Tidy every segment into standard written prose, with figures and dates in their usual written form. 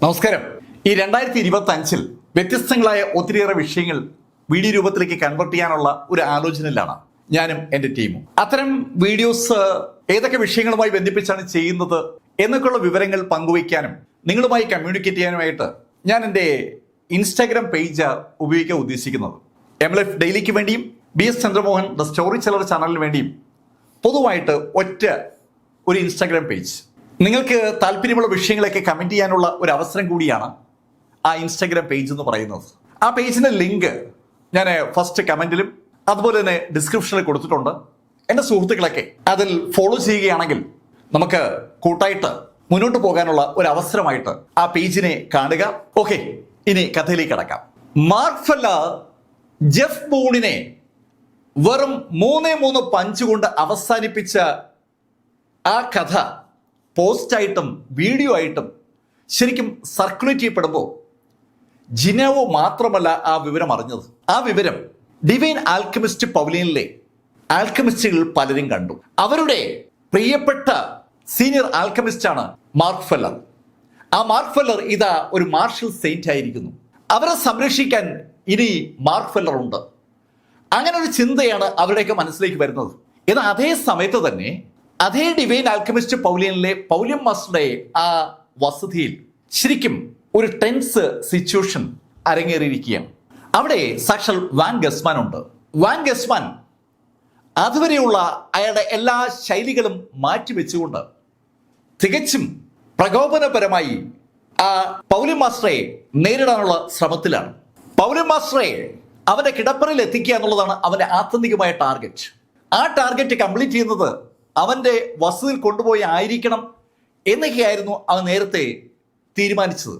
നമസ്കാരം. ഈ 2025 വ്യത്യസ്തങ്ങളായ ഒത്തിരിയേറെ വിഷയങ്ങൾ വീഡിയോ രൂപത്തിലേക്ക് കൺവെർട്ട് ചെയ്യാനുള്ള ഒരു ആലോചനയിലാണ് ഞാനും എൻ്റെ ടീമും. അത്തരം വീഡിയോസ് ഏതൊക്കെ വിഷയങ്ങളുമായി ബന്ധിപ്പിച്ചാണ് ചെയ്യുന്നത് എന്നൊക്കെയുള്ള വിവരങ്ങൾ പങ്കുവയ്ക്കാനും നിങ്ങളുമായി കമ്മ്യൂണിക്കേറ്റ് ചെയ്യാനുമായിട്ട് ഞാൻ എൻ്റെ ഇൻസ്റ്റാഗ്രാം പേജ് ഉപയോഗിക്കാൻ ഉദ്ദേശിക്കുന്നത്. MLF ഡെയിലിക്ക് വേണ്ടിയും BS Chandramohan the story teller ചാനലിന് വേണ്ടിയും പൊതുവായിട്ട് ഒറ്റ ഒരു ഇൻസ്റ്റാഗ്രാം പേജ്. നിങ്ങൾക്ക് താല്പര്യമുള്ള വിഷയങ്ങളൊക്കെ കമൻറ്റ് ചെയ്യാനുള്ള ഒരു അവസരം കൂടിയാണ് ആ ഇൻസ്റ്റാഗ്രാം പേജ് എന്ന് പറയുന്നത്. ആ പേജിൻ്റെ ലിങ്ക് ഞാൻ ഫസ്റ്റ് കമൻറ്റിലും അതുപോലെ തന്നെ ഡിസ്ക്രിപ്ഷനിൽ കൊടുത്തിട്ടുണ്ട്. എൻ്റെ സുഹൃത്തുക്കളൊക്കെ അതിൽ ഫോളോ ചെയ്യുകയാണെങ്കിൽ നമുക്ക് കൂട്ടായിട്ട് മുന്നോട്ട് പോകാനുള്ള ഒരു അവസരമായിട്ട് ആ പേജിനെ കാണുക. ഓക്കെ, ഇനി കഥയിലേക്ക് കടക്കാം. മാർക്ക് ഫെല്ലർ ജെഫ് ബൂണിനെ വെറും 3 പഞ്ച് കൊണ്ട് അവസാനിപ്പിച്ച ആ കഥ പോസ്റ്റായിട്ടും വീഡിയോ ആയിട്ടും ശരിക്കും സർക്കുലേറ്റ് ചെയ്യപ്പെടുമ്പോൾ ജിനേവോ മാത്രമല്ല ആ വിവരം അറിഞ്ഞത്. ആ വിവരം ഡിവൈൻ ആൽക്കമിസ്റ്റ് പവലിയനിലെ ആൽക്കമിസ്റ്റുകൾ പലരും കണ്ടു. അവരുടെ പ്രിയപ്പെട്ട സീനിയർ ആൽക്കമിസ്റ്റാണ് മാർക്ക് ഫെല്ലർ. ആ മാർക്ക് ഫെല്ലർ ഇതാ ഒരു മാർഷൽ സെയിന്റ് ആയിരിക്കുന്നു. അവരെ സംരക്ഷിക്കാൻ ഇനി മാർക്ക് ഫെല്ലർ ഉണ്ട്. അങ്ങനെ ഒരു ചിന്തയാണ് അവരുടെയൊക്കെ മനസ്സിലേക്ക് വരുന്നത്. എന്നാൽ അതേ സമയത്ത് തന്നെ അതേ ഡിവൈൻ ആൽക്കമിസ്റ്റ് പൗലിയനിലെ പൗലിയം മാസ്റ്ററുടെ ആ വസതിയിൽ ശരിക്കും ഒരു ടെൻസ് സിറ്റുവേഷൻ അരങ്ങേറിയിരിക്കുകയാണ്. അവിടെ സാക്ഷാൽ വാൻ ഗസ്മാൻ ഉണ്ട്. വാൻ ഗസ്മാൻ അതുവരെയുള്ള അയാളുടെ എല്ലാ ശൈലികളും മാറ്റിവെച്ചുകൊണ്ട് തികച്ചും പ്രകോപനപരമായി ആ പൗലിയം മാസ്റ്ററെ നേരിടാനുള്ള ശ്രമത്തിലാണ്. പൗലിയം മാസ്റ്ററെ അവന്റെ കിടപ്പറയിൽ എത്തിക്കുക എന്നുള്ളതാണ് അവന്റെ ആത്യന്തികമായ ടാർഗറ്റ്. ആ ടാർഗറ്റ് കംപ്ലീറ്റ് ചെയ്യുന്നത് അവന്റെ വസതിയിൽ കൊണ്ടുപോയി ആയിരിക്കണം എന്നൊക്കെയായിരുന്നു അവൻ നേരത്തെ തീരുമാനിച്ചത്.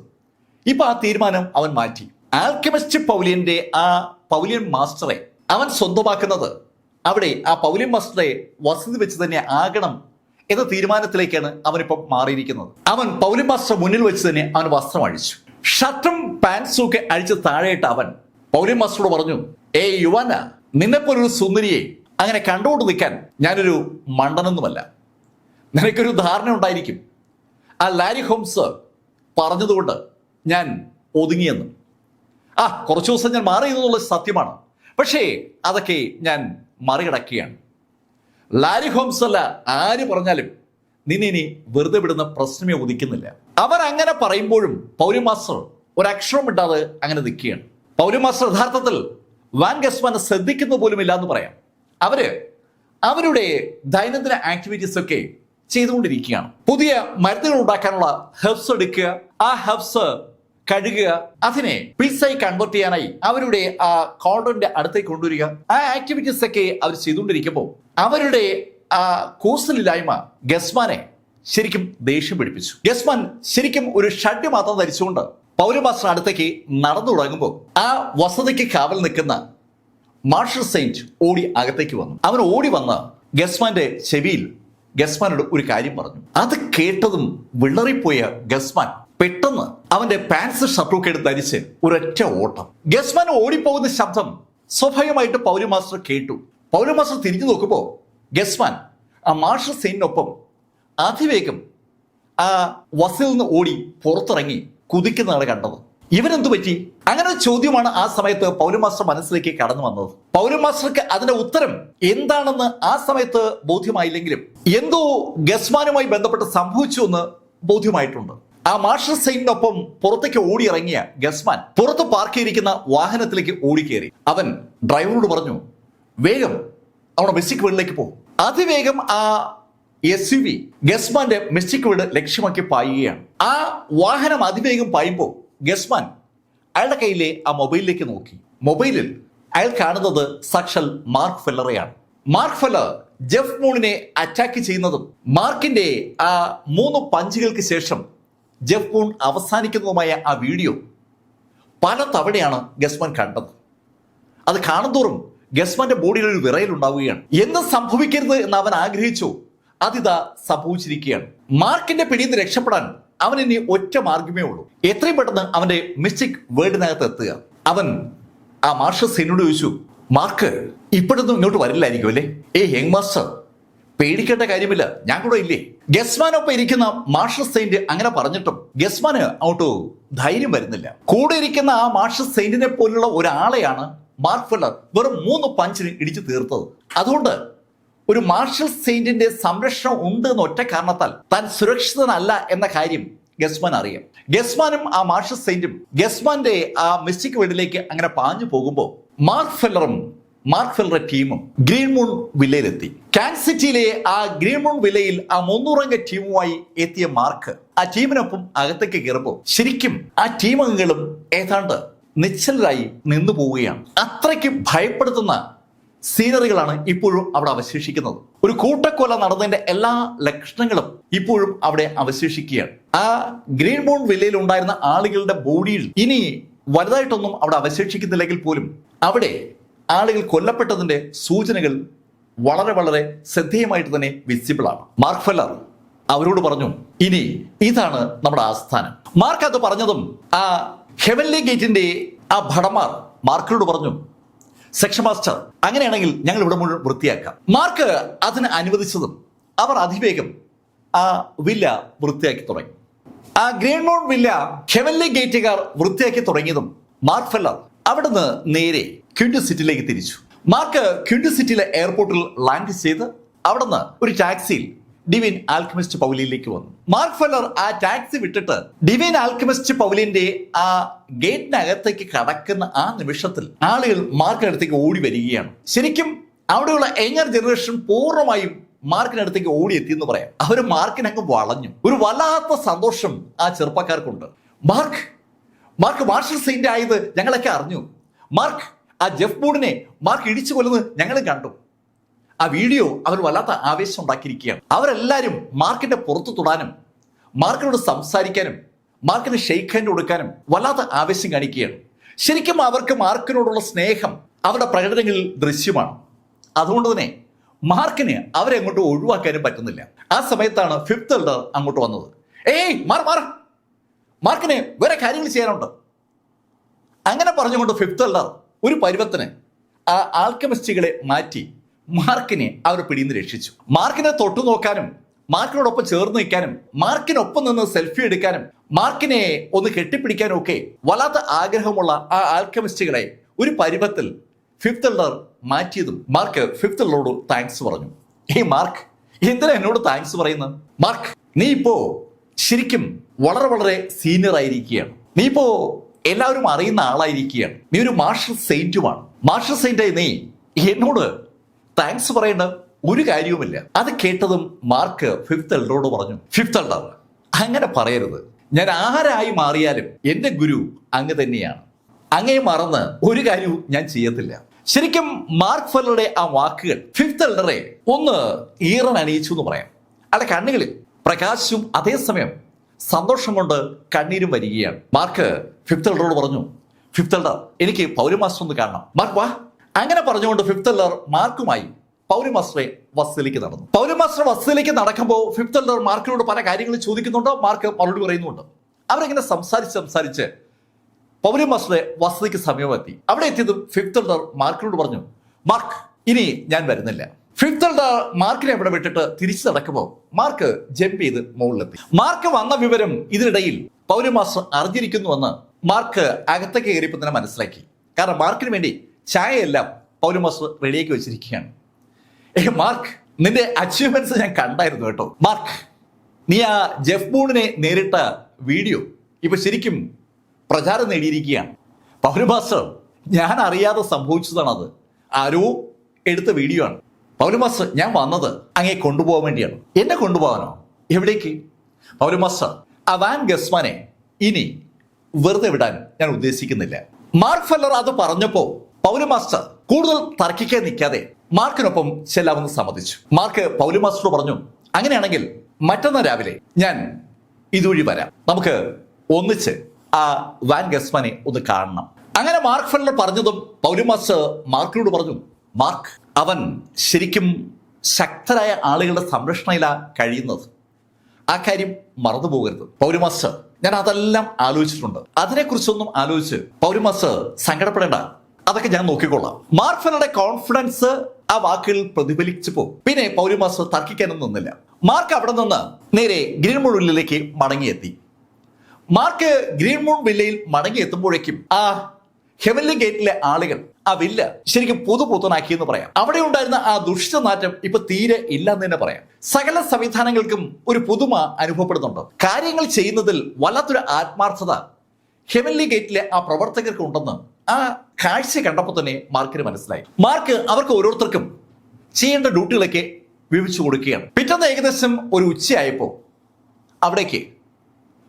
ഇപ്പൊ ആ തീരുമാനം അവൻ മാറ്റി. ആൽക്കമിസ്റ്റ് പൗലിയന്റെ ആ പൗലിയൻ മാസ്റ്ററെ അവൻ സ്വന്തമാക്കുന്നത് അവിടെ ആ പൗലിയൻ മാസ്റ്ററെ വസതി വെച്ച് തന്നെ ആകണം എന്ന തീരുമാനത്തിലേക്കാണ് അവനിപ്പം മാറിയിരിക്കുന്നത്. അവൻ പൗലിയൻ മാസ്റ്റർ മുന്നിൽ വെച്ച് തന്നെ അവൻ വസ്ത്രം അഴിച്ചു. ഷർട്ടും പാൻസും ഒക്കെ അഴിച്ച് താഴെയിട്ട് അവൻ പൗലിയൻ മാസ്റ്ററോട് പറഞ്ഞു, യുവാന, നിന്നെപ്പോലൊരു സുന്ദരിയെ അങ്ങനെ കണ്ടുകൊണ്ട് നിൽക്കാൻ ഞാനൊരു മണ്ടനൊന്നുമല്ല. നിനക്കൊരു ധാരണ ഉണ്ടായിരിക്കും ആ ലാരി ഹോംസ് പറഞ്ഞതുകൊണ്ട് ഞാൻ ഒതുങ്ങിയെന്ന്. കുറച്ചു ദിവസം ഞാൻ മാറിയെന്നുള്ള സത്യമാണ്. പക്ഷേ അതൊക്കെ ഞാൻ മറികടക്കുകയാണ്. ലാരി ഹോംസ് അല്ല ആര് പറഞ്ഞാലും നിന്നെ ഇനി വെറുതെ വിടുന്ന പ്രശ്നമേ ഉദിക്കുന്നില്ല. അവൻ അങ്ങനെ പറയുമ്പോഴും പൗലിയം മാസ്റ്റർ ഒരക്ഷരം ഇട്ടാതെ അങ്ങനെ നിൽക്കുകയാണ്. പൗലിയം മാസ്റ്റർ യഥാർത്ഥത്തിൽ വാൻ ഗസ്മാനെ ശ്രദ്ധിക്കുന്ന പോലും ഇല്ല എന്ന് പറയാം. അവരുടെ ദൈനംദിന ആക്ടിവിറ്റീസ് ഒക്കെ ചെയ്തുകൊണ്ടിരിക്കുകയാണ്. പുതിയ മരുന്നുകൾ ഉണ്ടാക്കാനുള്ള ഹെർബ്സ് എടുക്കുക, ആ ഹെർബ്സ് കഴുകുക, അതിനെ പിൽസായി കൺവേർട്ട് ചെയ്യാനായി അവരുടെ ആ കോർഡറിന്റെ അടുത്തേക്ക് കൊണ്ടുവരിക, ആ ആക്ടിവിറ്റീസ് ഒക്കെ അവർ ചെയ്തുകൊണ്ടിരിക്കുമ്പോൾ അവരുടെ ആ കൂസലില്ലായ്മ ഗസ്മാനെ ശരിക്കും ദേഷ്യം പിടിപ്പിച്ചു. ഗസ്മാൻ ശരിക്കും ഒരു ഷർട്ട് മാത്രം ധരിച്ചുകൊണ്ട് പൗലിയം മാസ്റ്റർ അടുത്തേക്ക് നടന്നു തുടങ്ങുമ്പോൾ ആ വസതിക്ക് കാവൽ നിൽക്കുന്ന മാർഷൽ സെയിന്റ് ഓടി അകത്തേക്ക് വന്നു. അവൻ ഓടി വന്ന് ഗസ്മാന്റെ ചെവിയിൽ ഗസ്മാനോട് ഒരു കാര്യം പറഞ്ഞു. അത് കേട്ടതും വിളറിപ്പോയ ഗസ്മാൻ പെട്ടെന്ന് അവന്റെ പാൻസ് ഷർട്ടൊക്കെ എടുത്ത് ധരിച്ച് ഒരൊറ്റ ഓട്ടം. ഗസ്മാൻ ഓടിപ്പോകുന്ന ശബ്ദം സ്വാഭാവികമായിട്ട് പൗലിയം മാസ്റ്റർ കേട്ടു. പൗലിയം മാസ്റ്റർ തിരിഞ്ഞു നോക്കുമ്പോൾ ഗസ്മാൻ ആ മാർഷൽ സെയിന്റിനൊപ്പം അതിവേഗം ആ വസതിയിൽ നിന്ന് ഓടി പുറത്തിറങ്ങി കുതിക്കുന്നതാണ് കണ്ടത്. ഇവനെന്തു പറ്റി? അങ്ങനെ ഒരു ചോദ്യമാണ് ആ സമയത്ത് പൗലിയം മാസ്റ്റർ മനസ്സിലേക്ക് കടന്നു വന്നത്. പൗലിയം മാസ്റ്റർക്ക് അതിന്റെ ഉത്തരം എന്താണെന്ന് ആ സമയത്ത് ബോധ്യമായില്ലെങ്കിലും എന്തോ ഗസ്മാനുമായി ബന്ധപ്പെട്ട് സംഭവിച്ചു എന്ന് ബോധ്യമായിട്ടുണ്ട്. ആ മാർഷൽ സെയിന്റിനൊപ്പം പുറത്തേക്ക് ഓടിയിറങ്ങിയ ഗസ്മാൻ പുറത്ത് പാർക്ക് ചെയ്തിരിക്കുന്ന വാഹനത്തിലേക്ക് ഓടിക്കേറി. അവൻ ഡ്രൈവറോട് പറഞ്ഞു, വേഗം അവിടെ മിസ്റ്റിക് വീടിലേക്ക് പോകും. അതിവേഗം ആ SUV ഗസ്മാന്റെ മിസ്റ്റിക് വീട് ലക്ഷ്യമാക്കി പായുകയാണ്. ആ വാഹനം അതിവേഗം പായുമ്പോൾ ഗസ്മാൻ അയാളുടെ കയ്യിലെ ആ മൊബൈലിലേക്ക് നോക്കി. മൊബൈലിൽ അയാൾ കാണുന്നത് സാക്ഷാൽ മാർക്ക് ഫെല്ലറെയാണ്. മാർക്ക് ഫെല്ലർ ജെഫ് ബൂണിനെ അറ്റാക്ക് ചെയ്യുന്നതും മാർക്കിന്റെ ആ 3 പഞ്ചുകൾക്ക് ശേഷം ജെഫ് ബൂൺ അവസാനിക്കുന്നതുമായ ആ വീഡിയോ പല തവണയാണ് ഗസ്മാൻ കണ്ടത്. അത് കാണുന്തോറും ഗസ്മാന്റെ ബോഡിയിൽ ഒരു വിറയൽ ഉണ്ടാവുകയാണ്. എന്ത് സംഭവിക്കരുത് എന്ന് അവൻ ആഗ്രഹിച്ചു, അതിതാ സംഭവിച്ചിരിക്കുകയാണ്. മാർക്കിന്റെ പിടിയിൽ നിന്ന് രക്ഷപ്പെടാൻ അവൻ ഇനി ഒറ്റ മാർഗമേ ഉള്ളൂ, എത്രയും പെട്ടെന്ന് അവന്റെ മിസ്റ്റിക് വേർഡിനകത്ത് എത്തുക. അവൻ ആ മാർഷൽ സെയിന്റിനോട് ചോദിച്ചു, മാർക്ക് ഇപ്പോഴൊന്നും ഇങ്ങോട്ട് വരില്ലായിരിക്കും അല്ലേ? യങ് മാസ്റ്റർ, പേടിക്കേണ്ട കാര്യമില്ല, ഞാൻ കൂടെ ഇല്ലേ. ഗസ്മാനൊപ്പം ഇരിക്കുന്ന മാർഷൽ സെയിന്റ് അങ്ങനെ പറഞ്ഞിട്ടും ഗസ്മാന് അങ്ങോട്ട് ധൈര്യം വരുന്നില്ല. കൂടെ ഇരിക്കുന്ന ആ മാർഷൽ സെയിന്റിനെ പോലുള്ള ഒരാളെയാണ് മാർക്ക് ഫെല്ലർ വെറും 3 പഞ്ചിന് ഇടിച്ചു തീർത്തത്. അതുകൊണ്ട് ഒരു മാർഷൽ സെയിന്റിന്റെ സംരക്ഷണം ഉണ്ട് എന്ന ഒറ്റ കാരണത്താൽ താൻ സുരക്ഷിതനല്ല എന്ന കാര്യം ഗസ്മാൻ അറിയാം. ഗസ്മാനും ആ മാർഷൽ സെയിന്റും ഗസ്മാന്റെ ആ മിസ്റ്റിക് വീട്ടിലേക്ക് അങ്ങനെ പാഞ്ഞു പോകുമ്പോൾ മാർക്ക് ഫെല്ലറുടെ ടീമും ഗ്രീൻ മൂൺ വില്ലയിലെത്തി. കാൻസസ് സിറ്റിയിലെ ആ ഗ്രീൻ മൂൺ വില്ലയിൽ ആ 300 അംഗ ടീമുമായി എത്തിയ മാർക്ക് ആ ടീമിനൊപ്പം അകത്തേക്ക് കയറുമ്പോൾ ശരിക്കും ആ ടീം അംഗങ്ങളും ഏതാണ്ട് നിശ്ചലരായി നിന്നു പോവുകയാണ്. അത്രയ്ക്ക് ഭയപ്പെടുത്തുന്ന സീനറികളാണ് ഇപ്പോഴും അവിടെ അവശേഷിക്കുന്നത്. ഒരു കൂട്ടക്കൊല നടന്നതിന്റെ എല്ലാ ലക്ഷണങ്ങളും ഇപ്പോഴും അവിടെ അവശേഷിക്കുകയാണ്. ആ ഗ്രീൻ മൂൺ വില്ലയിൽ ഉണ്ടായിരുന്ന ആളുകളുടെ ബോഡിയിൽ ഇനി വലുതായിട്ടൊന്നും അവിടെ അവശേഷിക്കുന്നില്ലെങ്കിൽ പോലും അവിടെ ആളുകൾ കൊല്ലപ്പെട്ടതിന്റെ സൂചനകൾ വളരെ വളരെ ശ്രദ്ധേയമായിട്ട് തന്നെ വിസിബിൾ ആണ്. മാർക്ക് ഫെല്ലർ അവരോട് പറഞ്ഞു, ഇനി ഇതാണ് നമ്മുടെ ആസ്ഥാനം. മാർക്ക് അത് പറഞ്ഞതും ആ ഹെവൻലി ഗേറ്റിന്റെ ആ ഭടന്മാർ മാർക്കിനോട് പറഞ്ഞു, സെക്ഷൻ മാസ്റ്റർ, അങ്ങനെയാണെങ്കിൽ ഞങ്ങൾ ഇവിടെ മുഴുവൻ വൃത്തിയാക്കാം. മാർക്ക് അതിന് അനുവദിച്ചതും അവർ അതിവേഗം ആ വില്ല വൃത്തിയാക്കി തുടങ്ങി. ആ ഗ്രീൻ മൂൺ വില്ല ഹെവൻലി ഗേറ്റുകാർ വൃത്തിയാക്കി തുടങ്ങിയതും മാർക്ക് ഫെല്ലർ അവിടുന്ന് നേരെ ക്വിൻറ്റസ് സിറ്റിയിലേക്ക് തിരിച്ചു. മാർക്ക് ക്വിൻറ്റസ് സിറ്റിയിലെ എയർപോർട്ടിൽ ലാൻഡ് ചെയ്ത് അവിടുന്ന് ഒരു ടാക്സിയിൽ ഡിവൈൻ ആൽക്കെമിസ്റ്റ് പവലിയനിലേക്ക് വന്നു. മാർക്ക് ഫെല്ലർ ആ ടാക്സി വിട്ടിട്ട് ഡിവൈൻ ആൽക്കെമിസ്റ്റ് പവലിയന്റെ ആ ഗേറ്റിനകത്തേക്ക് കടക്കുന്ന ആ നിമിഷത്തിൽ ആളുകൾ മാർക്കിനടുത്തേക്ക് ഓടി വരികയാണ്. ശരിക്കും അവിടെയുള്ള യങ്ങർ ജനറേഷൻ പൂർണ്ണമായും മാർക്കിനടുത്തേക്ക് ഓടിയെത്തി എന്ന് പറയാം. അവർ മാർക്കിനങ്ങ് വളഞ്ഞു. ഒരു വല്ലാത്ത സന്തോഷം ആ ചെറുപ്പക്കാർക്കുണ്ട്. മാർക്ക് മാർഷൽ സെയിന്റ് ആയത് ഞങ്ങളൊക്കെ അറിഞ്ഞു. മാർക്ക് ആ ജെഫ് ബൂഡിനെ മാർക്ക് ഇടിച്ചു കൊല്ലുന്നത് ഞങ്ങളും കണ്ടു. ആ വീഡിയോ അവർ വല്ലാത്ത ആവേശം ഉണ്ടാക്കിയിരിക്കുകയാണ്. അവരെല്ലാവരും മാർക്കിന്റെ പുറത്തു തൊടാനും മാർക്കിനോട് സംസാരിക്കാനും മാർക്കിന് ഷെയ്ക്ക് ഹാൻഡ് കൊടുക്കാനും വല്ലാത്ത ആവേശം കാണിക്കുകയാണ്. ശരിക്കും അവർക്ക് മാർക്കിനോടുള്ള സ്നേഹം അവരുടെ പ്രകടനങ്ങളിൽ ദൃശ്യമാണ്. അതുകൊണ്ട് തന്നെ മാർക്കിന് അവരെ അങ്ങോട്ട് ഒഴിവാക്കാനും പറ്റുന്നില്ല. ആ സമയത്താണ് ഫിഫ്ത്ത് എൽഡർ അങ്ങോട്ട് വന്നത്. ഏയ് മാർക്കിന് വേറെ കാര്യങ്ങൾ ചെയ്യാനുണ്ട്. അങ്ങനെ പറഞ്ഞുകൊണ്ട് ഫിഫ്ത്ത് എൽഡർ ഒരു പരുവത്തിന് ആ ആൽക്കെമിസ്റ്റുകളെ മാറ്റി മാർക്കിനെ അവർ പിടിയിൽ നിന്ന് രക്ഷിച്ചു. മാർക്കിനെ തൊട്ടു നോക്കാനും മാർക്കിനോടൊപ്പം ചേർന്ന് നിൽക്കാനും മാർക്കിനൊപ്പം നിന്ന് സെൽഫി എടുക്കാനും മാർക്കിനെ ഒന്ന് കെട്ടിപ്പിടിക്കാനും ഒക്കെ വല്ലാത്ത ആഗ്രഹമുള്ള ആ ആൽക്കെമിസ്റ്റുകളെ ഒരു പരുവത്തിൽ ഫിഫ്ത്ത് എൽഡർ മാറ്റിയതും മാർക്ക് ഫിഫ്ത്ത് എൽഡറോട് താങ്ക്സ് പറഞ്ഞു. മാർക്ക്, എന്തിനാ എന്നോട് താങ്ക്സ് പറയുന്നത്? മാർക്ക്, നീ ഇപ്പോ ശരിക്കും വളരെ വളരെ സീനിയർ ആയിരിക്കുകയാണ്. നീ ഇപ്പോ എല്ലാവരും അറിയുന്ന ആളായിരിക്കുകയാണ്. നീ ഒരു മാർഷൽ സെയിന്റുമാണ്. മാർഷൽ സെയിന്റായി നീ എന്നോട് താങ്ക്സ് പറയേണ്ട ഒരു കാര്യവുമില്ല. അത് കേട്ടതും മാർക്ക് ഫിഫ്ത്ത് എൽഡറോട് പറഞ്ഞു, ഫിഫ്ത്ത് എൽഡർ, അങ്ങനെ പറയരുത്. ഞാൻ ആരായി മാറിയാലും എന്റെ ഗുരു അങ്ങ് തന്നെയാണ്. അങ്ങേ മറന്ന് ഒരു കാര്യവും ഞാൻ ചെയ്യത്തില്ല. ശരിക്കും മാർക്ക് ഫെല്ലറുടെ ആ വാക്കുകൾ ഫിഫ്ത്ത് എൽഡറെ ഒന്ന് ഈറനണിയിച്ചു എന്ന് പറയാം. അയാളുടെ കണ്ണുകളിൽ പ്രകാശവും അതേസമയം സന്തോഷം കൊണ്ട് കണ്ണീരും വരികയാണ്. മാർക്ക് ഫിഫ്ത്ത് എൽഡറോട് പറഞ്ഞു, ഫിഫ്ത്ത് എൽഡർ, എനിക്ക് പൗരി മാസ്റ്റർ ഒന്ന് കാണണം. മാർക്ക് വാ. അങ്ങനെ പറഞ്ഞുകൊണ്ട് ഫിഫ്ത്ത് എൽഡർ മാർക്കുമായി പൗരി മാസ്റ്ററെ വസതിയിലേക്ക് നടന്നു. പൗരി മാസ്റ്റർ വസതിയിലേക്ക് നടക്കുമ്പോൾ ഫിഫ്ത്ത് എൽഡർ മാർക്കിനോട് പല കാര്യങ്ങൾ ചോദിക്കുന്നുണ്ട്. മാർക്ക് മറുപടി പറയുന്നുണ്ട്. അവരിങ്ങനെ സംസാരിച്ച് പൗരി മാസ്റ്ററെ വസതിക്ക് സമീപമെത്തി. അവിടെ എത്തിയതും ഫിഫ്ത്ത് എൽഡർ മാർക്കിനോട് പറഞ്ഞു, മാർക്ക്, ഇനി ഞാൻ വരുന്നില്ല. ഫിഫ്ത്ത് എൽഡർ മാർക്കിനെ അവിടെ വിട്ടിട്ട് തിരിച്ചു നടക്കുമ്പോൾ മാർക്ക് ജമ്പ് ചെയ്ത് മുകളിലെത്തി. മാർക്ക് വന്ന വിവരം ഇതിനിടയിൽ പൗരി മാസ്റ്റർ അറിഞ്ഞിരിക്കുന്നുവെന്ന് മാർക്ക് അകത്തേക്ക് കയറിയപ്പോൾ തന്നെ മനസ്സിലാക്കി. കാരണം മാർക്കിന് വേണ്ടി ചായയെല്ലാം പൗരി മാസ്റ്റർ റെഡിയാക്കി വെച്ചിരിക്കുകയാണ്. മാർക്ക്, നിന്റെ അച്ചീവ്മെന്റ്സ് ഞാൻ കണ്ടായിരുന്നു കേട്ടോ. മാർക്ക്, നീ ആ ജെഫ് ബൂണിനെ നേരിട്ട വീഡിയോ ഇപ്പൊ ശരിക്കും പ്രചാരം നേടിയിരിക്കുകയാണ്. പൗരി മാസ്റ്റർ, ഞാൻ അറിയാതെ സംഭവിച്ചതാണത്. ആരോ എടുത്ത വീഡിയോ ആണ്. പൗരി മാസ്റ്റർ, ഞാൻ വന്നത് അങ്ങേ കൊണ്ടുപോകാൻ വേണ്ടിയാണ്. എന്നെ കൊണ്ടുപോകാനോ? എവിടേക്ക്? പൗരി മാസ്റ്റർ, ആ വാൻ ഗസ്മാനെ ഇനി വെറുതെ വിടാൻ ഞാൻ ഉദ്ദേശിക്കുന്നില്ല. മാർക്ക് ഫെല്ലർ അത് പറഞ്ഞപ്പോ പൗരി മാസ്റ്റർ കൂടുതൽ തർക്കിക്കാൻ നിൽക്കാതെ മാർക്കിനൊപ്പം ചെല്ലാമെന്ന് സമ്മതിച്ചു. മാർക്ക് പൗരി മാസ്റ്ററോട് പറഞ്ഞു, അങ്ങനെയാണെങ്കിൽ മറ്റന്നാൾ രാവിലെ ഞാൻ ഇതുവഴി വരാം. നമുക്ക് ഒന്നിച്ച് ആ വാൻ ഗസ്മാനെ ഒന്ന് കാണണം. അങ്ങനെ മാർക്ക് ഫെല്ലർ പറഞ്ഞതും പൗരി മാസ്റ്റർ മാർക്കിനോട് പറഞ്ഞു, മാർക്ക്, അവൻ ശരിക്കും ശക്തരായ ആളുകളുടെ സംരക്ഷണയിലാണ് കഴിയുന്നത്. ആ കാര്യം മറന്നു പോകരുത്. പൗരി മാസ്റ്റർ, ഞാൻ അതെല്ലാം ആലോചിച്ചിട്ടുണ്ട്. അതിനെക്കുറിച്ചൊന്നും ആലോചിച്ച് പൗരി മാസ്റ്റർ സങ്കടപ്പെടേണ്ട. അതൊക്കെ ഞാൻ നോക്കിക്കൊള്ളാം. മാർക്ക് ഫെല്ലറുടെ കോൺഫിഡൻസ് ആ വാക്കുകൾ പ്രതിഫലിച്ചപ്പോ പിന്നെ പൗലോസ് മാസ്റ്റർ തർക്കിക്കാനൊന്നും നിന്നില്ല. മാർക്ക് അവിടെ നിന്ന് നേരെ ഗ്രീൻമൂൺ വില്ലയിലേക്ക് മടങ്ങിയെത്തി. മാർക്ക് ഗ്രീൻമൂൺ വില്ലയിൽ മടങ്ങിയെത്തുമ്പോഴേക്കും ആ ഹെവൻലി ഗേറ്റിലെ ആളുകൾ ആ വില്ല ശരിക്കും പുതുപുത്തനാക്കി എന്ന് പറയാം. അവിടെ ഉണ്ടായിരുന്ന ആ ദുഷ്ടനാറ്റം ഇപ്പൊ തീരെ ഇല്ല എന്ന് തന്നെ പറയാം. സകല സംവിധാനങ്ങൾക്കും ഒരു പുതുമ അനുഭവപ്പെടുന്നുണ്ട്. കാര്യങ്ങൾ ചെയ്യുന്നതിൽ വല്ലാത്തൊരു ആത്മാർത്ഥത ഹെവൻലി ഗേറ്റിലെ ആ പ്രവർത്തകർക്ക് ഉണ്ടെന്ന് ആ കാഴ്ച കണ്ടപ്പോൾ തന്നെ മാർക്കിന് മനസ്സിലായി. മാർക്ക് അവർക്ക് ഓരോരുത്തർക്കും ചെയ്യേണ്ട ഡ്യൂട്ടികളൊക്കെ വിവരിച്ചു കൊടുക്കുകയാണ്. പിറ്റേന്ന് ഏകദേശം ഒരു ഉച്ചയായപ്പോൾ അവിടേക്ക്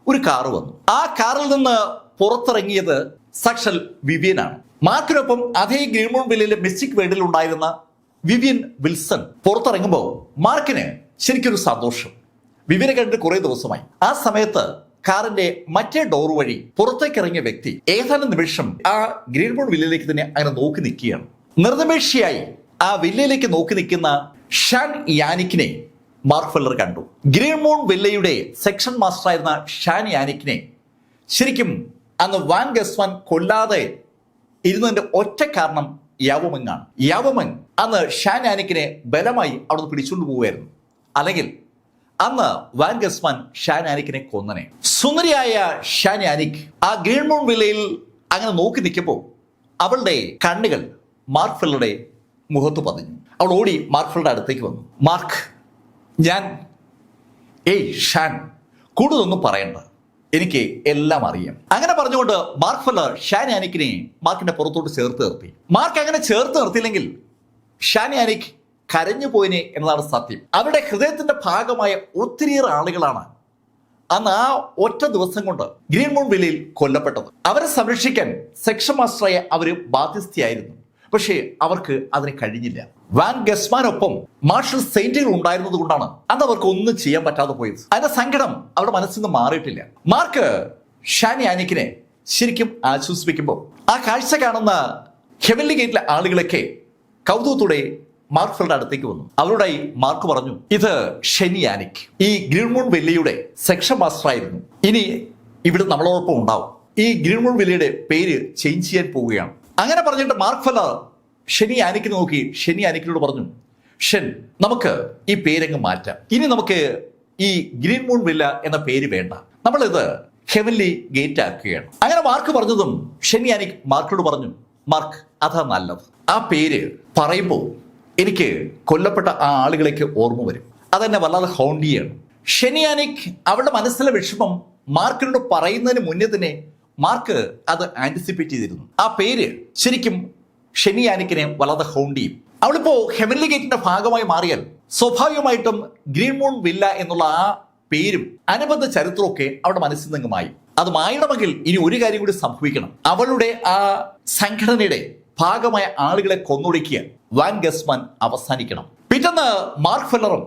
ഒരു കാറ് വന്നു. ആ കാറിൽ നിന്ന് പുറത്തിറങ്ങിയത് സാക്ഷാൽ വിവിയനാണ്. മാർക്കിനൊപ്പം അതേ ഗ്രീൻമൂൺ വില്ലയിലെ മിസ്റ്റിക് വേൾഡിൽ ഉണ്ടായിരുന്ന വിവിയൻ വിൽസൺ പുറത്തിറങ്ങുമ്പോൾ മാർക്കിന് ശരിക്കൊരു സന്തോഷം. വിവിയനെ കണ്ടിട്ട് കുറെ ദിവസമായി. ആ സമയത്ത് കാറിന്റെ മറ്റേ ഡോർ വഴി പുറത്തേക്ക് ഇറങ്ങിയ വ്യക്തി ഏതാനും നിമിഷം ആ ഗ്രീൻമൂൺ വില്ലയിലേക്ക് തന്നെ അങ്ങനെ നോക്കി നിൽക്കുകയാണ്. നിർനിമേഷിയായി ആ വില്ലയിലേക്ക് നോക്കി നിൽക്കുന്ന ഷാൻ യാനിക്കിനെ മാർക്ക് ഫെല്ലർ കണ്ടു. ഗ്രീൻമൂൺ വില്ലയുടെ സെക്ഷൻ മാസ്റ്റർ ആയിരുന്ന ഷാൻ യാനിക്കിനെ ശരിക്കും അന്ന് വാൻ ഗസ്വാൻ കൊല്ലാതെ ഇരുന്നതിന്റെ ഒറ്റ കാരണം യാവോമെങ്ങാണ്. യാവോമെങ് അന്ന് ഷാൻ യാനിക്കിനെ ബലമായി അവിടുന്ന് പിടിച്ചുകൊണ്ട് പോവുകയായിരുന്നു. അല്ലെങ്കിൽ അന്ന് വാൻ ഗസ്വാൻ ഷാൻ യാനിക്കിനെ കൊന്നനെ. സുന്ദരിയായ ഷാൻ യാനിക് ആ ഗ്രീൻമൂൺ വില്ലയിൽ അങ്ങനെ നോക്കി നിൽക്കുമ്പോൾ അവളുടെ കണ്ണുകൾ മാർക്ക് ഫെല്ലറുടെ മുഖത്ത് പതിഞ്ഞു. അവൾ ഓടി മാർക്ക് ഫെല്ലറുടെ അടുത്തേക്ക് വന്നു. മാർക്ക്, ഞാൻ ഷാൻ, കൂടുതലൊന്നും പറയണ്ട, എനിക്ക് എല്ലാം അറിയാം. അങ്ങനെ പറഞ്ഞുകൊണ്ട് മാർക്ക് ഫെല്ലർ ഷാൻ യാനിക്കിനെ മാർക്കിന്റെ പുറത്തോട്ട് ചേർത്ത് നിർത്തി. മാർക്ക് അങ്ങനെ ചേർത്ത് നിർത്തിയില്ലെങ്കിൽ ഷാൻ യാനിക് കരഞ്ഞു പോയിനെ എന്നതാണ് സത്യം. അവരുടെ ഹൃദയത്തിന്റെ ഭാഗമായ ഒത്തിരിയേറെ ആളുകളാണ് അന്ന് ആ ഒറ്റ ദിവസം കൊണ്ട് ഗ്രീൻമൂൺ വില്ലയിൽ കൊല്ലപ്പെട്ടത്. അവരെ സംരക്ഷിക്കാൻ സെക്ഷൻ മാസ്റ്ററായ അവര് ബാധ്യസ്ഥയായിരുന്നു. പക്ഷേ അവർക്ക് അതിന് കഴിഞ്ഞില്ല. വാൻ ഗസ്മാനൊപ്പം മാർഷൽ സെയിന്റുകൾ ഉണ്ടായിരുന്നത് കൊണ്ടാണ് അന്ന് അവർക്ക് ഒന്നും ചെയ്യാൻ പറ്റാതെ പോയത്. അതിന്റെ സങ്കടം അവരുടെ മനസ്സിൽ നിന്ന് മാറിയിട്ടില്ല. മാർക്ക് ഷാൻ യാനിക്കിനെ ശരിക്കും ആശ്വസിപ്പിക്കുമ്പോൾ ആ കാഴ്ച കാണുന്ന ഹെവൻലി ഗേറ്റിലെ ആളുകളൊക്കെ കൗതുകത്തോടെ മാർക്ക് ഫെല്ലറുടെ അടുത്തേക്ക് വന്നു. അവരോടായി മാർക്ക് പറഞ്ഞു, ഇത് ഷെൻ യാനിക്, ഈ ഗ്രീൻമൂൺ വില്ലയുടെ സെക്ഷൻ മാസ്റ്റർ ആയിരുന്നു. ഇനി ഇവിടെ നമ്മളോടൊപ്പം ഉണ്ടാവും. ഈ ഗ്രീൻമൂൺ വില്ലയുടെ പേര് ചേഞ്ച് ചെയ്യാൻ പോവുകയാണ്. അങ്ങനെ പറഞ്ഞിട്ട് മാർക്ക് ഫെല്ലർ ഷെൻ യാനിക്കിനെ നോക്കി ഷെൻ യാനിക്കിനോട് പറഞ്ഞു, ഷെൻ, നമുക്ക് ഈ പേരങ്ങ് മാറ്റാം. ഇനി നമുക്ക് ഈ ഗ്രീൻമൂൺ വില്ല എന്ന പേര് വേണ്ട, നമ്മളിത് ഹെവൻലി ഗേറ്റ് ആക്കുകയാണ്. അങ്ങനെ മാർക്ക് പറഞ്ഞതും ഷെൻ യാനിക് മാർക്കിനോട് പറഞ്ഞു, മാർക്ക്, അതാ നല്ലത്. ആ പേര് പറയുമ്പോൾ എനിക്ക് കൊല്ലപ്പെട്ട ആ ആളുകളേക്ക് ഓർമ്മ വരും. അതെന്നെ വല്ലാതെ ഹോണ്ട് ചെയ്യാണ്. ഷെൻ യാനിക് അവളുടെ മനസ്സിലെ വിഷമം മാർക്കിനോട് പറയുന്നതിന് മുന്നേ തന്നെ മാർക്ക് അത് ആന്റിസിപ്പേറ്റ് ചെയ്തിരുന്നു. ആ പേര് ശരിക്കും ഷെൻ യാനിക്കിനെ വല്ലാതെ ഹോണ്ട് ചെയ്യും. അവളിപ്പോ ഹെവൻലി ഗേറ്റിന്റെ ഭാഗമായി മാറിയാൽ സ്വാഭാവികമായിട്ടും ഗ്രീൻമൂൺ വില്ല എന്നുള്ള ആ പേരും അനുബന്ധ ചരിത്രമൊക്കെ അവളുടെ മനസ്സിൽ നിന്ന് മായി. അത് മായണമെങ്കിൽ ഇനി ഒരു കാര്യം കൂടി സംഭവിക്കണം. അവളുടെ ആ സംഘടനയുടെ ഭാഗമായ ആളുകളെ കൊന്നൊടുക്കിയ വാൻ ഗസ്മാൻ അവസാനിക്കണം. പിറ്റേന്ന് മാർക്ക് ഫെല്ലറും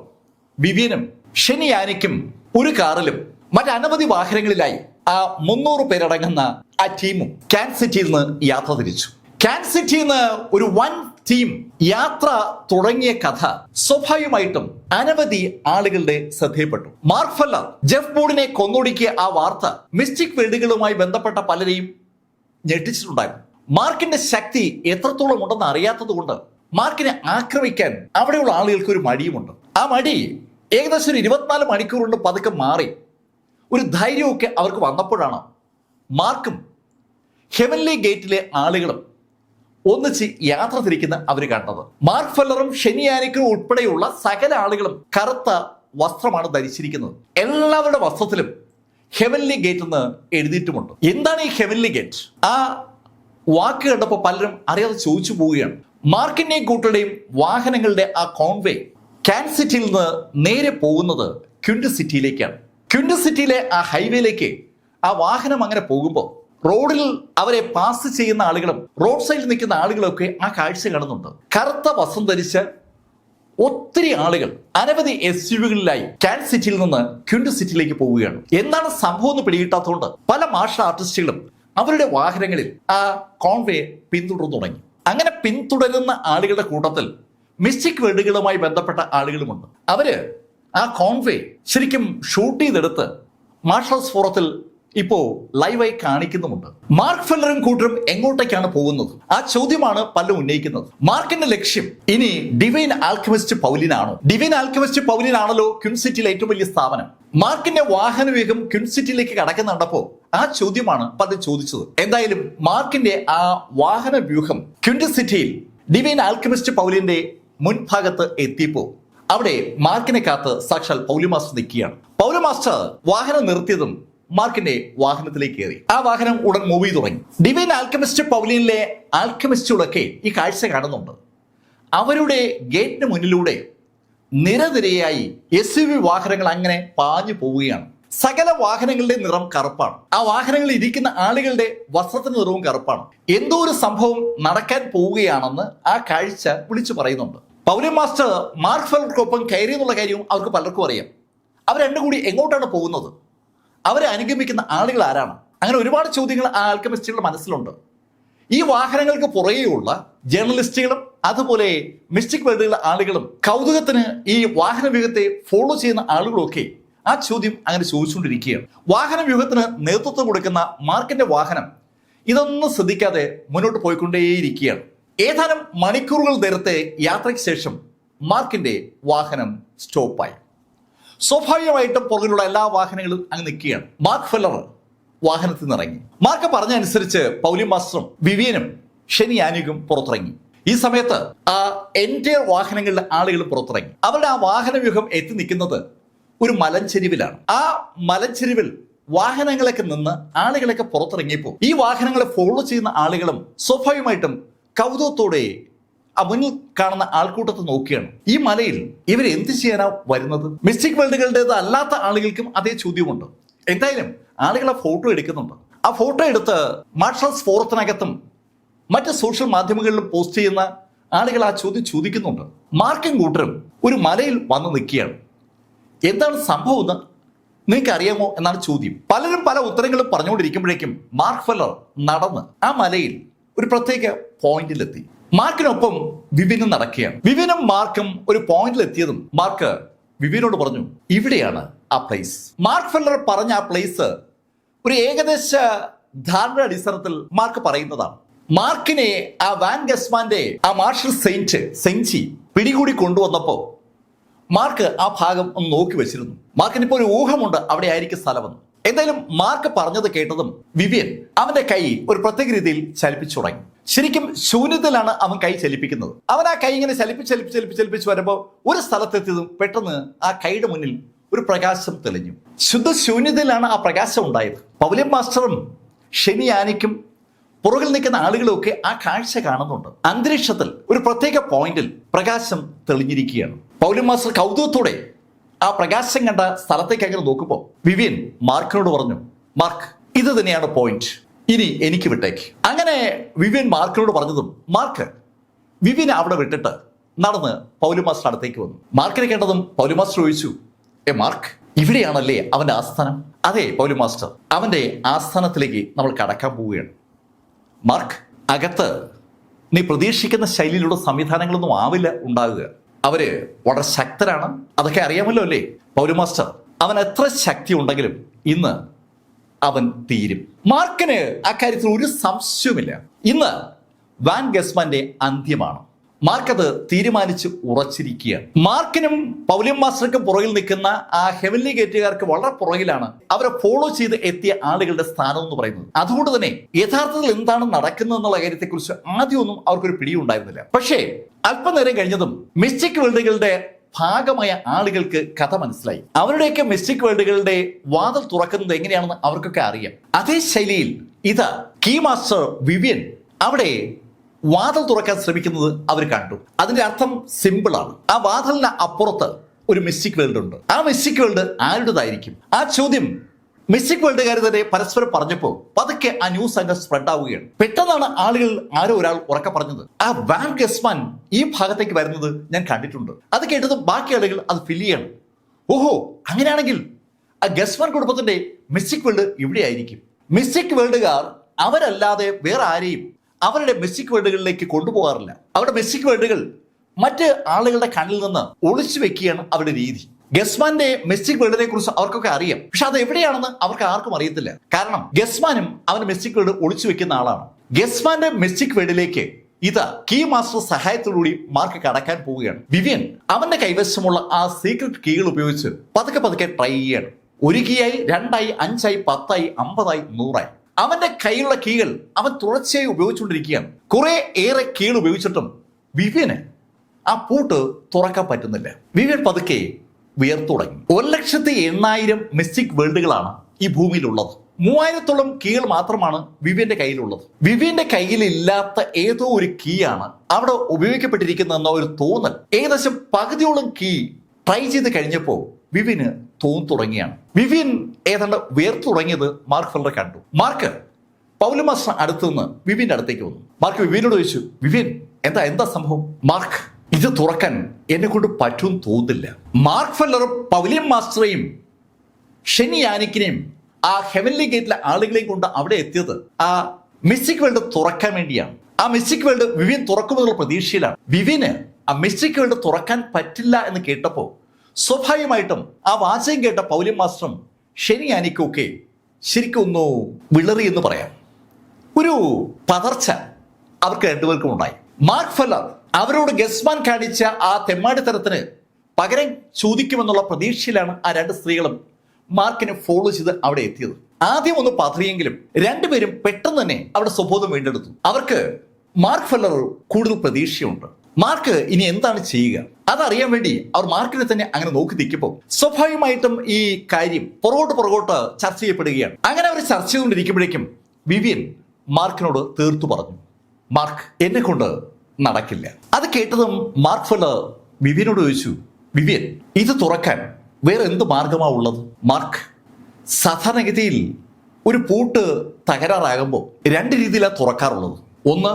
വിവിയനും ഷെൻ യാനിക്കും ഒരു കാറിലും മറ്റനവധി വാഹനങ്ങളിലായി ആ 300 പേരടങ്ങുന്ന ആ ടീമും കാൻസസ് സിറ്റിയിൽ നിന്ന് യാത്ര തിരിച്ചു. കാൻസസ് സിറ്റിയിൽ നിന്ന് ഒരു വൻ ടീം യാത്ര തുടങ്ങിയ കഥ സ്വാഭാവികമായിട്ടും അനവധി ആളുകളുടെ ശ്രദ്ധയിൽപ്പെട്ടു. മാർക്ക് ഫെല്ലർ ജെഫ് ബോർഡിനെ കൊന്നൊടുക്കിയ ആ വാർത്ത മിസ്റ്റിക് വേൾഡുകളുമായി ബന്ധപ്പെട്ട പലരെയും ഞെട്ടിച്ചിട്ടുണ്ടായിരുന്നു. മാർക്കിന്റെ ശക്തി എത്രത്തോളം ഉണ്ടെന്ന് അറിയാത്തത് കൊണ്ട് മാർക്കിനെ ആക്രമിക്കാൻ അവിടെയുള്ള ആളുകൾക്ക് ഒരു മടിയുമുണ്ട്. ആ മടി ഏകദേശം ഒരു 24 മണിക്കൂർ കൊണ്ട് പതുക്കെ മാറി ഒരു ധൈര്യമൊക്കെ അവർക്ക് വന്നപ്പോഴാണ് മാർക്കും ഹെവൻലി ഗേറ്റിലെ ആളുകളും ഒന്നിച്ച് യാത്ര തിരിക്കുന്ന അവർ കണ്ടത്. മാർക്ക് ഫെല്ലറും ഷെൻ യാനിക്കും ഉൾപ്പെടെയുള്ള സകല ആളുകളും കറുത്ത വസ്ത്രമാണ് ധരിച്ചിരിക്കുന്നത്. എല്ലാവരുടെ വസ്ത്രത്തിലും ഹെവൻലി ഗേറ്റ് എന്ന് എഴുതിയിട്ടുമുണ്ട്. എന്താണ് ഈ ഹെവൻലി ഗേറ്റ്? ആ വാക്ക് കണ്ടപ്പോൾ പലരും അറിയാതെ ചോദിച്ചു പോവുകയാണ്. മാർക്കിന്റെയും കൂട്ടരുടെയും വാഹനങ്ങളുടെ ആ കോൺവേ കാൻസസ് സിറ്റിയിൽ നിന്ന് നേരെ പോകുന്നത് ക്വിൻറ്റസ് സിറ്റിയിലേക്കാണ്. ക്വിൻറ്റസ് സിറ്റിയിലെ ആ ഹൈവേയിലേക്ക് ആ വാഹനം അങ്ങനെ പോകുമ്പോൾ റോഡിൽ അവരെ പാസ് ചെയ്യുന്ന ആളുകളും റോഡ് സൈഡിൽ നിൽക്കുന്ന ആളുകളൊക്കെ ആ കാഴ്ച കാണുന്നുണ്ട്. കറുത്ത വസ്ത്രം ധരിച്ച ഒത്തിരി ആളുകൾ അനവധി SUVകളിലായി കാൻസസ് സിറ്റിയിൽ നിന്ന് ക്വിൻറ്റസ് സിറ്റിയിലേക്ക് പോവുകയാണ്. എന്താണ് സംഭവം എന്ന് പിടികിട്ടാത്തതുകൊണ്ട് പല മാർഷൽ ആർട്ടിസ്റ്റുകളും അവരുടെ വാഹനങ്ങളിൽ ആ കോൺവേ പിന്തുടർന്നു തുടങ്ങി. അങ്ങനെ പിന്തുടരുന്ന ആളുകളുടെ കൂട്ടത്തിൽ മിസ്റ്റിക് വേൾഡുകളുമായി ബന്ധപ്പെട്ട ആളുകളുമുണ്ട്. അവര് ആ കോൺവേ ശരിക്കും ഷൂട്ട് ചെയ്തെടുത്ത് മാർഷൽസ് ഫോറത്തിൽ ഇപ്പോ ലൈവായി കാണിക്കുന്നുമുണ്ട്. മാർക്ക് ഫെല്ലറും കൂട്ടരും എങ്ങോട്ടേക്കാണ് പോകുന്നത്? ആ ചോദ്യമാണ് പലരും ഉന്നയിക്കുന്നത്. മാർക്കിന്റെ ലക്ഷ്യം ഇനി ഡിവൈൻ ആൽക്കെമിസ്റ്റ് പൗലിനാണോ? ഡിവൈൻ ആൽക്കെമിസ്റ്റ് പൗലിനാണല്ലോ ക്വിൻസിറ്റിയിലെ ഏറ്റവും വലിയ സ്ഥാപനം. മാർക്കിന്റെ വാഹന വേഗം ക്വിൻസിറ്റിയിലേക്ക് കടക്കുന്നുണ്ടപ്പോ ആ ചോദ്യമാണ് പലരും ചോദിച്ചത്. എന്തായാലും മാർക്കിന്റെ ആ വാഹന വ്യൂഹം ക്വിൻസിറ്റിയിൽ ഡിവൈൻ ആൽക്കെമിസ്റ്റ് പൗലിന്റെ മുൻഭാഗത്ത് എത്തിയപ്പോ അവിടെ മാർക്കിനെ കാത്ത് സാക്ഷാൽ പൗലി മാസ്റ്റർ നിൽക്കുകയാണ്. പൗലി മാസ്റ്റർ വാഹനം നിർത്തിയതും മാർക്കിന്റെ വാഹനത്തിലേക്ക് കയറി. ആ വാഹനം ഉടൻ മൂവ് ചെയ്തു തുടങ്ങി. ഡിവൈൻ ആൽക്കെമിസ്റ്റ് പൗലിനിലെ ആൽക്കെമിസ്റ്റുകളൊക്കെ ഈ കാഴ്ച കാണുന്നുണ്ട്. അവരുടെ ഗേറ്റിന് മുന്നിലൂടെ നിരനിരയായി SUV വാഹനങ്ങൾ അങ്ങനെ പാഞ്ഞു പോവുകയാണ്. സകല വാഹനങ്ങളുടെ നിറം കറുപ്പാണ്. ആ വാഹനങ്ങളിൽ ഇരിക്കുന്ന ആളുകളുടെ വസ്ത്രത്തിന്റെ നിറവും കറുപ്പാണ്. എന്തോ ഒരു സംഭവം നടക്കാൻ പോവുകയാണെന്ന് ആ കാഴ്ച വിളിച്ചു പറയുന്നുണ്ട്. പൗലി മാസ്റ്റർ മാർക്ക് ഫെല്ലർക്കൊപ്പം കയറി എന്നുള്ള കാര്യവും അവർക്ക് പലർക്കും അറിയാം. അവർ രണ്ടും കൂടി എങ്ങോട്ടാണ് പോകുന്നത്? അവരെ അനുഗമിക്കുന്ന ആളുകൾ ആരാണ്? അങ്ങനെ ഒരുപാട് ചോദ്യങ്ങൾ ആ ആൽക്കെമിസ്റ്റുകളുടെ മനസ്സിലുണ്ട്. ഈ വാഹനങ്ങൾക്ക് പുറകെയുള്ള ജേർണലിസ്റ്റുകളും അതുപോലെ മിസ്റ്റിക് വേൾഡുകളുടെ ആളുകളും കൗതുകത്തിന് ഈ വാഹന വ്യൂഹത്തെ ഫോളോ ചെയ്യുന്ന ആളുകളൊക്കെ ആ ചോദ്യം അങ്ങനെ ചോദിച്ചുകൊണ്ടിരിക്കുകയാണ്. വാഹന വ്യൂഹത്തിന് നേതൃത്വം കൊടുക്കുന്ന മാർക്കിന്റെ വാഹനം ഇതൊന്നും ശ്രദ്ധിക്കാതെ മുന്നോട്ട് പോയിക്കൊണ്ടേയിരിക്കുകയാണ്. ഏതാനും മണിക്കൂറുകൾ നേരത്തെ യാത്രയ്ക്ക് ശേഷം മാർക്കിന്റെ വാഹനം സ്റ്റോപ്പായി. സ്വാഭാവികമായിട്ടും പുറകിലുള്ള എല്ലാ വാഹനങ്ങളും അങ്ങ് നിൽക്കുകയാണ്. മാർക്ക് ഫെല്ലർ വാഹനത്തിൽ നിന്ന് ഇറങ്ങി. മാർക്ക് പറഞ്ഞ അനുസരിച്ച് പൗലി മാസ്റ്ററും വിവിയനും ഷെനിയാനിക്കും പുറത്തിറങ്ങി. ഈ സമയത്ത് ആ എൻറ്റയർ വാഹനങ്ങളിലെ ആളുകൾ പുറത്തിറങ്ങി. അവരുടെ ആ വാഹന വ്യൂഹം എത്തി നിൽക്കുന്നത് ഒരു മലഞ്ചെരിവിലാണ്. ആ മലഞ്ചെരിവിൽ വാഹനങ്ങളൊക്കെ നിന്ന് ആളുകളൊക്കെ പുറത്തിറങ്ങിയപ്പോൾ ഈ വാഹനങ്ങളെ ഫോളോ ചെയ്യുന്ന ആളുകളും സ്വാഭാവികമായിട്ടും കൗതുകത്തോടെ ആ മുന്നിൽ കാണുന്ന ആൾക്കൂട്ടത്തെ നോക്കിയാണ്. ഈ മലയിൽ ഇവർ എന്ത് ചെയ്യാനാ വരുന്നത്? മിസ്റ്റിക് വേൾഡുകളുടേത് അല്ലാത്ത ആളുകൾക്കും അതേ ചോദ്യമുണ്ട്. എന്തായാലും ആളുകളെ ഫോട്ടോ എടുക്കുന്നുണ്ട്. ആ ഫോട്ടോ എടുത്ത് മാർഷൽസ് ഫോറത്തിനകത്തും മറ്റ് സോഷ്യൽ മാധ്യമങ്ങളിലും പോസ്റ്റ് ചെയ്യുന്ന ആളുകൾ ആ ചോദ്യം ചോദിക്കുന്നുണ്ട്. മാർക്കും കൂട്ടരും ഒരു മലയിൽ വന്ന് നിൽക്കുകയാണ്. എന്താണ് സംഭവം എന്ന് നിങ്ങൾക്ക് അറിയാമോ എന്നാണ് ചോദ്യം. പലരും പല ഉത്തരങ്ങളും പറഞ്ഞുകൊണ്ടിരിക്കുമ്പോഴേക്കും മാർക്ക് ഫെല്ലർ നടന്ന് ആ മലയിൽ ഒരു പ്രത്യേക പോയിന്റിലെത്തി. മാർക്കിനൊപ്പം വിവിനും നടക്കുകയാണ്. വിവിനും മാർക്കും ഒരു പോയിന്റിൽ എത്തിയതും മാർക്ക് വിവിനോട് പറഞ്ഞു, ഇവിടെയാണ് ആ പ്ലേസ്. മാർക്ക് ഫെല്ലർ പറഞ്ഞ ആ പ്ലേസ് ഒരു ഏകദേശ ധാരണ അടിസ്ഥാനത്തിൽ മാർക്ക് പറയുന്നതാണ്. മാർക്കിനെ ആ വാൻ ഗസ്മാന്റെ ആ മാർഷൽ സെഞ്ചി പിടികൂടി കൊണ്ടുവന്നപ്പോ മാർക്ക് ആ ഭാഗം ഒന്ന് നോക്കി വെച്ചിരുന്നു. മാർക്കിന് ഇപ്പോൾ ഒരു ഊഹമുണ്ട് അവിടെ ആയിരിക്കും സ്ഥലമെന്ന്. എന്തായാലും മാർക്ക് പറഞ്ഞത് കേട്ടതും വിവിയൻ അവന്റെ കൈ ഒരു പ്രത്യേക രീതിയിൽ ചലിപ്പിച്ചു തുടങ്ങി. ശരിക്കും ശൂന്യതയിലാണ് അവൻ കൈ ചലിപ്പിക്കുന്നത്. അവൻ ആ കൈ ഇങ്ങനെ ചലിപ്പിച്ച് വരുമ്പോൾ ഒരു സ്ഥലത്തെത്തിയതും പെട്ടെന്ന് ആ കൈയുടെ മുന്നിൽ ഒരു പ്രകാശം തെളിഞ്ഞു. ശുദ്ധ ശൂന്യതയിലാണ് ആ പ്രകാശം ഉണ്ടായത്. പൗലി മാസ്റ്ററും ഷെനിയാനിക്കും പുറകിൽ നിൽക്കുന്ന ആളുകളൊക്കെ ആ കാഴ്ച കാണുന്നുണ്ട്. അന്തരീക്ഷത്തിൽ ഒരു പ്രത്യേക പോയിന്റിൽ പ്രകാശം തെളിഞ്ഞിരിക്കുകയാണ്. പൗലി മാസ്റ്റർ കൗതുകത്തോടെ ആ പ്രകാശം കണ്ട സ്ഥലത്തേക്ക് അങ്ങനെ നോക്കുമ്പോൾ വിവിയൻ മാർക്കിനോട് പറഞ്ഞു, മാർക്ക് ഇത് തന്നെയാണ് പോയിന്റ്, ഇനി എനിക്ക് വിട്ടേക്ക്. അങ്ങനെ വിവിയൻ മാർക്കിനോട് പറഞ്ഞതും മാർക്ക് വിവിയനെ അവിടെ വിട്ടിട്ട് നടന്ന് പൗലി മാസ്റ്റർ അടുത്തേക്ക് വന്നു. മാർക്കിനെ കേട്ടതും പൗലി മാസ്റ്റർ ചോദിച്ചു, മാർക്ക് ഇവിടെയാണല്ലേ അവന്റെ ആസ്ഥാനം? അതെ പൗലി മാസ്റ്റർ, അവന്റെ ആസ്ഥാനത്തിലേക്ക് നമ്മൾ കടക്കാൻ പോവുകയാണ്. മാർക്ക് അകത്ത് നീ പ്രതീക്ഷിക്കുന്ന ശൈലിയിലുള്ള സംവിധാനങ്ങളൊന്നും ആവില്ല ഉണ്ടാകുക. അവര് വളരെ ശക്തരാണ്, അതൊക്കെ അറിയാമല്ലോ അല്ലേ പൗലി മാസ്റ്റർ. അവൻ എത്ര ശക്തി ഉണ്ടെങ്കിലും ഇന്ന് അവൻ തീരും. മാർക്കിന് അക്കാര്യത്തിൽ ഒരു സംശയവുമില്ല. ഇന്ന് വാൻ ഗസ്മാന്റെ അന്ത്യമാണ്. മാർക്ക് അത് തീരുമാനിച്ച് ഉറച്ചിരിക്കുകയാണ്. മാർക്കിനും പൗലി മാസ്റ്റർക്കും പുറകിൽ നിൽക്കുന്ന ആ ഹെവൻലി ഗേറ്റുകാർക്ക് വളരെ പുറകിലാണ് അവരെ ഫോളോ ചെയ്ത് എത്തിയ ആളുകളുടെ സ്ഥാനം എന്ന് പറയുന്നത്. അതുകൊണ്ട് തന്നെ യഥാർത്ഥത്തിൽ എന്താണ് നടക്കുന്നത് എന്നുള്ള കാര്യത്തെക്കുറിച്ച് ആദ്യമൊന്നും അവർക്കൊരു പിടിയുണ്ടായിരുന്നില്ല. പക്ഷേ അല്പനേരം കഴിഞ്ഞതും മിസ്റ്റിക് വേൾഡുകളുടെ ഭാഗമായ ആളുകൾക്ക് കഥ മനസ്സിലായി. അവരുടെയൊക്കെ മിസ്റ്റിക് വേൾഡുകളുടെ വാതിൽ തുറക്കുന്നത് എങ്ങനെയാണെന്ന് അവർക്കൊക്കെ അറിയാം. അതേ ശൈലിയിൽ ഇതാ കീ മാസ്റ്റർ വിവിയൻ അവിടെ വാതിൽ തുറക്കാൻ ശ്രമിക്കുന്നത് അവർ കണ്ടു. അതിന്റെ അർത്ഥം സിമ്പിളാണ്. ആ വാതിലിന് അപ്പുറത്ത് ഒരു മിസ്റ്റിക് വേൾഡ് ഉണ്ട്. ആ മിസ്റ്റിക് വേൾഡ് ആരുടേതായിരിക്കും? ആ ചോദ്യം മിസ്റ്റിക് വേൾഡുകാർ തന്നെ പരസ്പരം പറഞ്ഞപ്പോൾ പതുക്കെ ആ ന്യൂസ് അങ്ങ് സ്പ്രെഡ് ആവുകയാണ്. പെട്ടെന്നാണ് ആളുകൾ ആരോ ഒരാൾ ഉറക്കെ പറഞ്ഞത്, ആ വാൻ ഗസ്മാൻ ഈ ഭാഗത്തേക്ക് വരുന്നത് ഞാൻ കണ്ടിട്ടുണ്ട്. അത് കേട്ടതും ബാക്കി ആളുകൾ അത് ഫില്ല് ചെയ്യണം. ഓഹോ, അങ്ങനെയാണെങ്കിൽ ആ ഗസ്മാൻ കുടുംബത്തിന്റെ മിസ്റ്റിക് വേൾഡ് ഇവിടെ ആയിരിക്കും. മിസ്റ്റിക് വേൾഡുകാർ അവരല്ലാതെ വേറെ ആരെയും അവരുടെ മിസ്റ്റിക് വേൾഡുകളിലേക്ക് കൊണ്ടുപോകാറില്ല. അവരുടെ മിസ്റ്റിക് വേൾഡുകൾ മറ്റ് ആളുകളുടെ കണ്ണിൽ നിന്ന് ഒളിച്ചു വെക്കുകയാണ് അവരുടെ രീതി. ഗസ്മാന്റെ മിസ്റ്റിക് വേൾഡിനെ കുറിച്ച് അവർക്കൊക്കെ അറിയാം. പക്ഷെ അത് എവിടെയാണെന്ന് അവർക്ക് ആർക്കും അറിയത്തില്ല. കാരണം ഗസ്മാനും അവന്റെ മിസ്റ്റിക് വേൾഡ് ഒളിച്ചു വെക്കുന്ന ആളാണ്. ഗസ്മാന്റെ മിസ്റ്റിക് വേൾഡിലേക്ക് ഇതാ കീ മാസ്റ്റർ സഹായത്തോടുകൂടി മാർക്ക് കടക്കാൻ പോവുകയാണ്. വിവിയൻ അവന്റെ കൈവശമുള്ള ആ സീക്രട്ട് കീകൾ ഉപയോഗിച്ച് പതുക്കെ പതുക്കെ ട്രൈ ചെയ്യാണ്. 1 കീയായി, 2ആയി, 5ആയി, 10ആയി, 50ആയി, 100ആയി. അവന്റെ കയ്യിലുള്ള കീകൾ അവൻ തുടർച്ചയായി ഉപയോഗിച്ചുകൊണ്ടിരിക്കുകയാണ്. കുറെ ഏറെ കീകൾ ഉപയോഗിച്ചിട്ടും വിവിയന് ആ പൂട്ട് തുറക്കാൻ പറ്റുന്നില്ല. വിവിയൻ പതുക്കെ വിയർത്തു തുടങ്ങി. 1,80,000 മിസ്റ്റിക് വേൾഡുകളാണ് ഈ ഭൂമിയിലുള്ളത്. 3000-ഓളം കീകൾ മാത്രമാണ് വിവിയന്റെ കയ്യിലുള്ളത്. വിവിയന്റെ കയ്യിലില്ലാത്ത ഏതോ ഒരു കീ ആണ് അവിടെ ഉപയോഗിക്കപ്പെട്ടിരിക്കുന്നതെന്ന ഒരു തോന്നൽ ഏകദേശം പകുതിയോളം കീ ട്രൈ ചെയ്ത് കഴിഞ്ഞപ്പോൾ വിവിയന് തോന്നി തുടങ്ങിയാണ്. വിവിയൻ ഏതാണ്ട് വിയർത്തു തുടങ്ങിയത് മാർക്ക് ഫെല്ലർ കണ്ടു. മാർക്ക് പൗലോ മാസ്റ്റർ അടുത്ത് നിന്ന് വിവിയന്റെ അടുത്തേക്ക് വന്നു. മാർക്ക് വിവിയനോട് ചോദിച്ചു, വിവിയൻ എന്താ സംഭവം? മാർക്ക്, ഇത് തുറക്കാൻ എന്നെ കൊണ്ട് പറ്റുമെന്ന് തോന്നുന്നില്ല. മാർക്ക് ഫെല്ലർ പൗലിയം മാസ്റ്ററെയും ഷെനിയാനിക്കിനെയും ആ ഹെവൻലി ഗേറ്റിലെ ആളുകളെയും കൊണ്ട് അവിടെ എത്തിയത് ആ മിസ്റ്റിക് വേൾഡ് തുറക്കാൻ വേണ്ടിയാണ്. ആ മിസ്റ്റിക് വേൾഡ് വിവിയൻ തുറക്കുമെന്നുള്ള പ്രതീക്ഷയിലാണ്. വിവിയന് ആ മിസ്റ്റിക് വേൾഡ് തുറക്കാൻ പറ്റില്ല എന്ന് കേട്ടപ്പോൾ സ്വാഭാവികമായിട്ടും ആ വാചകം കേട്ട പൗലിയം മാസ്റ്ററും ഷെനിയാനിക്കും ഒക്കെ ശരിക്കും ഒന്ന് വിളറി എന്ന് പറയാം. ഒരു പതർച്ച അവർക്ക് രണ്ടുപേർക്കും ഉണ്ടായി. മാർക്ക് ഫെല്ലർ അവരോട് ഗസ്മാൻ കാണിച്ച ആ തെമ്മാടിത്തരത്തിന് പകരം ചോദിക്കുമെന്നുള്ള പ്രതീക്ഷയിലാണ് ആ രണ്ട് സ്ത്രീകളും മാർക്കിനെ ഫോളോ ചെയ്ത് അവിടെ എത്തിയത്. ആദ്യം ഒന്ന് പതറിയെങ്കിലും രണ്ടുപേരും പെട്ടെന്ന് തന്നെ അവിടെ സ്വബോധം വീണ്ടെടുത്തു. അവർക്ക് മാർക്ക് ഫെല്ലർ കൂടുതൽ പ്രതീക്ഷയുണ്ട്. മാർക്ക് ഇനി എന്താണ് ചെയ്യുക അതറിയാൻ വേണ്ടി അവർ മാർക്കിനെ തന്നെ അങ്ങനെ നോക്കി നിൽക്കുമ്പോൾ സ്വാഭാവികമായിട്ടും ഈ കാര്യം പുറകോട്ട് ചർച്ച ചെയ്യപ്പെടുകയാണ്. അങ്ങനെ അവർ ചർച്ച ചെയ്തുകൊണ്ടിരിക്കുമ്പോഴേക്കും വിവിയൻ മാർക്കിനോട് തീർത്തു പറഞ്ഞു, മാർക്ക്, എന്നെ കൊണ്ട് നടക്കില്ല. അത് കേട്ടതും മാർക്ക് ഫെല്ലർ വിവിയനോട് ചോദിച്ചു, വിവിയൻ, ഇത് തുറക്കാൻ വേറെ എന്ത് മാർഗമാ ഉള്ളത്? മാർക്ക്, സാധാരണഗതിയിൽ ഒരു പൂട്ട് തകരാറാകുമ്പോൾ 2 രീതിയിലാണ് തുറക്കാറുള്ളത്. ഒന്ന്,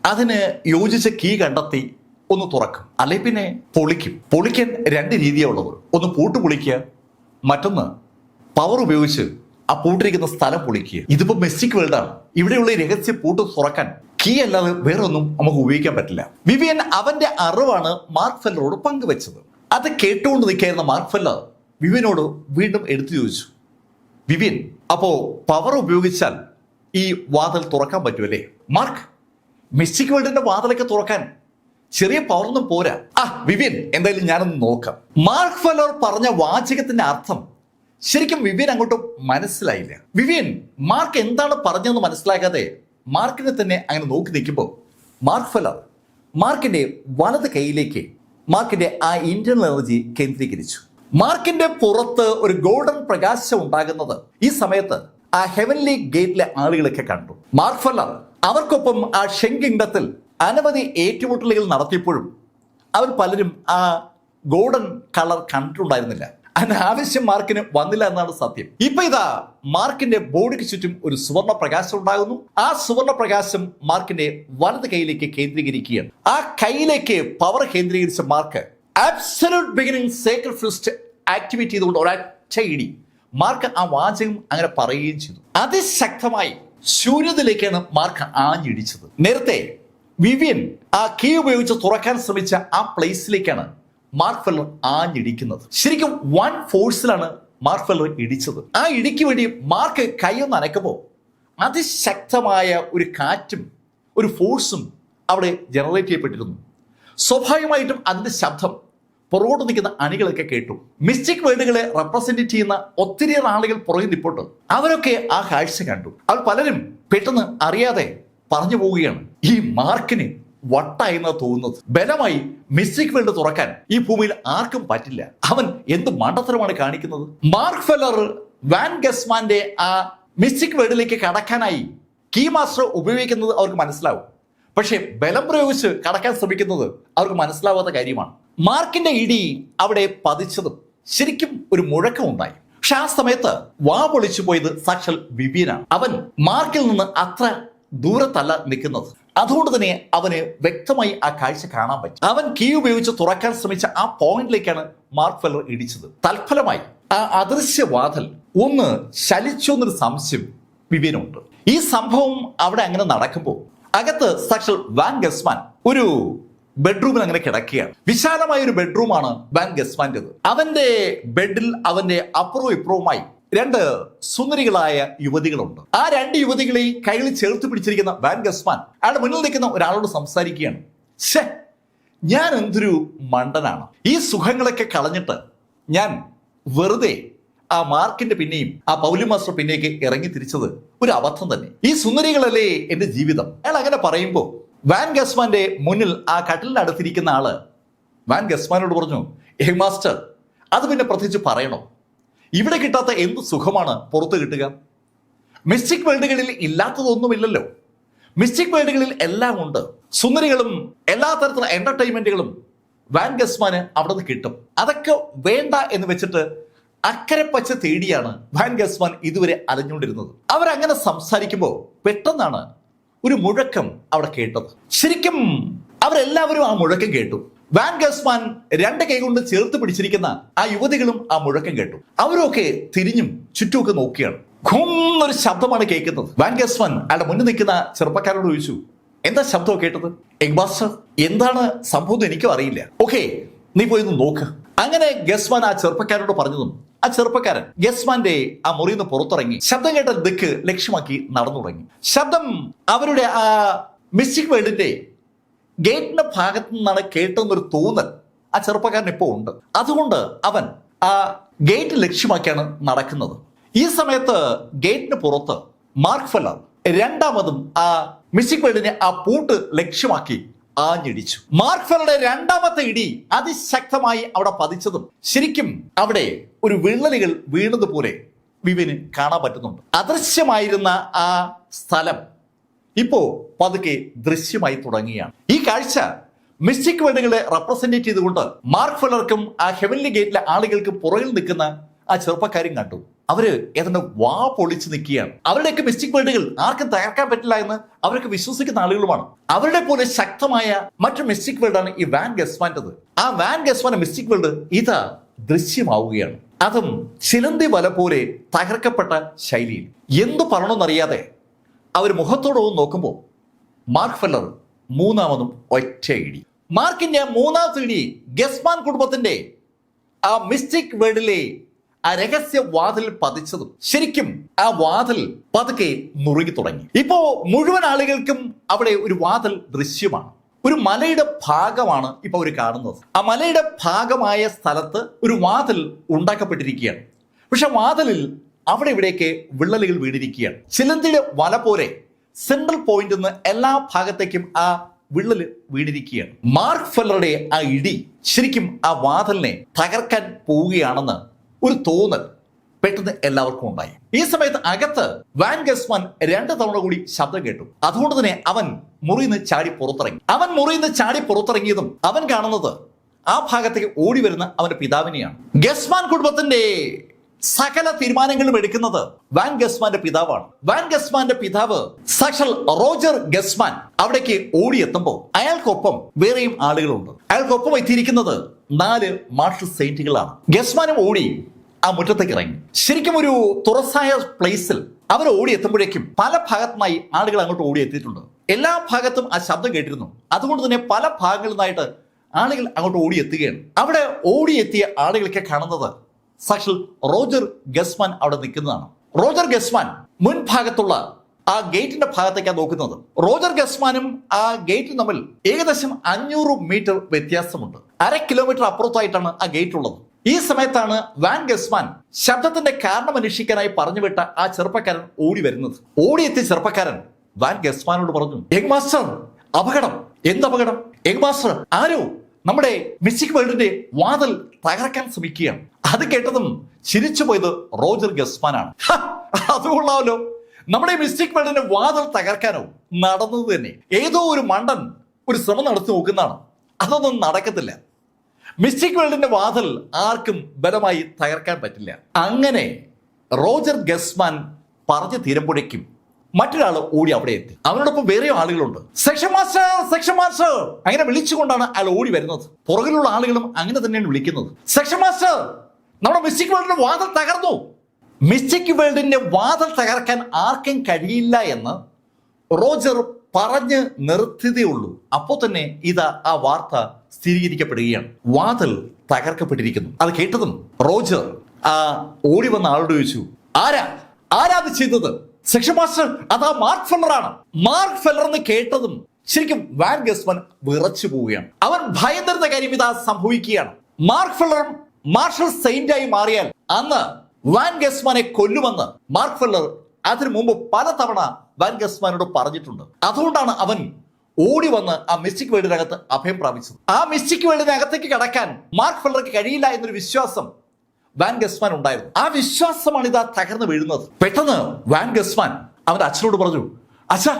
അതിന് യോജിച്ച കീ കണ്ടെത്തി ഒന്ന് തുറക്കും, അല്ലെ പിന്നെ പൊളിക്കും. പൊളിക്കാൻ 2 രീതിയാണ് ഉള്ളത്. ഒന്ന് പൂട്ട് പൊളിക്കുക, മറ്റൊന്ന് പവർ ഉപയോഗിച്ച് ആ പൂട്ടിരിക്കുന്ന സ്ഥലം പൊളിക്കുക. ഇതിപ്പോ മിസ്റ്റിക് വേൾഡാണ്. ഇവിടെയുള്ള ഈ രഹസ്യ പൂട്ട് തുറക്കാൻ കീ അല്ലാതെ വേറെ ഒന്നും നമുക്ക് ഉപയോഗിക്കാൻ പറ്റില്ല. വിവിയൻ അവന്റെ അറിവാണ് മാർക്ക് ഫെല്ലറോട് പങ്കുവെച്ചത്. അത് കേട്ടുകൊണ്ട് നിൽക്കായിരുന്ന മാർക്ക് ഫെല്ലർ വിവിയനോട് വീണ്ടും എടുത്തു ചോദിച്ചു, വിവിയൻ, അപ്പോ പവർ ഉപയോഗിച്ചാൽ ഈ വാതിൽ തുറക്കാൻ പറ്റുമല്ലേ? മാർക്ക്, മിസ്റ്റിക് വേൾഡിന്റെ വാതിലൊക്കെ തുറക്കാൻ ചെറിയ പവറൊന്നും പോരാ. വിവിയൻ, എന്തായാലും ഞാനൊന്ന് നോക്കാം. മാർക്ക് ഫെല്ലർ പറഞ്ഞ വാചകത്തിന്റെ അർത്ഥം ശരിക്കും വിവിയൻ അങ്ങോട്ട് മനസ്സിലായില്ല. വിവിയൻ മാർക്ക് എന്താണ് പറഞ്ഞതെന്ന് മനസ്സിലാക്കാതെ മാർക്കിനെ തന്നെ അങ്ങനെ നോക്കി നിൽക്കുമ്പോൾ മാർക്ക് ഫെല്ലർ മാർക്കിന്റെ വലത് കൈയിലേക്ക് മാർക്കിന്റെ ആ ഇന്റർണൽ എനർജി കേന്ദ്രീകരിച്ചു. മാർക്കിന്റെ പുറത്ത് ഒരു ഗോൾഡൻ പ്രകാശം ഉണ്ടാകുന്നത് ഈ സമയത്ത് ആ ഹെവൻലി ഗേറ്റിലെ ആളുകളൊക്കെ കണ്ടു. മാർക്ക് ഫെല്ലർ അവർക്കൊപ്പം ആ ഷെൻ കിങ്ഡത്തിൽ അനവധി ഏറ്റുമുട്ടലുകൾ നടത്തിയപ്പോഴും അവർ പലരും ആ ഗോൾഡൻ കളർ കണ്ടിട്ടുണ്ടായിരുന്നില്ല. അനാവശ്യം മാർക്കിന് വന്നില്ല എന്നാണ് സത്യം. ഇപ്പൊ ഇതാ മാർക്കിന്റെ ബോഡിക്ക് ചുറ്റും ഒരു സുവർണ പ്രകാശം ഉണ്ടാകുന്നു. ആ സുവർണ പ്രകാശം മാർക്കിന്റെ വലത് കൈയിലേക്ക് കേന്ദ്രീകരിക്കുകയാണ്. ആ കൈയിലേക്ക് പവർ കേന്ദ്രീകരിച്ച Mark absolute beginning sacred fist activate ചെയ്തുകൊണ്ട് ഒരൊറ്റ ഇടി മാർക്ക് ആ വാചകം അങ്ങനെ പറയുകയും ചെയ്തു. അതിശക്തമായി ശൂന്യതയിലേക്കാണ് മാർക്ക് ആഞ്ഞിടിച്ചത്. നേരത്തെ വിവിയൻ ആ കീ ഉപയോഗിച്ച് തുറക്കാൻ ശ്രമിച്ച ആ പ്ലേസിലേക്കാണ് മാർക്ക് ഫെല്ലർ ആഞ്ഞിടിക്കുന്നത്. ശരിക്കും 1 ഫോഴ്സിലാണ് മാർക്ക് ഫെല്ലർ ഇടിച്ചത്. ആ ഇടിക്ക് വേണ്ടി മാർക്ക് കൈയൊന്ന് അനക്കുമ്പോൾ അതിശക്തമായ ഒരു കാറ്റും ഒരു ഫോഴ്സും അവിടെ ജനറേറ്റ് ചെയ്യപ്പെട്ടിരുന്നു. സ്വാഭാവികമായിട്ടും അതിന്റെ ശബ്ദം പുറകോട്ട് നിൽക്കുന്ന അണികളൊക്കെ കേട്ടു. മിസ്റ്റിക് വേൾഡുകളെ റെപ്രസെന്റ് ചെയ്യുന്ന ഒത്തിരിയേറെ ആളുകൾ പുറകെ നിൽപ്പുണ്ട്. അവരൊക്കെ ആ കാഴ്ച കണ്ടു. അവർ പലരും പെട്ടെന്ന് അറിയാതെ പറഞ്ഞു പോവുകയാണ്, ഈ മാർക്കിന് വട്ടായെന്നാ തോന്നുന്നത്. ബലമായി മിസ്റ്റിക് വേൾഡ് തുറക്കാൻ ഈ ഭൂമിയിൽ ആർക്കും പറ്റില്ല. അവൻ എന്ത് മണ്ടത്തരമാണ് കാണിക്കുന്നത്. മാർക്ക് ഫെല്ലർ വാൻ ഗസ്മാന്റെ ആ മിസ്റ്റിക് വേൾഡിലേക്ക് കടക്കാനായി കീ മാസ്റ്റർ ഉപയോഗിക്കുന്നത് അവർക്ക് മനസ്സിലാവും. പക്ഷെ ബലം പ്രയോഗിച്ച് കടക്കാൻ ശ്രമിക്കുന്നത് അവർക്ക് മനസ്സിലാവാത്ത കാര്യമാണ്. മാർക്കിന്റെ ഇടി അവിടെ പതിച്ചതും ശരിക്കും ഒരു മുഴക്കമുണ്ടായി. പക്ഷെ ആ സമയത്ത് വാ പൊളിച്ചു പോയത് സാക്ഷാൽ വിവിയനാണ്. അവൻ മാർക്കിൽ നിന്ന് അത്ര ദൂരത്തല്ല നിൽക്കുന്നത്. അതുകൊണ്ട് തന്നെ അവന് വ്യക്തമായി ആ കാഴ്ച കാണാൻ പറ്റും. അവൻ കീ ഉപയോഗിച്ച് തുറക്കാൻ ശ്രമിച്ച ആ പോയിന്റിലേക്കാണ് മാർക്ക് ഫെല്ലർ ഇടിച്ചത്. തൽഫലമായി ആ അദൃശ്യവാതിൽ ഒന്ന് ചലിച്ചു എന്നൊരു സംശയം വിവിയനുണ്ട്. ഈ സംഭവം അവിടെ അങ്ങനെ നടക്കുമ്പോൾ അകത്ത് സാക്ഷാൽ വാൻ ഗസ്മാൻ ഒരു ബെഡ്റൂമിൽ അങ്ങനെ കിടക്കുകയാണ്. വിശാലമായ ഒരു ബെഡ്റൂമാണ് വാൻ ഗസ്മാന്റേത്. അവന്റെ ബെഡിൽ അവന്റെ അപ്പുറവും ഇപ്പുറവുമായി രണ്ട് സുന്ദരികളായ യുവതികളുണ്ട്. ആ രണ്ട് യുവതികളെയും കൈകളിൽ ചേർത്ത് പിടിച്ചിരിക്കുന്ന വാൻ ഗസ്മാൻ അയാളുടെ മുന്നിൽ നിൽക്കുന്ന ഒരാളോട് സംസാരിക്കുകയാണ്. ഛേ, ഞാൻ എന്തൊരു മണ്ടനാണ്. ഈ സുഖങ്ങളൊക്കെ കളഞ്ഞിട്ട് ഞാൻ വെറുതെ ആ മാർക്കിന്റെ പിന്നെയും ആ പൗലി മാസ്റ്റർ പിന്നേക്ക് ഇറങ്ങി തിരിച്ചത് ഒരു അബദ്ധം തന്നെ. ഈ സുന്ദരികളല്ലേ എന്റെ ജീവിതം. അയാൾ അങ്ങനെ പറയുമ്പോ വാൻ ഗസ്മാന്റെ മുന്നിൽ ആ കട്ടിലിന്റെ അടുത്തിരിക്കുന്ന ആള് വാൻ ഗസ്മാനോട് പറഞ്ഞു, മാസ്റ്റർ, അത് പിന്നെ പ്രത്യേകിച്ച് പറയണോ? ഇവിടെ കിട്ടാത്ത എന്ത് സുഖമാണ് പുറത്ത് കിട്ടുക? മിസ്റ്റിക് വേൾഡുകളിൽ ഇല്ലാത്തതൊന്നുമില്ലല്ലോ. മിസ്റ്റിക് വേൾഡുകളിൽ എല്ലാം ഉണ്ട്. സുന്ദരികളും എല്ലാ തരത്തിലുള്ള എന്റർടൈൻമെന്റുകളും വാൻ ഗസ്മാന് അവിടെ നിന്ന് കിട്ടും. അതൊക്കെ വേണ്ട എന്ന് വെച്ചിട്ട് അക്കരെ പച്ച തേടിയാണ് വാൻ ഗസ്മാൻ ഇതുവരെ അലഞ്ഞുകൊണ്ടിരുന്നത്. അവരങ്ങനെ സംസാരിക്കുമ്പോൾ പെട്ടെന്നാണ് ഒരു മുഴക്കം അവിടെ കേട്ടത്. ശരിക്കും അവരെല്ലാവരും ആ മുഴക്കം കേട്ടു. വാൻ ഗസ്മാൻ രണ്ട് കൈ കൊണ്ട് ചേർത്ത് പിടിച്ചിരിക്കുന്ന ആ യുവതികളും ആ മുഴക്കം കേട്ടു. അവരൊക്കെ തിരിഞ്ഞും ചുറ്റുമൊക്കെ നോക്കിയാണ്. ഘുന്നൊരു ശബ്ദമാണ് കേൾക്കുന്നത്. വാൻ ഗസ്മാൻ അയാളുടെ മുന്നിൽ നിൽക്കുന്ന ചെറുപ്പക്കാരോട് ചോദിച്ചു, എന്താ ശബ്ദം കേട്ടത്? മാസ്റ്റർ, എന്താണ് സംഭവം എനിക്കും അറിയില്ല. ഓക്കെ, നീ പോയി ഒന്ന് നോക്ക്. അങ്ങനെ ഗസ്മാൻ ആ ചെറുപ്പക്കാരോട് പറഞ്ഞതും ആ ചെറുപ്പക്കാരൻ ഗസ്മാന്റെ ആ മുറിയിൽ നിന്ന് പുറത്തിറങ്ങി ശബ്ദം കേട്ട ദിക്ക് ലക്ഷ്യമാക്കി നടന്നു തുടങ്ങി. ശബ്ദം അവരുടെ ആ മിസ്റ്റിക് വേൾഡിന്റെ ഗേറ്റിന്റെ ഭാഗത്തു നിന്നാണ് കേട്ടെന്നൊരു തോന്നൽ ആ ചെറുപ്പക്കാരൻ ഇപ്പോൾ ഉണ്ട്. അതുകൊണ്ട് അവൻ ആ ഗേറ്റ് ലക്ഷ്യമാക്കിയാണ് നടക്കുന്നത്. ഈ സമയത്ത് ഗേറ്റിന് പുറത്ത് മാർക്ക് ഫെല്ലർ രണ്ടാമതും ആ മിസ്റ്റിക് വേൾഡിനെ ആ പൂട്ട് ലക്ഷ്യമാക്കി ആഞ്ഞിടിച്ചു. മാർക്ക് ഫെല്ലറുടെ രണ്ടാമത്തെ ഇടി അതിശക്തമായി അവിടെ പതിച്ചതും ശരിക്കും അവിടെ ഒരു വിള്ളലുകൾ വീണതുപോലെ വിവിന് കാണാൻ പറ്റുന്നുണ്ട്. അദൃശ്യമായിരുന്ന ആ സ്ഥലം ഇപ്പോ പതുക്കെ ദൃശ്യമായി തുടങ്ങിയാണ്. ഈ കാഴ്ച മിസ്റ്റിക് വേൾഡുകളെ റെപ്രസെന്റ് ചെയ്തുകൊണ്ട് മാർക്ക് ഫെല്ലർക്കും ആ ഹെവൻലി ഗേറ്റിലെ ആളുകൾക്ക് പുറകിൽ നിൽക്കുന്ന ആ ചെറുപ്പക്കാരും കണ്ടു. അവര് ഏതാണ്ട് വാ പൊളിച്ച് നിൽക്കുകയാണ്. അവരുടെയൊക്കെ മിസ്റ്റിക് വേൾഡുകൾ ആർക്കും തകർക്കാൻ പറ്റില്ല എന്ന് അവരൊക്കെ വിശ്വസിക്കുന്ന ആളുകളുമാണ്. അവരുടെ പോലെ ശക്തമായ മറ്റൊരു മിസ്റ്റിക് വേൾഡാണ് ഈ വാൻ ഗസ്മാന്റേത്. ആ വാൻ ഗസ്മാന്റെ മിസ്റ്റിക് വേൾഡ് ഇതാ ദൃശ്യമാവുകയാണ്. അതും ചിലന്തി വല പോലെ തകർക്കപ്പെട്ട ശൈലിയിൽ. എന്തു പറയണമെന്നറിയാതെ അവർ മുഖത്തോട് നോക്കുമ്പോൾ മാർക്ക് ഫെല്ലർ മൂന്നാമതും ഒറ്റ ഇടി. മാർക്കിന്റെ മൂന്നാമത്തെ ഇടി ഗസ്മാൻ കുടുംബത്തിന്റെ ആ മിസ്റ്റിക് വേൾഡിലെ ആ രഹസ്യ വാതിൽ പതിച്ചതും ശരിക്കും ആ വാതിൽ പതുക്കെ നുറുകി തുടങ്ങി. ഇപ്പോ മുഴുവൻ ആളുകൾക്കും അവിടെ ഒരു വാതിൽ ദൃശ്യമാണ്. ഒരു മലയുടെ ഭാഗമാണ് ഇപ്പൊ അവർ കാണുന്നത്. ആ മലയുടെ ഭാഗമായ സ്ഥലത്ത് ഒരു വാതിൽ ഉണ്ടാക്കപ്പെട്ടിരിക്കുകയാണ്. പക്ഷെ വാതിലിൽ അവിടെ ഇവിടെയൊക്കെ വിള്ളലുകൾ വീണിരിക്കുകയാണ്. ചിലന്തിയുടെ വല പോലെ സെൻട്രൽ പോയിന്റ് നിന്ന് എല്ലാ ഭാഗത്തേക്കും ആ വിള്ളല് വീണിരിക്കുകയാണ്. മാർക്ക് ഫെല്ലറുടെ ആ ഇടി ശരിക്കും ആ വാതിലിനെ തകർക്കാൻ പോവുകയാണെന്ന് ഒരു തോന്നൽ പെട്ടെന്ന് എല്ലാവർക്കും ഉണ്ടായി. ഈ സമയത്ത് അകത്ത് വാൻ ഗസ്മാൻ 2 തവണ കൂടി ശബ്ദം കേട്ടു. അതുകൊണ്ട് തന്നെ അവൻ മുറിയിൽ നിന്ന് ചാടി പുറത്തിറങ്ങി. അവൻ മുറിയിൽ നിന്ന് ചാടി പുറത്തിറങ്ങിയതും അവൻ കാണുന്നത് ആ ഭാഗത്തേക്ക് ഓടി വരുന്ന അവന്റെ പിതാവിനെയാണ്. ഗസ്മാൻ കുടുംബത്തിന്റെ സകല തീരുമാനങ്ങളും എടുക്കുന്നത് വാൻ ഗസ്മാന്റെ പിതാവാണ്. വാൻ ഗസ്മാന്റെ പിതാവ് സാക്ഷാൽ റോജർ ഗസ്മാൻ അവിടേക്ക് ഓടിയെത്തുമ്പോൾ അയാൾക്കൊപ്പം വേറെയും ആളുകളുണ്ട്. അയാൾക്കൊപ്പം എത്തിയിരിക്കുന്നത് 4 മാർഷൽ സെയിന്റുകളാണ്. ഗസ്മാനും ഓടി ആ മുറ്റത്തേക്ക് ഇറങ്ങി. ശരിക്കും ഒരു തുറസായ പ്ലേസിൽ അവർ ഓടിയെത്തുമ്പോഴേക്കും പല ഭാഗത്തുനിന്നായി ആളുകൾ അങ്ങോട്ട് ഓടിയെത്തിയിട്ടുണ്ട്. എല്ലാ ഭാഗത്തും ആ ശബ്ദം കേട്ടിരുന്നു. അതുകൊണ്ട് തന്നെ പല ഭാഗങ്ങളിൽ നിന്നായിട്ട് ആളുകൾ അങ്ങോട്ട് ഓടിയെത്തുകയാണ്. അവിടെ ഓടിയെത്തിയ ആളുകളൊക്കെ കാണുന്നത് സാക്ഷാൽ റോജർ ഗസ്മാൻ അവിടെ നിൽക്കുന്നതാണ്. റോജർ ഗസ്മാൻ മുൻഭാഗത്തുള്ള ആ ഗേറ്റിന്റെ ഭാഗത്തേക്കാണ് നോക്കുന്നത്. റോജർ ഗസ്മാനും ആ ഗേറ്റും തമ്മിൽ ഏകദേശം 500 മീറ്റർ വ്യത്യാസമുണ്ട്. 1/2 കിലോമീറ്റർ അപ്പുറത്തായിട്ടാണ് ആ ഗേറ്റ് ഉള്ളത്. ഈ സമയത്താണ് വാൻ ഗസ്മാൻ ശബ്ദത്തിന്റെ കാരണം അന്വേഷിക്കാനായി പറഞ്ഞുവിട്ട ആ ചെറുപ്പക്കാരൻ ഓടി വരുന്നത്. ഓടിയെത്തിയ ചെറുപ്പക്കാരൻ വാൻ ഗസ്മാനോട് പറഞ്ഞു, മാസ്റ്റർ, അപകടം! എന്തപകടം? മാസ്റ്റർ, ആരോ നമ്മുടെ മിസ്റ്റിക് വേൾഡിന്റെ വാതിൽ തകർക്കാൻ ശ്രമിക്കുകയാണ്. അത് കേട്ടതും ചിരിച്ചു പോയത് റോജർ ഗസ്മാനാണ്. അത് കൊള്ളാമല്ലോ, നമ്മുടെ മിസ്റ്റിക് വേൾഡിന്റെ വാതിൽ തകർക്കാനോ? നടന്നത് തന്നെ ഏതോ ഒരു മണ്ടൻ ഒരു ശ്രമം നടത്തി നോക്കുന്നതാണ്. അതൊന്നും നടക്കത്തില്ല. മിസ്റ്റിക് വേൾഡിന്റെ വാതിൽ ആർക്കും ബലമായി തകർക്കാൻ പറ്റില്ല. അങ്ങനെ റോജർ ഗസ്മാൻ പറഞ്ഞു തീരുമ്പോഴേക്കും മറ്റൊരാൾ ഓടി അവിടെ എത്തി. അവനോടൊപ്പം വേറെ ആളുകളുണ്ട്. സെക്ഷൻ മാസ്റ്റർ, സെക്ഷൻ മാസ്റ്റർ അങ്ങനെ വിളിച്ചുകൊണ്ടാണ് അയാൾ ഓടി വരുന്നത്. പുറകിലുള്ള ആളുകളും അങ്ങനെ തന്നെയാണ് വിളിക്കുന്നത്. സെക്ഷൻ മാസ്റ്റർ, നമ്മുടെ മിസ്റ്റിക് വേൾഡിന്റെ വാതിൽ തകർന്നു. മിസ്റ്റിക് വേൾഡിന്റെ വാതിൽ തകർക്കാൻ ആർക്കും കഴിയില്ല എന്ന് റോജർ പറഞ്ഞ് നിർത്തിയതേ ഉള്ളൂ, അപ്പോൾ തന്നെ ഇതാ ആ വാർത്ത സ്ഥിരീകരിക്കപ്പെടുകയാണ്. വാതിൽ തകർക്കപ്പെട്ടിരിക്കുന്നു. അത് കേട്ടതും റോജർ ആ ഓടി വന്ന ആളോട് ചോദിച്ചു, ആരാ അത് ചെയ്തത്? സെക്ഷൻ മാസ്റ്റർ, അതാ മാർക്ക് ഫെല്ലറാണ്. മാർക്ക് ഫെല്ലർ എന്ന് കേട്ടതും ശരിക്കും വാൻ ഗസ്മാൻ വിറച്ചു പോവുകയാണ്. അവൻ ഭയന്നിരുന്ന കാര്യം ഇതാ സംഭവിക്കുകയാണ്. മാർക്ക് ഫെല്ലർ മാർഷൽ സെയിന്റായി മാറിയാൽ അന്ന് വാൻ ഗസ്മാനെ കൊല്ലുമെന്ന് മാർക്ക് ഫെല്ലർ അതിനു മുമ്പ് പലതവണ വാൻ ഗസ്മാനോട് പറഞ്ഞിട്ടുണ്ട്. അതുകൊണ്ടാണ് അവൻ ഓടി വന്ന് ആ മിസ്റ്റിക് വേൾഡിനകത്ത് അഭയം പ്രാപിച്ചത്. ആ മിസ്റ്റിക് വേൾഡിനകത്തേക്ക് കടക്കാൻ മാർക്ക് ഫെല്ലർക്ക് കഴിയില്ല എന്നൊരു വിശ്വാസം വാൻ ഗസ്മാൻ ഉണ്ടായിരുന്നു. ആ വിശ്വാസമാണ് ഇതാ തകർന്നു വീഴുന്നത്. പെട്ടെന്ന് വാൻ ഗസ്മാൻ അവന്റെ അച്ഛനോട് പറഞ്ഞു, അച്ഛാ,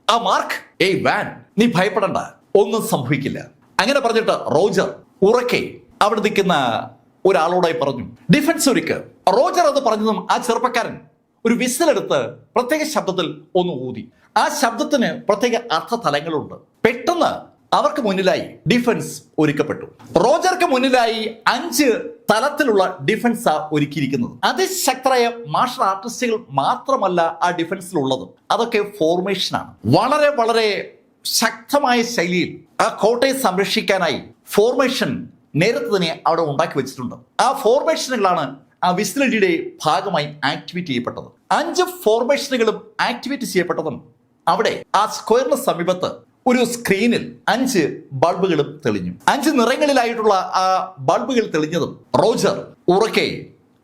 ആ മാർക്ക്, ഏയ് വാൻ, നീ ഭയപ്പെടണ്ട, ഒന്നും സംഭവിക്കില്ല. അങ്ങനെ പറഞ്ഞിട്ട് റോജർ ഉറക്കെ അവിടെ നിൽക്കുന്ന ഒരാളോടായി പറഞ്ഞു, ഡിഫൻസ് ഒരുക്ക്. റോജർ അത് പറഞ്ഞതും ആ ചെറുപ്പക്കാരൻ ഒരു വിസിലെടുത്ത് പ്രത്യേക ശബ്ദത്തിൽ ഒന്ന് ഊതി. ആ ശബ്ദത്തിന് പ്രത്യേക അർത്ഥതലങ്ങളുണ്ട്. പെട്ടെന്ന് അവർക്ക് മുന്നിലായി ഡിഫൻസ് ഒരുക്കപ്പെട്ടു. റോജർക്ക് മുന്നിലായി 5 തലത്തിലുള്ള ഡിഫൻസ് ഒരുക്കിയിരിക്കുന്നത്. അതിശക്തരായ മാർഷൽ ആർട്ടിസ്റ്റുകൾ മാത്രമല്ല ആ ഡിഫൻസിലുള്ളത്, അതൊക്കെ ഫോർമേഷനാണ്. വളരെ വളരെ ശക്തമായ ശൈലിയിൽ ആ കോട്ടയെ സംരക്ഷിക്കാനായി ഫോർമേഷൻ നേരത്തെ തന്നെ അവിടെ ഉണ്ടാക്കി വെച്ചിട്ടുണ്ട്. ആ ഫോർമേഷനുകളാണ് ആ വിസിലടിയുടെ ഭാഗമായി ആക്ടിവേറ്റ് ചെയ്യപ്പെട്ടത്. 5 ഫോർമേഷനുകളും ആക്ടിവേറ്റ് ചെയ്യപ്പെട്ടതും അവിടെ ആ സ്ക്വയറിന് സമീപത്ത് ഒരു സ്ക്രീനിൽ 5 ബൾബുകളും തെളിഞ്ഞു. 5 നിറങ്ങളിലായിട്ടുള്ള ആ ബൾബുകൾ തെളിഞ്ഞതും റോജർ ഉറക്കെ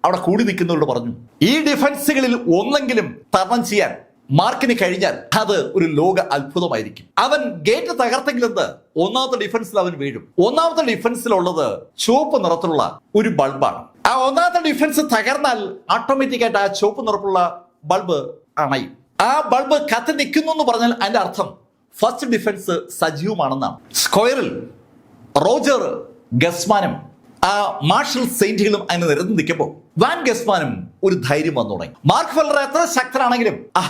അവിടെ കൂടി നിൽക്കുന്നവരോട് പറഞ്ഞു, ഈ ഡിഫൻസുകളിൽ ഒന്നെങ്കിലും തരണം ചെയ്യാൻ മാർക്കിന് കഴിഞ്ഞാൽ അത് ഒരു ലോക അത്ഭുതമായിരിക്കും. അവൻ ഗേറ്റ് തകർത്തെങ്കിലെന്ത്, ഒന്നാമത്തെ ഡിഫൻസിൽ അവൻ വീഴും. ഒന്നാമത്തെ ഡിഫൻസിലുള്ളത് ചുവപ്പ് നിറത്തിലുള്ള ഒരു ബൾബാണ്. ആ ഒന്നാമത്തെ ഡിഫൻസ് തകർന്നാൽ ഓട്ടോമാറ്റിക് ആയിട്ട് ആ ചുവപ്പ് നിറപ്പുള്ള ബൾബ് അണയും. ആ ബൾബ് കത്തി നിൽക്കുന്നു എന്ന് പറഞ്ഞാൽ അതിന്റെ അർത്ഥം ഫസ്റ്റ് ഡിഫൻസ് സജീവമാണെന്നാണ്. സ്ക്വയറിൽ റോജർ ഗസ്മാനും ആ മാർഷൽ സെയിന്റുകളും അതിന് നിരന്ന് നിൽക്കുമ്പോൾ വാൻ ഗസ്മാനും ഒരു ധൈര്യം വന്നു തുടങ്ങി. മാർക്ക് ഫെല്ലർ എത്ര ശക്തനാണെങ്കിലും ആ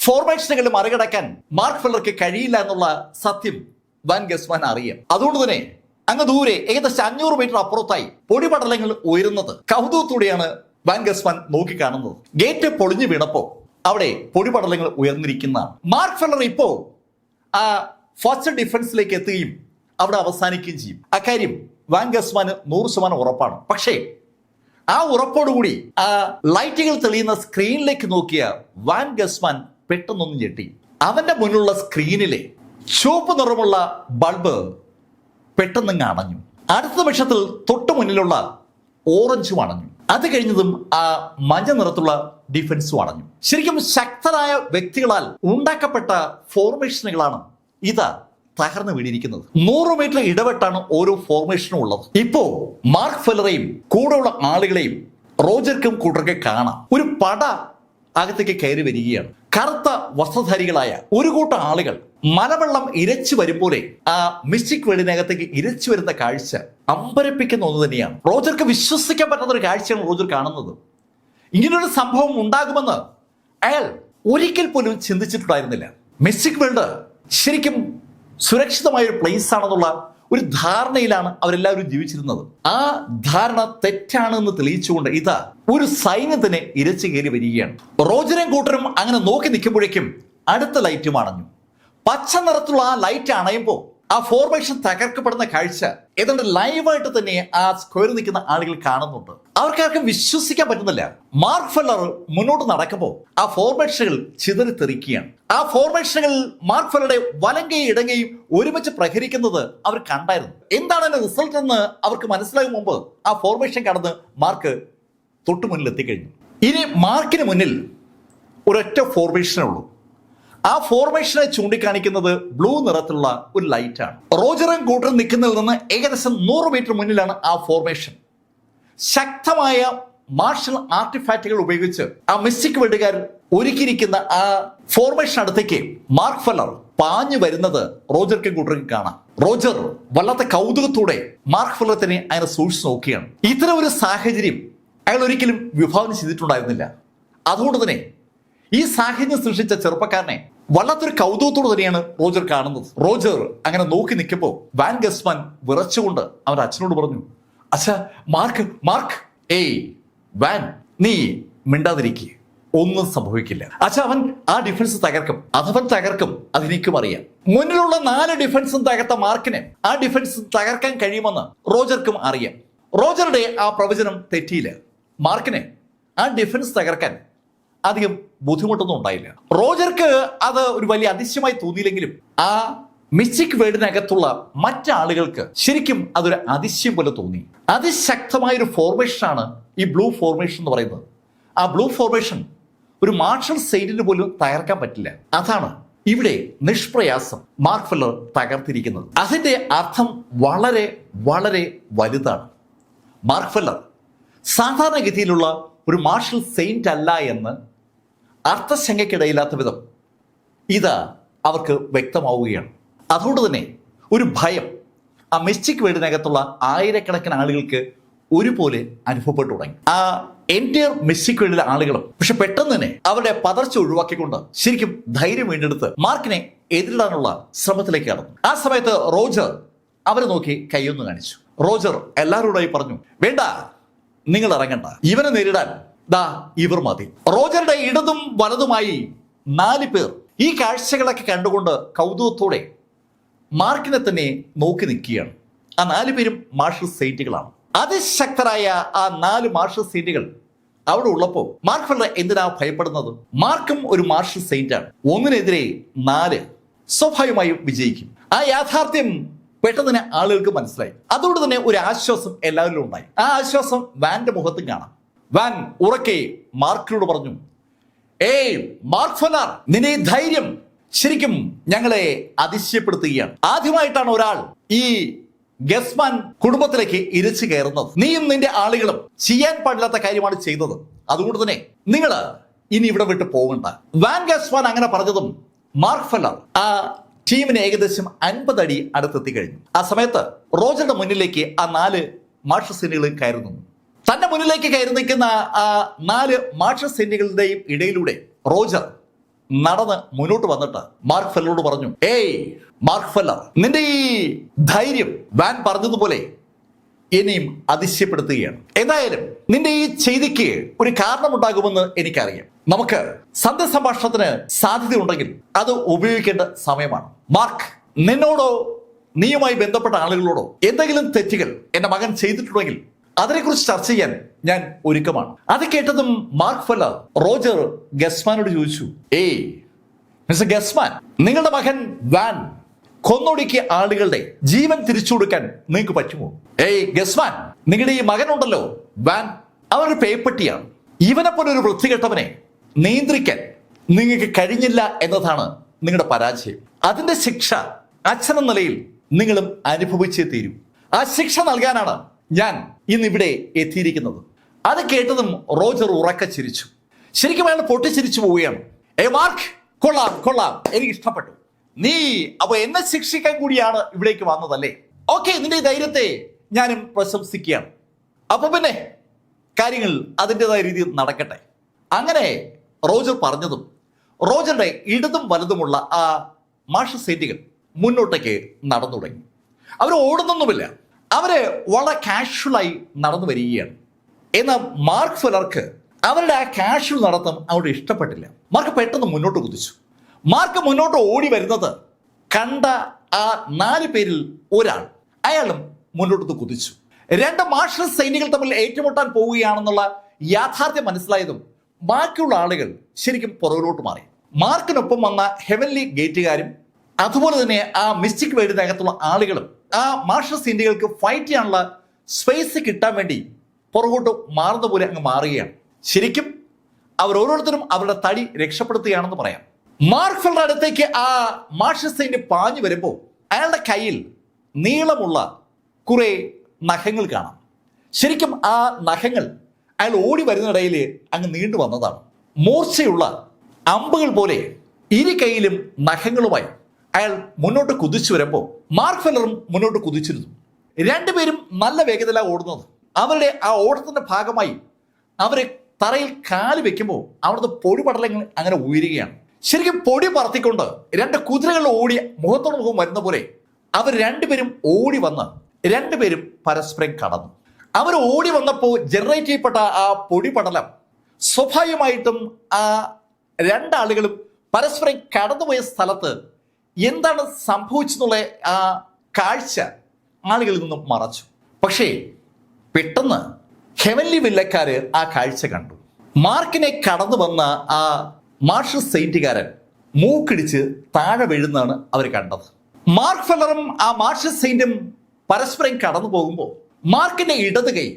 ഫോർമേഷനുകൾ മറികടക്കാൻ മാർക്ക് ഫെല്ലർക്ക് കഴിയില്ല എന്നുള്ള സത്യം വാൻ ഗസ്മാൻ അറിയാം. അതുകൊണ്ട് തന്നെ അങ്ങ് ദൂരെ ഏകദേശം 500 മീറ്റർ അപ്പുറത്തായി പൊടിപടലങ്ങൾ ഉയരുന്നത് കൗതുകത്തോടെയാണ് വാൻ ഗസ്മാൻ നോക്കിക്കാണുന്നത്. ഗേറ്റ് പൊളിഞ്ഞു വീണപ്പോ അവിടെ പൊടിപടലങ്ങൾ ഉയർന്നിരിക്കുന്നതാണ്. മാർക്ക് ഫെല്ലർ ഇപ്പോ ആ ഫസ്റ്റ് ഡിഫൻസിലേക്ക് എത്തുകയും അവിടെ അവസാനിക്കുകയും ചെയ്യും. അക്കാര്യം വാൻ ഗസ്മാന് 100% ഉറപ്പാണ്. പക്ഷേ ആ ഉറപ്പോടുകൂടി ആ ലൈറ്റുകൾ തെളിയുന്ന സ്ക്രീനിലേക്ക് നോക്കിയ വാൻ ഗസ്മാൻ പെട്ടെന്നൊന്നും ഞെട്ടി. അവന്റെ മുന്നിലുള്ള സ്ക്രീനിലെ ചുവപ്പ് നിറമുള്ള ബൾബ് പെട്ടെന്ന് അണഞ്ഞു. അടുത്ത നിമിഷത്തിൽ തൊട്ടു മുന്നിലുള്ള ഓറഞ്ചും അണഞ്ഞു. അത് കഴിഞ്ഞതും ആ മഞ്ഞ നിറത്തുള്ള ഡിഫൻസും അണഞ്ഞു. ശരിക്കും ശക്തരായ വ്യക്തികളാൽ ഉണ്ടാക്കപ്പെട്ട ഫോർമേഷനുകളാണ് ഇത് തകർന്നു വീണിരിക്കുന്നത്. 100 മീറ്റർ ഇടപെട്ടാണ് ഓരോ ഫോർമേഷനും ഉള്ളത്. ഇപ്പോ മാർക്ക് ഫെല്ലറെയും കൂടെയുള്ള ആളുകളെയും റോജർക്കും കൂട്ടർക്ക് കാണാം. ഒരു പട അകത്തേക്ക് കയറി വരികയാണ്. കറുത്ത വസ്ത്രധാരികളായ ഒരു കൂട്ടം ആളുകൾ മലവെള്ളം ഇരച്ചു വരും പോലെ ആ മിസ്റ്റിക് വേൾഡിനകത്തേക്ക് ഇരച്ചു വരുന്ന കാഴ്ച അമ്പരപ്പിക്കുന്ന ഒന്ന് തന്നെയാണ്. റോജർക്ക് വിശ്വസിക്കാൻ പറ്റാത്ത ഒരു കാഴ്ചയാണ് റോജർ കാണുന്നത്. ഇങ്ങനൊരു സംഭവം ഉണ്ടാകുമെന്ന് അയാൾ ഒരിക്കൽ പോലും ചിന്തിച്ചിട്ടുണ്ടായിരുന്നില്ല. മിസ്റ്റിക് വേൾഡ് ശരിക്കും സുരക്ഷിതമായ ഒരു പ്ലേസ് ആണെന്നുള്ള ഒരു ധാരണയിലാണ് അവരെല്ലാവരും ജീവിച്ചിരുന്നത്. ആ ധാരണ തെറ്റാണെന്ന് തെളിയിച്ചുകൊണ്ട് ഇതാ ഒരു സൈന്യത്തിന് ഇരച്ചു കയറി വരികയാണ്. റോജറും കൂട്ടരും അങ്ങനെ നോക്കി നിൽക്കുമ്പോഴേക്കും അടുത്ത ലൈറ്റും അണഞ്ഞു. പച്ച നിറത്തിലുള്ള ആ ലൈറ്റ് അണയുമ്പോൾ ആ ഫോർമേഷൻ തകർക്കപ്പെടുന്ന കാഴ്ച ഏതാണ്ട് ലൈവായിട്ട് തന്നെ ആ സ്ക്വയറിൽ നിൽക്കുന്ന ആളുകൾ കാണുന്നുണ്ട്. അവർക്കാർക്കും വിശ്വസിക്കാൻ പറ്റുന്നില്ല. മാർക്ക് ഫെല്ലർ മുന്നോട്ട് നടക്കുമ്പോൾ ആ ഫോർമേഷനുകൾ ചിതറിത്തെറിക്കുകയാണ്. ആ ഫോർമേഷനുകളിൽ മാർക്ക് ഫെല്ലറുടെ വലങ്കയും ഇടങ്കയും ഒരുമിച്ച് പ്രഹരിക്കുന്നത് അവർ കണ്ടായിരുന്നു. എന്താണ് അതിന്റെ റിസൾട്ട് എന്ന് അവർക്ക് മനസ്സിലാകും മുമ്പ് ആ ഫോർമേഷൻ കടന്ന് മാർക്ക് തൊട്ടു മുന്നിൽ എത്തിക്കഴിഞ്ഞു. ഇനി മാർക്കിന് മുന്നിൽ ഒരൊറ്റ ഫോർമേഷനേ ഉള്ളൂ. ആ ഫോർമേഷനെ ചൂണ്ടിക്കാണിക്കുന്നത് ബ്ലൂ നിറത്തിലുള്ള ഒരു ലൈറ്റാണ്. റോജറും കൂട്ടറും നിൽക്കുന്നതിൽ നിന്ന് ഏകദേശം 100 മീറ്റർ മുന്നിലാണ് ആ ഫോർമേഷൻ. ശക്തമായ മാർഷൽ ആർട്ടിഫാക്റ്റുകൾ ഉപയോഗിച്ച് ആ മിസ്റ്റിക് വേൾഡുകാർ ഒരുക്കിയിരിക്കുന്ന ആ ഫോർമേഷൻ അടുത്തേക്ക് മാർക്ക് ഫെല്ലർ പാഞ്ഞു വരുന്നത് റോജർക്കും കൂട്ടർക്കും കാണാം. റോജർ വല്ലാത്ത കൗതുകത്തോടെ മാർക്ക് ഫെല്ലർ തന്നെ അതിനെ സൂക്ഷിച്ചു നോക്കുകയാണ്. ഇത്തരം ഒരു സാഹചര്യം അയാൾ ഒരിക്കലും വിഭാവനം ചെയ്തിട്ടുണ്ടായിരുന്നില്ല. അതുകൊണ്ട് തന്നെ ഈ സാഹചര്യം സൃഷ്ടിച്ച ചെറുപ്പക്കാരനെ വല്ലാത്തൊരു കൗതുകത്തോട് തന്നെയാണ് റോജർ കാണുന്നത്. റോജർ അങ്ങനെ നോക്കി നിൽക്കുമ്പോൾ വാൻ ഗസ്മാൻ വിറച്ചുകൊണ്ട് അവന്റെ അച്ഛനോട് പറഞ്ഞു, അച്ഛാ, മാർക്ക്, ഏയ് വാൻ, നീ മിണ്ടാതിരിക്കുക, ഒന്നും സംഭവിക്കില്ല. അവൻ ആ ഡിഫൻസ് തകർക്കും, അതവൻ തകർക്കും, അതെനിക്കും അറിയാം. മുന്നിലുള്ള 4 ഡിഫൻസും തകർത്ത മാർക്കിന് ആ ഡിഫൻസ് തകർക്കാൻ കഴിയുമെന്ന് റോജർക്കും അറിയാം. റോജറുടെ ആ പ്രവചനം തെറ്റിയില്ല. മാർക്കിന് ആ ഡിഫൻസ് തകർക്കാൻ അധികം ബുദ്ധിമുട്ടൊന്നും ഉണ്ടായില്ല. റോജർക്ക് അത് ഒരു വലിയ അതിശയമായി തോന്നിയില്ലെങ്കിലും ആ മിസ്റ്റിക് വേർഡിനകത്തുള്ള മറ്റാളുകൾക്ക് ശരിക്കും അതൊരു അതിശയം പോലെ തോന്നി. അതിശക്തമായൊരു ഫോർമേഷനാണ് ഈ ബ്ലൂ ഫോർമേഷൻ എന്ന് പറയുന്നത്. ആ ബ്ലൂ ഫോർമേഷൻ ഒരു മാർഷൽ സെയിന്റിന് പോലും തകർക്കാൻ പറ്റില്ല. അതാണ് ഇവിടെ നിഷ്പ്രയാസം മാർക്ക് ഫെല്ലർ തകർത്തിരിക്കുന്നത്. അതിന്റെ അർത്ഥം വളരെ വളരെ വലുതാണ്. മാർക്ക് ഫെല്ലർ സാധാരണഗതിയിലുള്ള ഒരു മാർഷൽ സെയിന്റ് അല്ല എന്ന് അർത്ഥശങ്കയ്ക്കിടയില്ലാത്ത വിധം ഇത് അവർക്ക് വ്യക്തമാവുകയാണ്. അതുകൊണ്ട് തന്നെ ഒരു ഭയം ആ മിസ്റ്റിക് വേർഡിനകത്തുള്ള ആയിരക്കണക്കിന് ആളുകൾക്ക് ഒരുപോലെ അനുഭവപ്പെട്ടു തുടങ്ങി. ആ എൻറ്റയർ മിസ്റ്റിക് വേൾഡിലെ ആളുകളും പക്ഷെ പെട്ടെന്ന് തന്നെ അവരുടെ പതർച്ച ഒഴിവാക്കിക്കൊണ്ട് ശരിക്കും ധൈര്യം വീണ്ടെടുത്ത് മാർക്കിനെ എതിരിടാനുള്ള ശ്രമത്തിലേക്ക് കടന്നു. ആ സമയത്ത് റോജർ അവരെ നോക്കി കൈയൊന്ന് കാണിച്ചു. റോജർ എല്ലാവരോടായി പറഞ്ഞു, വേണ്ട, നിങ്ങൾ ഇറങ്ങണ്ട, ഇവനെ നേരിടാൻ ദാ ഇവർ മതി. റോജറുടെ ഇടതും വലതുമായി 4 പേർ ഈ കാഴ്ചകളൊക്കെ കണ്ടുകൊണ്ട് കൗതുകത്തോടെ മാർക്കിനെ തന്നെ നോക്കി നിൽക്കുകയാണ്. ആ 4 പേരും മാർഷൽ സെയിന്റുകളാണ്. അതിശക്തരായ ആ 4 മാർഷൽ സെയിന്റുകൾ അവിടെ ഉള്ളപ്പോൾ മാർക്ക് ഫെല്ലർ എന്തിനാ ഭയപ്പെടുന്നത്? മാർക്കും ഒരു മാർഷൽ സെയിന്റാണ്. ഒന്നിനെതിരെ 4 സ്വാഭാവികമായും വിജയിക്കും. ആ യാഥാർത്ഥ്യം പെട്ടെന്ന് തന്നെ ആളുകൾക്ക് മനസ്സിലായി. അതുകൊണ്ട് തന്നെ ഒരു ആശ്വാസം എല്ലാവരിലും ഉണ്ടായി. ആ ആശ്വാസം വാന്റെ മുഖത്തും കാണാം. വാൻ ഉറക്കെ മാർക്കിനോട് പറഞ്ഞു, ഏയ് മാർക്ക് ഫെല്ലർ, നിന്റെ ഈ ധൈര്യം ശരിക്കും ഞങ്ങളെ അതിശയപ്പെടുത്തുകയാണ്. ആദ്യമായിട്ടാണ് ഒരാൾ ഈ ഗസ്മാൻ കുടുംബത്തിലേക്ക് ഇരച്ചു കയറുന്നത്. നീയും നിന്റെ ആളുകളും ചെയ്യാൻ പാടില്ലാത്ത കാര്യമാണ് ചെയ്തത്. അതുകൊണ്ട് തന്നെ നിങ്ങൾ ഇനി ഇവിടെ വിട്ട് പോകണ്ട. വാൻ ഗസ്മാൻ അങ്ങനെ പറഞ്ഞതും മാർക്ക് ഫെല്ലർ ആ ടീമിന് ഏകദേശം 50 അടി അടുത്തെത്തി കഴിഞ്ഞു. ആ സമയത്ത് റോജറുടെ മുന്നിലേക്ക് ആ 4 മാർഷൽ സെയിന്റുകളും കയറുന്നു. തന്റെ മുന്നിലേക്ക് കയറി നിൽക്കുന്ന ആ 4 മാർഷൽ സെയിന്റുകളുടെയും ഇടയിലൂടെ റോജർ നടന്ന് മുന്നോട്ട് വന്നിട്ട് മാർക്ക് ഫെല്ലറോട് പറഞ്ഞു, ഏയ് മാർക്ക് ഫെല്ലർ, നിന്റെ ഈ ധൈര്യം വാൻ പറഞ്ഞതുപോലെ ഇനിയും അതിശയപ്പെടുത്തുകയാണ്. എന്തായാലും നിന്റെ ഈ ചെയ്തിക്ക് ഒരു കാരണമുണ്ടാകുമെന്ന് എനിക്കറിയാം. നമുക്ക് സന്ധ്യസംഭാഷണത്തിന് സാധ്യതയുണ്ടെങ്കിൽ അത് ഉപയോഗിക്കേണ്ട സമയമാണ്. മാർക്ക്, നിന്നോടോ നീയുമായി ബന്ധപ്പെട്ട ആളുകളോടോ എന്തെങ്കിലും തെറ്റുകൾ എന്റെ മകൻ ചെയ്തിട്ടുണ്ടെങ്കിൽ അതിനെക്കുറിച്ച് ചർച്ച ചെയ്യാൻ ഞാൻ ഒരുക്കമാണ്. അത് കേട്ടതും മാർക്ക് ഫെല്ലർ റോജർ ഗസ്മാനോട് ചോദിച്ചു, ഏയ് മിസ്റ്റർ ഗസ്മാൻ, നിങ്ങളുടെ മകൻ വാൻ കൊന്നൊടുക്കിയ ആളുകളുടെ ജീവൻ തിരിച്ചു കൊടുക്കാൻ നിങ്ങൾക്ക് പറ്റുമോ? ഏയ് ഗസ്മാൻ, നിങ്ങളുടെ ഈ മകനുണ്ടല്ലോ വാൻ, അവനൊരു പേപ്പട്ടിയാണ്. ഇവനെ പോലെ ഒരു വൃത്തികെട്ടവനെ നിയന്ത്രിക്കാൻ നിങ്ങൾക്ക് കഴിഞ്ഞില്ല എന്നതാണ് നിങ്ങളുടെ പരാജയം. അതിന്റെ ശിക്ഷ അച്ഛനെന്ന നിലയിൽ നിങ്ങളും അനുഭവിച്ചേ തീരൂ. ആ ശിക്ഷ നൽകാനാണ് ഞാൻ ഇന്നിവിടെ എത്തിയിരിക്കുന്നത്. അത് കേട്ടതും റോജർ ഉറക്കെ ചിരിച്ചു. ശരിക്കും അയാൾ പൊട്ടിച്ചിരിച്ചു പോവുകയാണ്. മാർക്ക്, കൊള്ളാം കൊള്ളാം, എനിക്ക് ഇഷ്ടപ്പെട്ടു. നീ അപ്പൊ എന്നെ ശിക്ഷിക്കാൻ കൂടിയാണ് ഇവിടേക്ക് വന്നതല്ലേ? ഓക്കെ, നിന്റെ ധൈര്യത്തെ ഞാനും പ്രശംസിക്കുകയാണ്. അപ്പൊ പിന്നെ കാര്യങ്ങൾ അതിൻ്റെതായ രീതിയിൽ നടക്കട്ടെ. അങ്ങനെ റോജർ പറഞ്ഞതും റോജറുടെ ഇടതും വലതുമുള്ള ആ മാർഷൽ സെയിന്റുകൾ മുന്നോട്ടേക്ക് നടന്നു തുടങ്ങി. അവർ ഓടുന്നൊന്നുമില്ല, അവര് വളരെ കാഷ്വലായി നടന്നു വരികയാണ്. എന്നാൽ മാർക്ക് ഫെല്ലർക്ക് അവരുടെ ആ കാഷ്വൽ നടത്തം അവിടെ ഇഷ്ടപ്പെട്ടില്ല. മാർക്ക് പെട്ടെന്ന് മുന്നോട്ട് കുതിച്ചു. മാർക്ക് മുന്നോട്ട് ഓടി വരുന്നത് കണ്ട ആ 4 പേരിൽ ഒരാൾ, അയാളും മുന്നോട്ട് കുതിച്ചു. 2 മാർഷൽ സൈനികൾ തമ്മിൽ ഏറ്റുമുട്ടാൻ പോവുകയാണെന്നുള്ള യാഥാർത്ഥ്യം മനസ്സിലായതും ബാക്കിയുള്ള ആളുകൾ ശരിക്കും പുറകിലോട്ട് മാറി. മാർക്കിനൊപ്പം വന്ന ഹെവൻലി ഗേറ്റുകാരും അതുപോലെ തന്നെ ആ മിസ്റ്റിക് വേർഡിനകത്തുള്ള ആളുകളും ആ മാർഷൽ സൈനികൾക്ക് ഫൈറ്റ് ചെയ്യാനുള്ള സ്പേസ് കിട്ടാൻ വേണ്ടി പുറകോട്ട് മാറുന്ന പോലെ അങ്ങ് മാറുകയാണ്. ശരിക്കും അവർ ഓരോരുത്തരും അവരുടെ തടി രക്ഷപ്പെടുത്തുകയാണെന്ന് പറയാം. മാർക്ക് ഫെല്ലറുടെ അടുത്തേക്ക് ആ മാർഷൽ സൈന്യം പാഞ്ഞു വരുമ്പോൾ അയാളുടെ കയ്യിൽ നീളമുള്ള കുറെ നഖങ്ങൾ കാണാം. ശരിക്കും ആ നഖങ്ങൾ അയാൾ ഓടി വരുന്നിടയിൽ അങ്ങ് നീണ്ടു വന്നതാണ്. മൂർച്ചയുള്ള അമ്പുകൾ പോലെ ഇരു കൈയിലും നഖങ്ങളുമായി അയാൾ മുന്നോട്ട് കുതിച്ചു വരുമ്പോൾ മാർക്ക് ഫെല്ലറും മുന്നോട്ട് കുതിച്ചിരുന്നു. 2 പേരും നല്ല വേഗതയിലാണ് ഓടുന്നത്. അവരുടെ ആ ഓട്ടത്തിന്റെ ഭാഗമായി അവരെ തറയിൽ കാല് വെക്കുമ്പോൾ അവിടുത്തെ പൊടിപടലങ്ങൾ അങ്ങനെ ഉയരുകയാണ്. ശരിക്കും പൊടി പറത്തിക്കൊണ്ട് 2 കുതിരകൾ ഓടി മുഖത്തോട് മുഖം വരുന്ന പോലെ അവർ 2 പേരും ഓടി വന്ന് 2 പേരും പരസ്പരം കടന്നു. അവർ ഓടി വന്നപ്പോൾ ജനറേറ്റ് ചെയ്യപ്പെട്ട ആ പൊടിപടലം സ്വാഭാവികമായിട്ടും ആ രണ്ടാളുകളും പരസ്പരം കടന്നുപോയ സ്ഥലത്ത് എന്താണ് സംഭവിച്ചെന്നുള്ള ആ കാഴ്ച ആളുകളിൽ നിന്നും മറച്ചു. പക്ഷേ പെട്ടെന്ന് ഹെവൻലി വില്ലക്കാര് ആ കാഴ്ച കണ്ടു. മാർക്കിനെ കടന്നു വന്ന ആ മാർഷൽ സെയിന്റുകാരൻ മൂക്കിടിച്ച് താഴെ വീഴുന്നതാണ് അവർ കണ്ടത്. മാർക്ക് ഫെല്ലറും ആ മാർഷൽ സെയിന്റും പരസ്പരം കടന്നു പോകുമ്പോൾ മാർക്കിന്റെ ഇടത് കൈ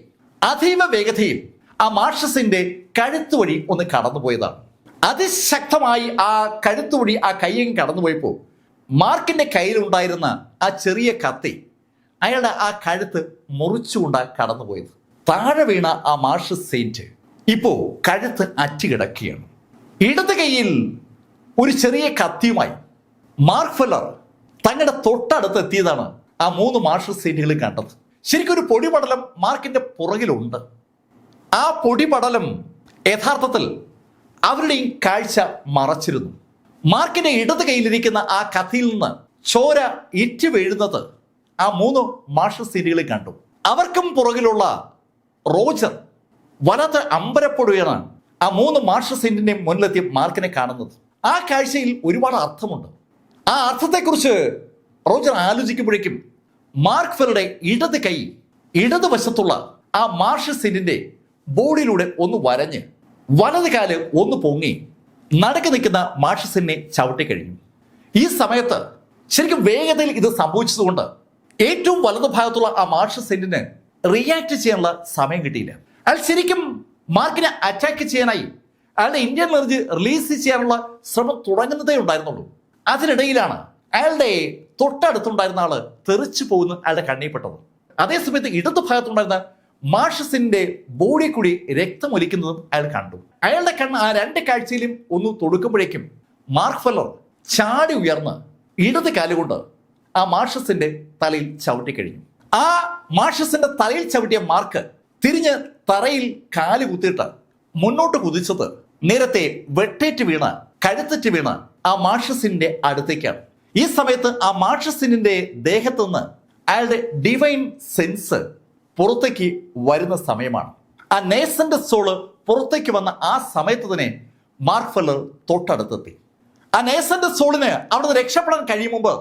അതീവ വേഗതയിൽ ആ മാർഷൽ സെയിന്റെ കഴുത്ത് വഴി ഒന്ന് കടന്നുപോയതാണ്. അതിശക്തമായി ആ കഴുത്ത് വഴി ആ കൈയും കടന്നുപോയപ്പോൾ മാർക്കിന്റെ കയ്യിലുണ്ടായിരുന്ന ആ ചെറിയ കത്തി അയാളുടെ ആ കഴുത്ത് മുറിച്ചുകൊണ്ടാണ് കടന്നുപോയത്. താഴെ വീണ ആ മാർഷൽ സെയിന്റ് ഇപ്പോ കഴുത്ത് അറ്റുകിടക്കുകയാണ്. ഇടത് കൈയിൽ ഒരു ചെറിയ കത്തിയുമായി മാർക്ക് ഫെല്ലർ തങ്ങളുടെ തൊട്ടടുത്ത് എത്തിയതാണ് ആ 3 മാർഷൽ സെയിന്റുകളും കണ്ടത്. ശരിക്കും ഒരു പൊടിപടലം മാർക്കിന്റെ പുറകിലുണ്ട്. ആ പൊടിപടലം യഥാർത്ഥത്തിൽ അവരുടെയും കാഴ്ച മറച്ചിരുന്നു. മാർക്കിന്റെ ഇടത് കയ്യിലിരിക്കുന്ന ആ കത്തിയിൽ നിന്ന് ചോര ഇറ്റു വീഴുന്നത് ആ 3 മാർഷൽ സെയിന്റുകളും കണ്ടു. അവർക്കും പുറകിലുള്ള റോജർ വലത് അമ്പരപ്പെടുകയാണ് ആ 3 മാർഷൽ സെയിന്റിന്റെ മുന്നിലെത്തി മാർക്കിനെ കാണുന്നത്. ആ കാഴ്ചയിൽ ഒരുപാട് അർത്ഥമുണ്ട്. ആ അർത്ഥത്തെക്കുറിച്ച് റോജർ ആലോചിക്കുമ്പോഴേക്കും മാർക്ക് ഫെല്ലറുടെ ഇടത് കൈ ഇടതുവശത്തുള്ള ആ മാർഷൽ സെയിന്റിന്റെ ബോഡിയിലൂടെ ഒന്ന് വരഞ്ഞ് വലത് കാല് ഒന്ന് പൊങ്ങി നടക്ക് നിൽക്കുന്ന മാർഷൽ സെയിന്റിനെ ചവിട്ടിക്കഴിഞ്ഞു. ഈ സമയത്ത് ശരിക്കും വേഗതയിൽ ഇത് സംഭവിച്ചതുകൊണ്ട് ഏറ്റവും വലതു ഭാഗത്തുള്ള ആ മാർഷൽ സെയിന്റിന് റിയാക്ട് ചെയ്യാനുള്ള സമയം കിട്ടിയില്ല. അയാൾ ശരിക്കും മാർക്കിനെ അറ്റാക്ക് ചെയ്യാനായി അയാളുടെ ഇന്ത്യൻ എനർജി റിലീസ് ചെയ്യാനുള്ള ശ്രമം തുടങ്ങുന്നതേ ഉണ്ടായിരുന്നുള്ളൂ. അതിനിടയിലാണ് അയാളുടെ തൊട്ടടുത്തുണ്ടായിരുന്ന ആള് തെറിച്ചു പോകുന്ന അയാളുടെ കണ്ണിൽപ്പെട്ടത്. അതേസമയത്ത് ഇടതു ഭാഗത്തുണ്ടായിരുന്ന മാർഷൽ സെയിന്റിന്റെ ബോഡി കൂടി രക്തം ഒലിക്കുന്നതും അയാൾ കണ്ടു. അയാളുടെ കണ്ണ് ആ 2 കാഴ്ചയിലും ഒന്ന് തൊടുക്കുമ്പോഴേക്കും മാർക്ക് ഫെല്ലർ ചാടി ഉയർന്ന് ഇടത് കാലുകൊണ്ട് ആ മാർഷൽ സെയിന്റിന്റെ തലയിൽ ചവിട്ടിക്കഴിഞ്ഞു. ആ മാർഷൽ സെയിന്റിന്റെ തലയിൽ ചവിട്ടിയ മാർക്ക് തിരിഞ്ഞ് തറയിൽ കാല് കുത്തിയിട്ട് മുന്നോട്ട് കുതിച്ചത് നേരത്തെ വെട്ടേറ്റ് വീണ കഴുത്തറ്റ് വീണ ആ മാർഷൽ സെയിന്റിന്റെ അടുത്തേക്കാണ്. ഈ സമയത്ത് ആ മാർഷൽ സെയിന്റിന്റെ ദേഹത്തു നിന്ന് അയാളുടെ ഡിവൈൻ സെൻസ് പുറത്തേക്ക് വരുന്ന സമയമാണ്. ആ നേസന്റെ സോള് പുറത്തേക്ക് വന്ന ആ സമയത്ത് തന്നെ മാർക്ക് ഫെല്ലർ തൊട്ടടുത്തെത്തി. ആ നേസന്റെ സോളിന് അവിടുന്ന് രക്ഷപ്പെടാൻ കഴിയും മുമ്പ്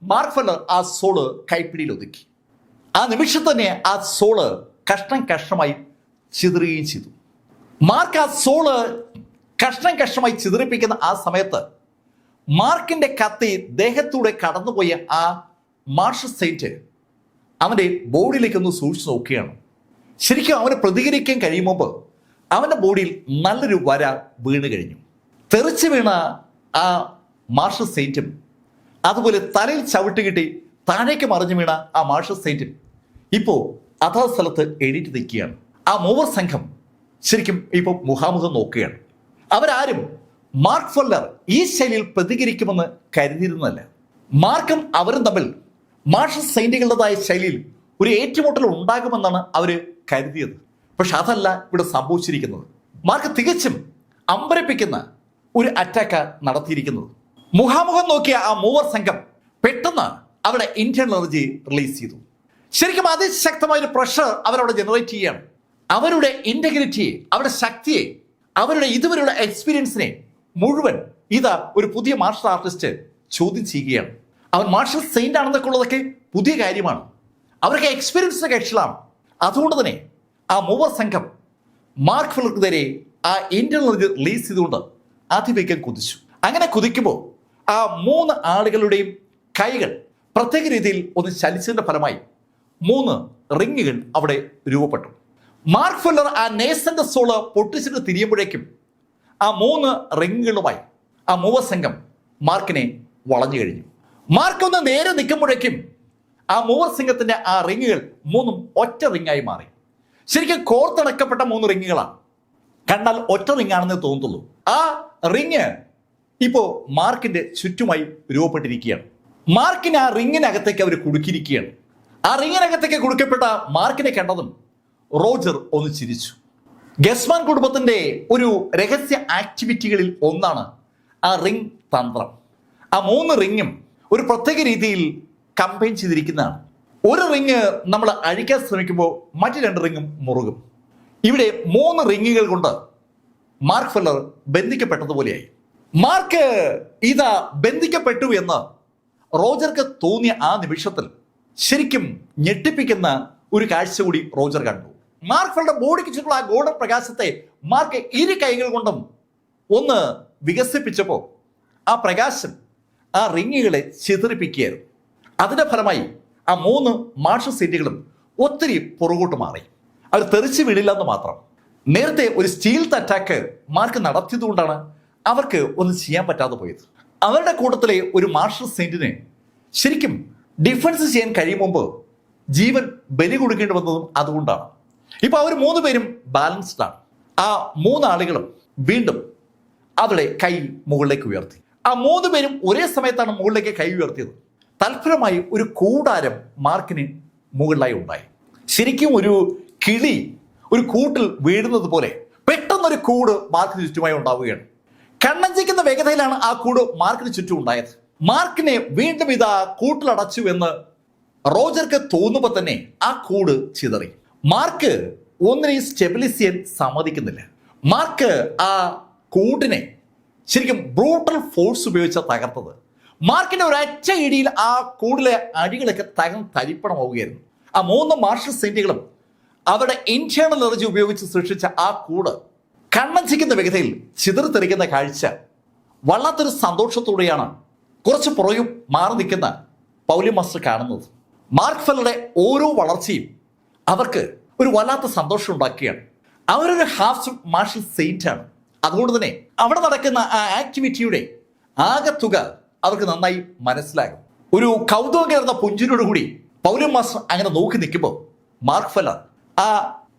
മാർക്ക് ഫെല്ലർ ആ സോള് കൈപ്പിടിയിൽ ഒതുക്കി. ആ നിമിഷം തന്നെ ആ സോള് കഷ്ണം കഷ്ണമായി ചിതറുകയും ചെയ്തു. മാർക്ക് ആ സോള് കഷ്ണം കഷ്ണമായി ചിതറിപ്പിക്കുന്ന ആ സമയത്ത് മാർക്കിന്റെ കത്തി ദേഹത്തൂടെ കടന്നുപോയ ആ മാർഷൽ സെയിന്റ് അവന്റെ ബോഡിയിലേക്കൊന്ന് സൂക്ഷിച്ചു നോക്കുകയാണ്. ശരിക്കും അവന് പ്രതികരിക്കാൻ കഴിയുമ്പോൾ അവന്റെ ബോഡിയിൽ നല്ലൊരു വര വീണ് കഴിഞ്ഞു. തെറിച്ചു വീണ ആ മാർഷൽ സെയിന്റും അതുപോലെ തലയിൽ ചവിട്ട് കിട്ടി താഴേക്ക് മറിഞ്ഞു വീണ ആ മാർഷൽ സെയിന്റും ഇപ്പോൾ അതാ സ്ഥലത്ത് എഴുതി നിൽക്കുകയാണ്. ആ 3 സംഘം ശരിക്കും ഇപ്പോൾ മുഖാമുഖം നോക്കുകയാണ്. അവരാരും മാർക്ക് ഫെല്ലർ ഈ ശൈലിയിൽ പ്രതികരിക്കുമെന്ന് കരുതിയിരുന്നല്ല. മാർക്കും അവരും തമ്മിൽ മാർഷൽ സെയിന്റുകളുടേതായ ശൈലിയിൽ ഒരു ഏറ്റുമുട്ടൽ ഉണ്ടാകുമെന്നാണ് അവർ കരുതിയത്. പക്ഷെ അതല്ല ഇവിടെ സംഭവിച്ചിരിക്കുന്നത്. മാർക്ക് തികച്ചും അമ്പരപ്പിക്കുന്ന ഒരു അറ്റാക്ക് നടത്തിയിരിക്കുന്നത്. മുഖാമുഖം നോക്കിയ ആ 3 സംഘം പെട്ടെന്ന് അവരുടെ ഇന്റേണൽ എനർജി റിലീസ് ചെയ്തു. ശരിക്കും അതിശക്തമായ ഒരു പ്രഷർ അവരവിടെ ജനറേറ്റ് ചെയ്യുകയാണ്. അവരുടെ ഇന്റഗ്രിറ്റിയെ, അവരുടെ ശക്തിയെ, അവരുടെ ഇതുവരെയുള്ള എക്സ്പീരിയൻസിനെ മുഴുവൻ ഇതാ ഒരു പുതിയ മാർഷൽ ആർട്ടിസ്റ്റ് ചോദ്യം ചെയ്യുകയാണ്. അവൻ മാർഷൽ സെയിന്റ് ആണെന്നൊക്കെ ഉള്ളതൊക്കെ പുതിയ കാര്യമാണ്. അവർക്ക് എക്സ്പീരിയൻസ് കക്ഷികളാണ്. അതുകൊണ്ട് തന്നെ ആ 3 സംഘം മാർക്ക് ഫെല്ലർക്കെതിരെ ആ ഇന്റേണൽ എനർജി റിലീസ് ചെയ്തുകൊണ്ട് അതിവേഗം കുതിച്ചു. അങ്ങനെ കുതിക്കുമ്പോൾ ആ 3 ആളുകളുടെയും കൈകൾ പ്രത്യേക രീതിയിൽ ഒന്ന് ചലിച്ചതിന്റെ ഫലമായി 3 റിങ്ങുകൾ അവിടെ രൂപപ്പെട്ടു. മാർക്ക് ഫെല്ലർ ആ നേസന്റെ സോള് പൊട്ടിച്ചിട്ട് തിരിയുമ്പോഴേക്കും ആ 3 റിങ്ങുകളുമായി ആ 3 സംഘം മാർക്കിനെ വളഞ്ഞു കഴിഞ്ഞു. മാർക്ക് ഒന്ന് നേരെ നിൽക്കുമ്പോഴേക്കും ആ 3 സംഘത്തിന്റെ ആ റിങ്ങുകൾ 3 ഒറ്റ റിങ്ങായി മാറി. ശരിക്കും കോർത്തിണക്കപ്പെട്ട 3 റിങ്ങുകളാണ്. കണ്ടാൽ ഒറ്റ റിങ്ങാണെന്ന് തോന്നുള്ളൂ. ആ റിങ് ഇപ്പോ മാർക്കിന്റെ ചുറ്റുമായി രൂപപ്പെട്ടിരിക്കുകയാണ്. മാർക്കിന് ആ റിങ്ങിനകത്തേക്ക് അവർ കുടുക്കിയിരിക്കുകയാണ്. ആ റിങ്ങിനകത്തേക്ക് കുടുക്കപ്പെട്ട മാർക്കിനെ കണ്ടതും റോജർ ഒന്ന് ചിരിച്ചു. ഗസ്മാൻ കുടുംബത്തിന്റെ ഒരു രഹസ്യ ആക്ടിവിറ്റികളിൽ ഒന്നാണ് ആ റിംഗ് തന്ത്രം. ആ 3 റിങ്ങും ഒരു പ്രത്യേക രീതിയിൽ കമ്പൈൻ ചെയ്തിരിക്കുന്നതാണ്. ഒരു റിങ് നമ്മൾ അഴിക്കാൻ ശ്രമിക്കുമ്പോൾ മറ്റു 2 റിങ്ങും മുറുകും. ഇവിടെ 3 റിങ്ങുകൾ കൊണ്ട് മാർക്ക് ഫെല്ലർ ബന്ധിക്കപ്പെട്ടതുപോലെയായി. മാർക്ക് ഇതാ ബന്ധിക്കപ്പെട്ടു എന്ന് റോജർക്ക് തോന്നിയ ആ നിമിഷത്തിൽ ശരിക്കും ഞെട്ടിപ്പിക്കുന്ന ഒരു കാഴ്ച കൂടി റോജർ കണ്ടു. മാർക്ക് ഫെല്ലറുടെ ബോഡിക്ക് ചുറ്റുള്ള ആ ഗോൾഡൻ പ്രകാശത്തെ മാർക്ക് ഇരു കൈകൾ കൊണ്ടും ഒന്ന് വികസിപ്പിച്ചപ്പോൾ ആ പ്രകാശം ആ റിങ്ങുകളെ ചിതറിപ്പിക്കുകയായിരുന്നു. അതിന്റെ ഫലമായി ആ 3 മാർഷൽ സീറ്റുകളും ഒത്തിരി പുറകോട്ട് മാറി. അവർ തെറിച്ചു വീണില്ല എന്ന് മാത്രം. നേരത്തെ ഒരു സ്റ്റീൽ അറ്റാക്ക് മാർക്ക് നടത്തിയതുകൊണ്ടാണ് അവർക്ക് ഒന്നും ചെയ്യാൻ പറ്റാതെ പോയത്. അവരുടെ കൂട്ടത്തിലെ ഒരു മാർഷൽ സെയിന്റിന് ശരിക്കും ഡിഫൻസ് ചെയ്യാൻ കഴിയും മുമ്പ് ജീവൻ ബലി കൊടുക്കേണ്ടി വന്നതും അതുകൊണ്ടാണ്. ഇപ്പൊ അവർ 3 പേരും ബാലൻസ്ഡ് ആണ്. ആ 3 ആളുകളും വീണ്ടും അവരുടെ കൈ മുകളിലേക്ക് ഉയർത്തി. ആ 3 പേരും ഒരേ സമയത്താണ് മുകളിലേക്ക് കൈ ഉയർത്തിയത്. തൽഫലമായി ഒരു കൂടാരം മാർക്കിന് മുകളിലായി ഉണ്ടായി. ശരിക്കും ഒരു കിളി ഒരു കൂട്ടിൽ വീഴുന്നത് പോലെ പെട്ടെന്നൊരു കൂട് മാർക്കിന് ചുറ്റുമായി ഉണ്ടാവുകയാണ്. കണ്ണഞ്ചിക്കുന്ന വേഗതയിലാണ് ആ കൂട് മാർക്കിന് ചുറ്റും ഉണ്ടായത്. മാർക്കിനെ വീണ്ടും ഇതാ കൂട്ടിലടച്ചു എന്ന് റോജർക്ക് തോന്നുമ്പോൾ തന്നെ ആ കൂട് ചിതറി. മാർക്ക് ഒന്നിനെയും സ്റ്റെബിലൈസ് ചെയ്യാൻ സമ്മതിക്കുന്നില്ല. മാർക്ക് ആ കൂട്ടിനെ ശരിക്കും ബ്രൂട്ടൽ ഫോഴ്സ് ഉപയോഗിച്ച തകർത്തത്. മാർക്കിന്റെ ഒരൊറ്റ ഇടിയിൽ ആ കൂടിലെ അടികളൊക്കെ തരിപ്പണമാവുകയായിരുന്നു. ആ 3 മാർഷൽ സെയിന്റുകളും അവരുടെ ഇന്റേണൽ എനർജി ഉപയോഗിച്ച് സൃഷ്ടിച്ച ആ കൂട് കണ്ണഞ്ചിക്കുന്ന വേഗതയിൽ ചിതറിത്തെറിക്കുന്ന കാഴ്ച വല്ലാത്തൊരു സന്തോഷത്തോടെയാണ് കുറച്ച് പുറകും മാറി നിൽക്കുന്ന പൗലി മാസ്റ്റർ കാണുന്നത്. മാർക്ക് ഫെല്ലറുടെ ഓരോ വളർച്ചയും അവർക്ക് ഒരു വല്ലാത്ത സന്തോഷം ഉണ്ടാക്കുകയാണ്. അവരൊരു ഹാഫ് മാർഷൽ സെയിന്റ് ആണ്. അതുകൊണ്ട് തന്നെ അവിടെ നടക്കുന്ന ആ ആക്ടിവിറ്റിയുടെ ആകെത്തുക അവർക്ക് നന്നായി മനസ്സിലാകും. ഒരു കൗതുകകരന്ന പുഞ്ചിരിയോടുകൂടി പൗലി മാസ്റ്റർ അങ്ങനെ നോക്കി നിൽക്കുമ്പോൾ മാർക്ക് ഫെല്ലർ ആ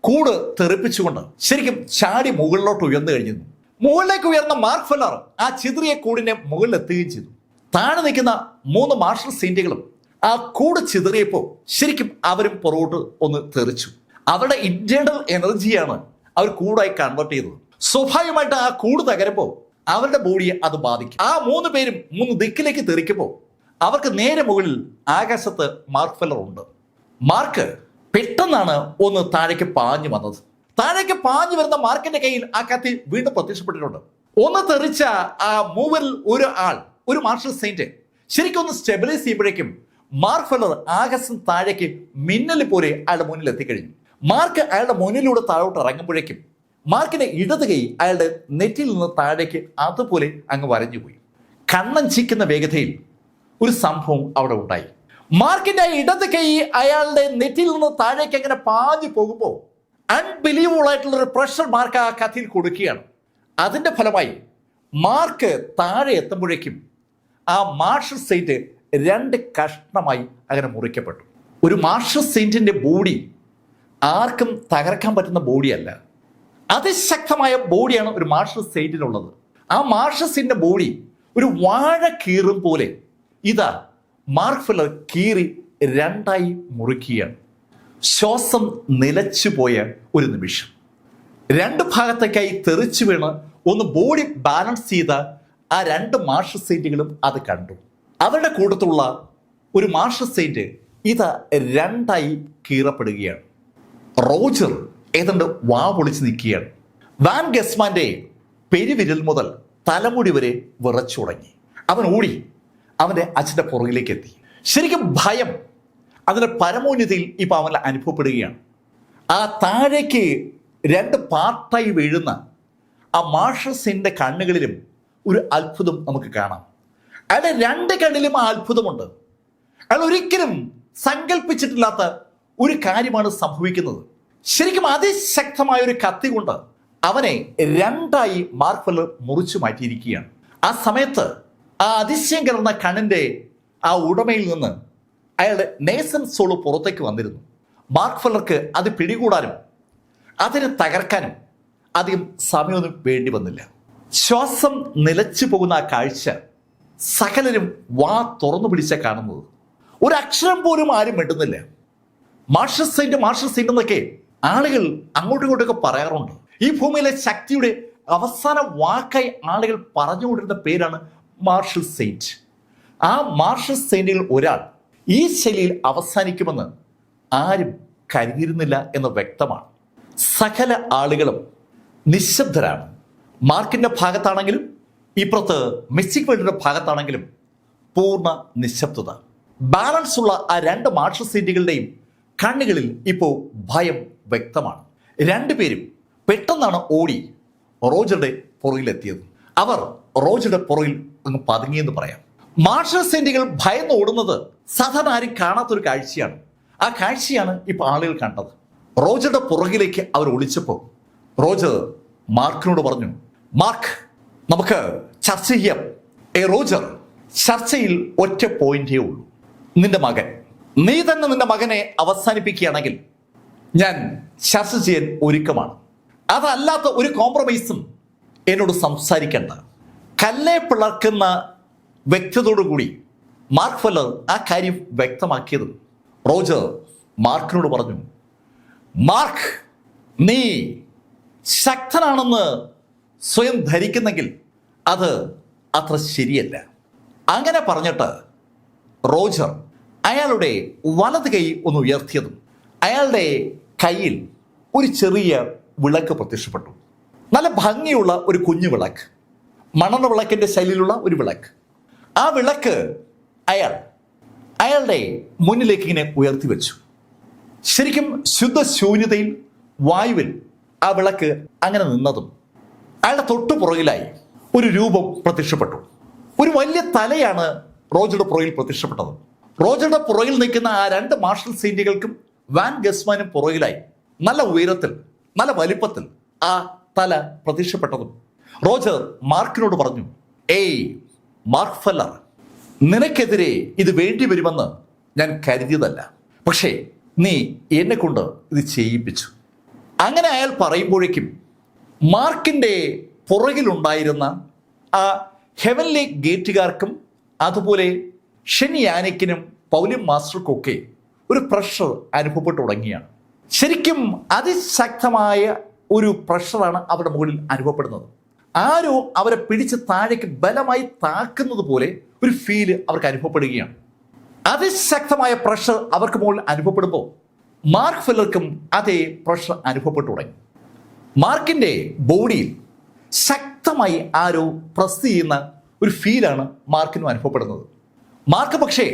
കൂട് തെറിപ്പിച്ചുകൊണ്ട് ശരിക്കും ചാടി മുകളിലോട്ട് ഉയർന്നു കഴിഞ്ഞിരുന്നു. മുകളിലേക്ക് ഉയർന്ന മാർക്ക് ഫെല്ലർ ആ ചിതറിയ കൂടിന്റെ മുകളിൽ എത്തുകയും ചെയ്തു. താഴെ നിൽക്കുന്ന 3 മാർഷൽ സെയിന്റുകളും ആ കൂട് ചിതറിയപ്പോൾ ശരിക്കും അവരും പുറകോട്ട് ഒന്ന് തെറിച്ചു. അവരുടെ ഇന്റേണൽ എനർജിയാണ് അവർ കൂടായി കൺവേർട്ട് ചെയ്തത്. സ്വാഭാവികമായിട്ട് ആ കൂട് തകരുമ്പോൾ അവരുടെ ബോഡിയെ അത് ബാധിക്കും. ആ 3 പേരും 3 ദിക്കിലേക്ക് തെറിക്കുമ്പോൾ അവർക്ക് നേരെ മുകളിൽ ആകാശത്ത് മാർക്ക് ഫെല്ലർ ഉണ്ട്. മാർക്ക് പെട്ടെന്നാണ് ഒന്ന് താഴേക്ക് പാഞ്ഞു വന്നത്. താഴേക്ക് പാഞ്ഞു വരുന്ന മാർക്കിന്റെ കയ്യിൽ ആ കത്തി വീണ്ടും പ്രത്യക്ഷപ്പെട്ടിട്ടുണ്ട്. ഒന്ന് തെറിച്ച ആ മൂവരിൽ ഒരു മാർഷൽ സെയിന്റ് ശരിക്കും ഒന്ന് സ്റ്റെബിലൈസ് ചെയ്യുമ്പോഴേക്കും മാർക്ക് ഫെല്ലർ ആകാശം താഴേക്ക് മിന്നൽ പോലെ അയാളുടെ മുന്നിൽ എത്തിക്കഴിഞ്ഞു. മാർക്ക് അയാളുടെ മുന്നിലൂടെ താഴോട്ട് ഇറങ്ങുമ്പോഴേക്കും മാർക്കിന്റെ ഇടത് കൈ അയാളുടെ നെറ്റിൽ നിന്ന് താഴേക്ക് അതുപോലെ അങ്ങ് വരഞ്ഞുപോയി. കണ്ണഞ്ചിക്കുന്ന വേഗതയിൽ ഒരു സംഭവം അവിടെ ഉണ്ടായി. മാർക്കിന്റെ ഇടത് കൈ അയാളുടെ നെറ്റിൽ നിന്ന് താഴേക്ക് അങ്ങനെ പാഞ്ഞു പോകുമ്പോൾ അൺബിലീവബിൾ ആയിട്ടുള്ള ഒരു പ്രഷർ മാർക്ക് ആ കഥയിൽ കൊടുക്കുകയാണ്. അതിന്റെ ഫലമായി മാർക്ക് താഴെ എത്തുമ്പോഴേക്കും ആ മാർഷൽ സെയിന്റ് 2 കഷ്ണമായി അങ്ങനെ മുറിക്കപ്പെട്ടു. ഒരു മാർഷൽ സെയിന്റിന്റെ ബോഡി ആർക്കും തകർക്കാൻ പറ്റുന്ന ബോഡിയല്ല. അതിശക്തമായ ബോഡിയാണ് ഒരു മാർഷൽ സെയിന്റിനുള്ളത്. ആ മാർഷൽ സെയിന്റിന്റെ ബോഡി ഒരു വാഴ കീറും പോലെ ഇതാ മാർക്ക് ഫെല്ലർ കീറി 2ആയി മുറിക്കുകയാണ്. ശ്വാസം നിലച്ചുപോയ ഒരു നിമിഷം. 2 ഭാഗത്തേക്കായി തെറിച്ചു വീണ് ഒന്ന് ബോഡി ബാലൻസ് ചെയ്ത ആ 2 മാർഷൽ സെയിന്റുകളും അത് കണ്ടു. അവരുടെ കൂട്ടത്തുള്ള ഒരു മാർഷൽ സെയിന്റ് ഇതാ 2ആയി കീറപ്പെടുകയാണ്. റോജർ ഏതാണ്ട് വാ പൊളിച്ച് നിൽക്കുകയാണ്. വാൻ ഗസ്മാന്റെ പെരുവിരൽ മുതൽ തലമുടി വരെ വിറച്ചു തുടങ്ങി. അവൻ ഓടി അവന്റെ അച്ഛന്റെ പുറകിലേക്ക് എത്തി. ശരിക്കും ഭയം അതിന്റെ പരമോന്നതിയിൽ ഇപ്പൊ അവന് അനുഭവപ്പെടുകയാണ്. ആ താഴേക്ക് 2 പാർട്ടായി വീഴുന്ന ആ മാർഷൽ സെയിന്റിന്റെ കണ്ണുകളിലും ഒരു അത്ഭുതം നമുക്ക് കാണാം. അയാളുടെ 2 കണ്ണിലും ആ അത്ഭുതമുണ്ട്. അയാൾ ഒരിക്കലും സങ്കല്പിച്ചിട്ടില്ലാത്ത ഒരു കാര്യമാണ് സംഭവിക്കുന്നത്. ശരിക്കും അതിശക്തമായ ഒരു കത്തി കൊണ്ട് അവനെ 2ആയി മാർക്ക് ഫെല്ലർ മുറിച്ചു മാറ്റിയിരിക്കുകയാണ്. ആ സമയത്ത് ആ അതിശയം കലർന്ന കണ്ണിന്റെ ആ ഉടമയിൽ നിന്ന് അയാളുടെ നേസൻ സോള് പുറത്തേക്ക് വന്നിരുന്നു. മാർക്ക് ഫെല്ലർക്ക് അത് പിടികൂടാനും അതിനെ തകർക്കാനും അധികം സമയമൊന്നും വേണ്ടി വന്നില്ല. ശ്വാസം നിലച്ചു പോകുന്ന ആ കാഴ്ച സകലരും വാ തുറന്നു പിടിച്ച കാണുന്നത്. ഒരക്ഷരം പോലും ആരും മിണ്ടുന്നില്ല. മാർഷൽ സെയിന്റ് എന്നൊക്കെ ആളുകൾ അങ്ങോട്ടും ഇങ്ങോട്ടൊക്കെ പറയാറുണ്ട്. ഈ ഭൂമിയിലെ ശക്തിയുടെ അവസാന വാക്കായി ആളുകൾ പറഞ്ഞുകൊണ്ടിരുന്ന പേരാണ് മാർഷൽ സെയിന്റ്. ആ മാർഷൽ സെയിന്റിൽ ഒരാൾ ഈ ശൈലിയിൽ അവസാനിക്കുമെന്ന് ആരും കരുതിയിരുന്നില്ല എന്ന് വ്യക്തമാണ്. സകല ആളുകളും നിശബ്ദരാണ്. മാർക്കിന്റെ ഭാഗത്താണെങ്കിലും ഇപ്പുറത്ത് മിസ്സിക് വേൾഡിന്റെ ഭാഗത്താണെങ്കിലും പൂർണ്ണ നിശബ്ദത. ബാലൻസ് ഉള്ള ആ രണ്ട് മാർഷൽ സീറ്റുകളുടെയും കണ്ണുകളിൽ ഇപ്പോൾ ഭയം വ്യക്തമാണ്. രണ്ടുപേരും പെട്ടെന്നാണ് ഓടി റോജറുടെ പുറകിലെത്തിയത്. അവർ റോജറുടെ പുറകിൽ അങ്ങ് പതുങ്ങിയെന്ന് പറയാം. മാർഷൽ സെന്റുകൾ ഭയന്ന് ഓടുന്നത് സാധാരണ ആരും കാണാത്തൊരു കാഴ്ചയാണ്. ആ കാഴ്ചയാണ് ഇപ്പൊ ആളുകൾ കണ്ടത്. റോജറുടെ പുറകിലേക്ക് അവർ ഒളിച്ചപ്പോൾ റോജർ മാർക്കിനോട് പറഞ്ഞു, മാർക്ക്, നമുക്ക് ചർച്ച ചെയ്യാം. റോജർ, ചർച്ചയിൽ ഒറ്റ പോയിന്റേ ഉള്ളൂ. നിന്റെ മകൻ, നീ തന്നെ നിന്റെ മകനെ അവസാനിപ്പിക്കുകയാണെങ്കിൽ ഞാൻ ചർച്ച ചെയ്യാൻ ഒരുക്കമാണ്. അതല്ലാത്ത ഒരു കോംപ്രമൈസും എന്നോട് സംസാരിക്കേണ്ട. കല്ലെ പിളർക്കുന്ന വ്യക്തതയോടുകൂടി മാർക്ക് ഫെല്ലർ ആ കാര്യം വ്യക്തമാക്കിയതും റോജർ മാർക്കിനോട് പറഞ്ഞു, മാർക്ക്, നീ ശക്തനാണെന്ന് സ്വയം ധരിക്കുന്നെങ്കിൽ അത് അത്ര ശരിയല്ല. അങ്ങനെ പറഞ്ഞിട്ട് റോജർ അയാളുടെ വലത് കൈ ഒന്ന് ഉയർത്തിയതും അയാളുടെ കയ്യിൽ ഒരു ചെറിയ വിളക്ക് പ്രത്യക്ഷപ്പെട്ടു. നല്ല ഭംഗിയുള്ള ഒരു കുഞ്ഞു വിളക്ക്, മണൽ വിളക്കിന്റെ ശൈലിയിലുള്ള ഒരു വിളക്ക്. ആ വിളക്ക് അയാളുടെ മുന്നിലേക്ക് ഇങ്ങനെ ഉയർത്തി വെച്ചു. ശരിക്കും ശൂന്യതയിൽ വായുവിൽ ആ വിളക്ക് അങ്ങനെ നിന്നതും അയാളുടെ തൊട്ടു പുറകിലായി ഒരു രൂപം പ്രത്യക്ഷപ്പെട്ടു. ഒരു വലിയ തലയാണ് റോജറുടെ പുറകിൽ പ്രത്യക്ഷപ്പെട്ടത്. റോജറുടെ പുറകിൽ നിൽക്കുന്ന ആ രണ്ട് മാർഷൽ സെയിന്റുകൾക്കും വാൻ ഗസ്മാനും പുറകിലായി നല്ല ഉയരത്തിൽ, നല്ല വലിപ്പത്തിൽ ആ തല പ്രത്യക്ഷപ്പെട്ടതും റോജർ മാർക്കിനോട് പറഞ്ഞു, ഏയ് മാർക്ക് ഫെല്ലർ, നിനക്കെതിരെ ഇത് വേണ്ടി വരുമെന്ന് ഞാൻ കരുതിയതല്ല. പക്ഷേ നീ എന്നെ കൊണ്ട് ഇത് ചെയ്യിപ്പിച്ചു. അങ്ങനെ അയാൾ പറയുമ്പോഴേക്കും മാർക്കിന്റെ പുറകിലുണ്ടായിരുന്ന ആ ഹെവൻലി ഗേറ്റുകാർക്കും അതുപോലെ ഷെനിയാനിക്കിനും പൗലിൻ മാസ്റ്റർക്കൊക്കെ ഒരു പ്രഷർ അനുഭവപ്പെട്ടു തുടങ്ങിയാണ്. ശരിക്കും അതിശക്തമായ ഒരു പ്രഷറാണ് അവരുടെ മുകളിൽ അനുഭവപ്പെടുന്നത്. ആരോ അവരെ പിടിച്ച് താഴേക്ക് ബലമായി താക്കുന്നത് പോലെ ഒരു ഫീല് അവർക്ക് അനുഭവപ്പെടുകയാണ്. അതിശക്തമായ പ്രഷർ അവർക്ക് മുകളിൽ അനുഭവപ്പെടുമ്പോൾ മാർക്ക് ഫെല്ലർക്കും അതേ പ്രഷർ അനുഭവപ്പെട്ടു തുടങ്ങി. മാർക്കിന്റെ ബോഡിയിൽ ശക്തമായി ആരോ പ്രസ് ചെയ്യുന്ന ഒരു ഫീലാണ് മാർക്കിനും അനുഭവപ്പെടുന്നത്. മാർക്ക് പക്ഷേ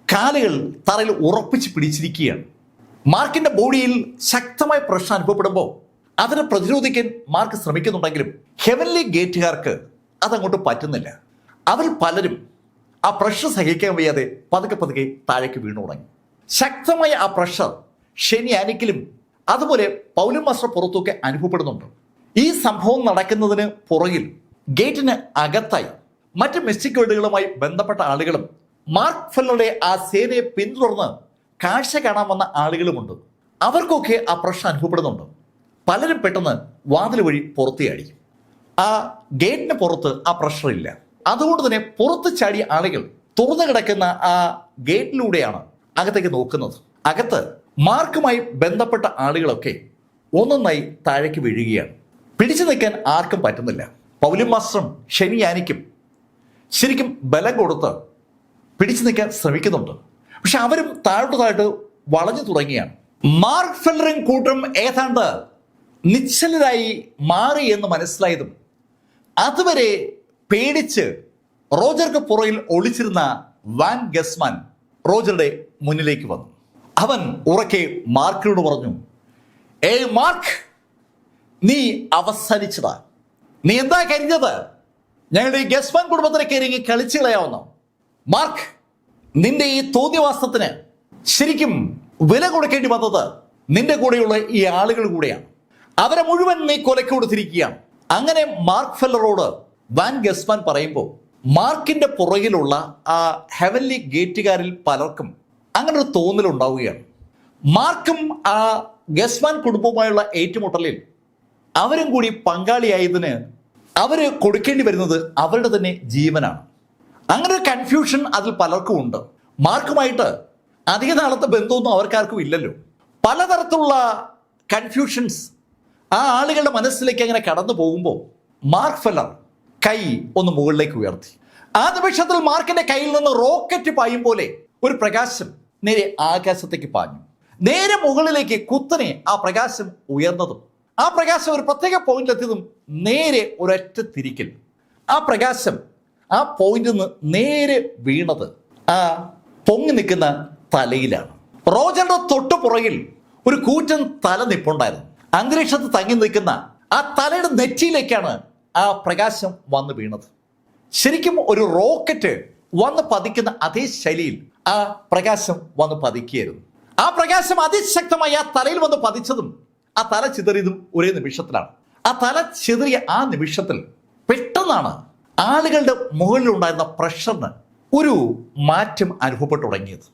കാലുകൾ തറയിൽ ഉറപ്പിച്ച് പിടിച്ചിരിക്കുകയാണ്. മാർക്കിന്റെ ബോഡിയിൽ ശക്തമായ പ്രഷർ അനുഭവപ്പെടുമ്പോൾ അതിനെ പ്രതിരോധിക്കാൻ മാർക്ക് ശ്രമിക്കുന്നുണ്ടെങ്കിലും ഹെവൻലി ഗേറ്റുകാർക്ക് അതങ്ങോട്ട് പറ്റുന്നില്ല. അവരിൽ പലരും ആ പ്രഷർ സഹിക്കാൻ വയ്യാതെ പതുക്കെ പതുക്കെ താഴേക്ക് വീണു തുടങ്ങി. ശക്തമായ ആ പ്രഷർ ഷെനിയാനിക്കിലും അതുപോലെ പൗലിൻ മാസ്റ്റർ പുറത്തൊക്കെ അനുഭവപ്പെടുന്നുണ്ട്. ഈ സംഭവം നടക്കുന്നതിന് പുറകിൽ ഗേറ്റിന് അകത്തായി മറ്റ് മിസ്റ്റിക് വേൾഡുകളുമായി ബന്ധപ്പെട്ട ആളുകളും മാർക്ക് ഫെല്ലറുടെ ആ സേനയെ പിന്തുടർന്ന് കാഴ്ച കാണാൻ വന്ന ആളുകളുമുണ്ട്. അവർക്കൊക്കെ ആ പ്രശ്നം അനുഭവപ്പെടുന്നുണ്ട്. പലരും പെട്ടെന്ന് വാതിൽ വഴി പുറത്തേടി. ആ ഗേറ്റിന് പുറത്ത് ആ പ്രഷർ ഇല്ല. അതുകൊണ്ട് തന്നെ പുറത്ത് ചാടിയ ആളുകൾ തുറന്നു കിടക്കുന്ന ആ ഗേറ്റിലൂടെയാണ് അകത്തേക്ക് നോക്കുന്നത്. അകത്ത് മാർക്കുമായി ബന്ധപ്പെട്ട ആളുകളൊക്കെ ഒന്നൊന്നായി താഴേക്ക് വീഴുകയാണ്. പിടിച്ചു നിൽക്കാൻ ആർക്കും പറ്റുന്നില്ല. പൗലിൻ മാസ്റ്ററും ഷെനിയാനിക്കും ശരിക്കും ബലം കൊടുത്ത് പിടിച്ചു നിൽക്കാൻ ശ്രമിക്കുന്നുണ്ട്. പക്ഷെ അവരും താഴോട്ട് വളഞ്ഞു തുടങ്ങിയാണ്. മാർക്ക് ഫെല്ലറും കൂട്ടം ഏതാണ്ട് നിശ്ചലരായി മാറി എന്ന് മനസ്സിലായതും അതുവരെ പേടിച്ച് റോജർക്ക് പുറകിൽ ഒളിച്ചിരുന്ന വാൻ ഗസ്മാൻ റോജറുടെ മുന്നിലേക്ക് വന്നു. അവൻ ഉറക്കെ മാർക്കിനോട് പറഞ്ഞു, ഏയ് മാർക്ക്, നീ അവസാനിച്ചതാ. നീ എന്താ കരുതിയത്? ഞങ്ങളുടെ ഈ ഗസ്മാൻ കുടുംബത്തിനെ കയറി കളിച്ചു കളയാവുന്നോ? മാർക്ക്, നിന്റെ ഈ തോന്നിവാസത്തിന് ശരിക്കും വില കൊടുക്കേണ്ടി വന്നത് നിന്റെ കൂടെയുള്ള ഈ ആളുകൾ കൂടെയാണ്. അവരെ മുഴുവൻ നീ കൊലക്ക് കൊടുത്തിരിക്കുകയാണ്. അങ്ങനെ മാർക്ക് ഫെല്ലറോട് വാൻ ഗസ്മാൻ പറയുമ്പോൾ മാർക്കിന്റെ പുറകിലുള്ള ആ ഹെവൻലി ഗേറ്റുകാരിൽ പലർക്കും അങ്ങനെ ഒരു തോന്നലുണ്ടാവുകയാണ്. മാർക്കും ആ ഗസ്മാൻ കുടുംബവുമായുള്ള ഏറ്റുമുട്ടലിൽ അവരും കൂടി പങ്കാളിയായതിന് അവര് കൊടുക്കേണ്ടി വരുന്നത് അവരുടെ തന്നെ ജീവനാണ്. അങ്ങനെ ഒരു കൺഫ്യൂഷൻ അതിൽ പലർക്കും ഉണ്ട്. മാർക്കുമായിട്ട് അധിക നാളത്തെ ബന്ധമൊന്നും അവർക്കാർക്കും ഇല്ലല്ലോ. പലതരത്തിലുള്ള കൺഫ്യൂഷൻസ് ആ ആളുകളുടെ മനസ്സിലേക്ക് അങ്ങനെ കടന്നു പോകുമ്പോൾ മാർക്ക് ഫെല്ലർ കൈ ഒന്ന് മുകളിലേക്ക് ഉയർത്തി. ആ നിമിഷത്തിൽ മാർക്കിന്റെ കയ്യിൽ നിന്ന് റോക്കറ്റ് പായും പോലെ ഒരു പ്രകാശം നേരെ ആകാശത്തേക്ക് പാഞ്ഞു. നേരെ മുകളിലേക്ക് കുത്തനെ ആ പ്രകാശം ഉയർന്നതും ആ പ്രകാശം ഒരു പ്രത്യേക പോയിന്റിലെത്തിയതും നേരെ ഒരൊറ്റ തിരിക്കൽ. ആ പ്രകാശം ആ പോയിന്റിൽ നിന്ന് നേരെ വീണത് ആ പൊങ്ങി നിൽക്കുന്ന തലയിലാണ്. റോജറുടെ തൊട്ടു പുറകിൽ ഒരു കൂറ്റൻ തല നിപ്പുണ്ടായിരുന്നു. അന്തരീക്ഷത്തിൽ തങ്ങി നിൽക്കുന്ന ആ തലയുടെ നെറ്റിയിലേക്കാണ് ആ പ്രകാശം വന്ന് വീണത്. ശരിക്കും ഒരു റോക്കറ്റ് വന്ന് പതിക്കുന്ന അതേ ശൈലിയിൽ ആ പ്രകാശം വന്ന് പതിക്കുകയായിരുന്നു. ആ പ്രകാശം അതിശക്തമായി ആ തലയിൽ വന്ന് പതിച്ചതും ആ തല ചിതറിയതും ഒരേ നിമിഷത്തിലാണ്. ആ തല ചിതറിയ ആ നിമിഷത്തിൽ പെട്ടെന്നാണ് ആളുകളുടെ മുകളിലുണ്ടായിരുന്ന പ്രഷറിന് ഒരു മാറ്റം അനുഭവപ്പെട്ടു തുടങ്ങിയത്.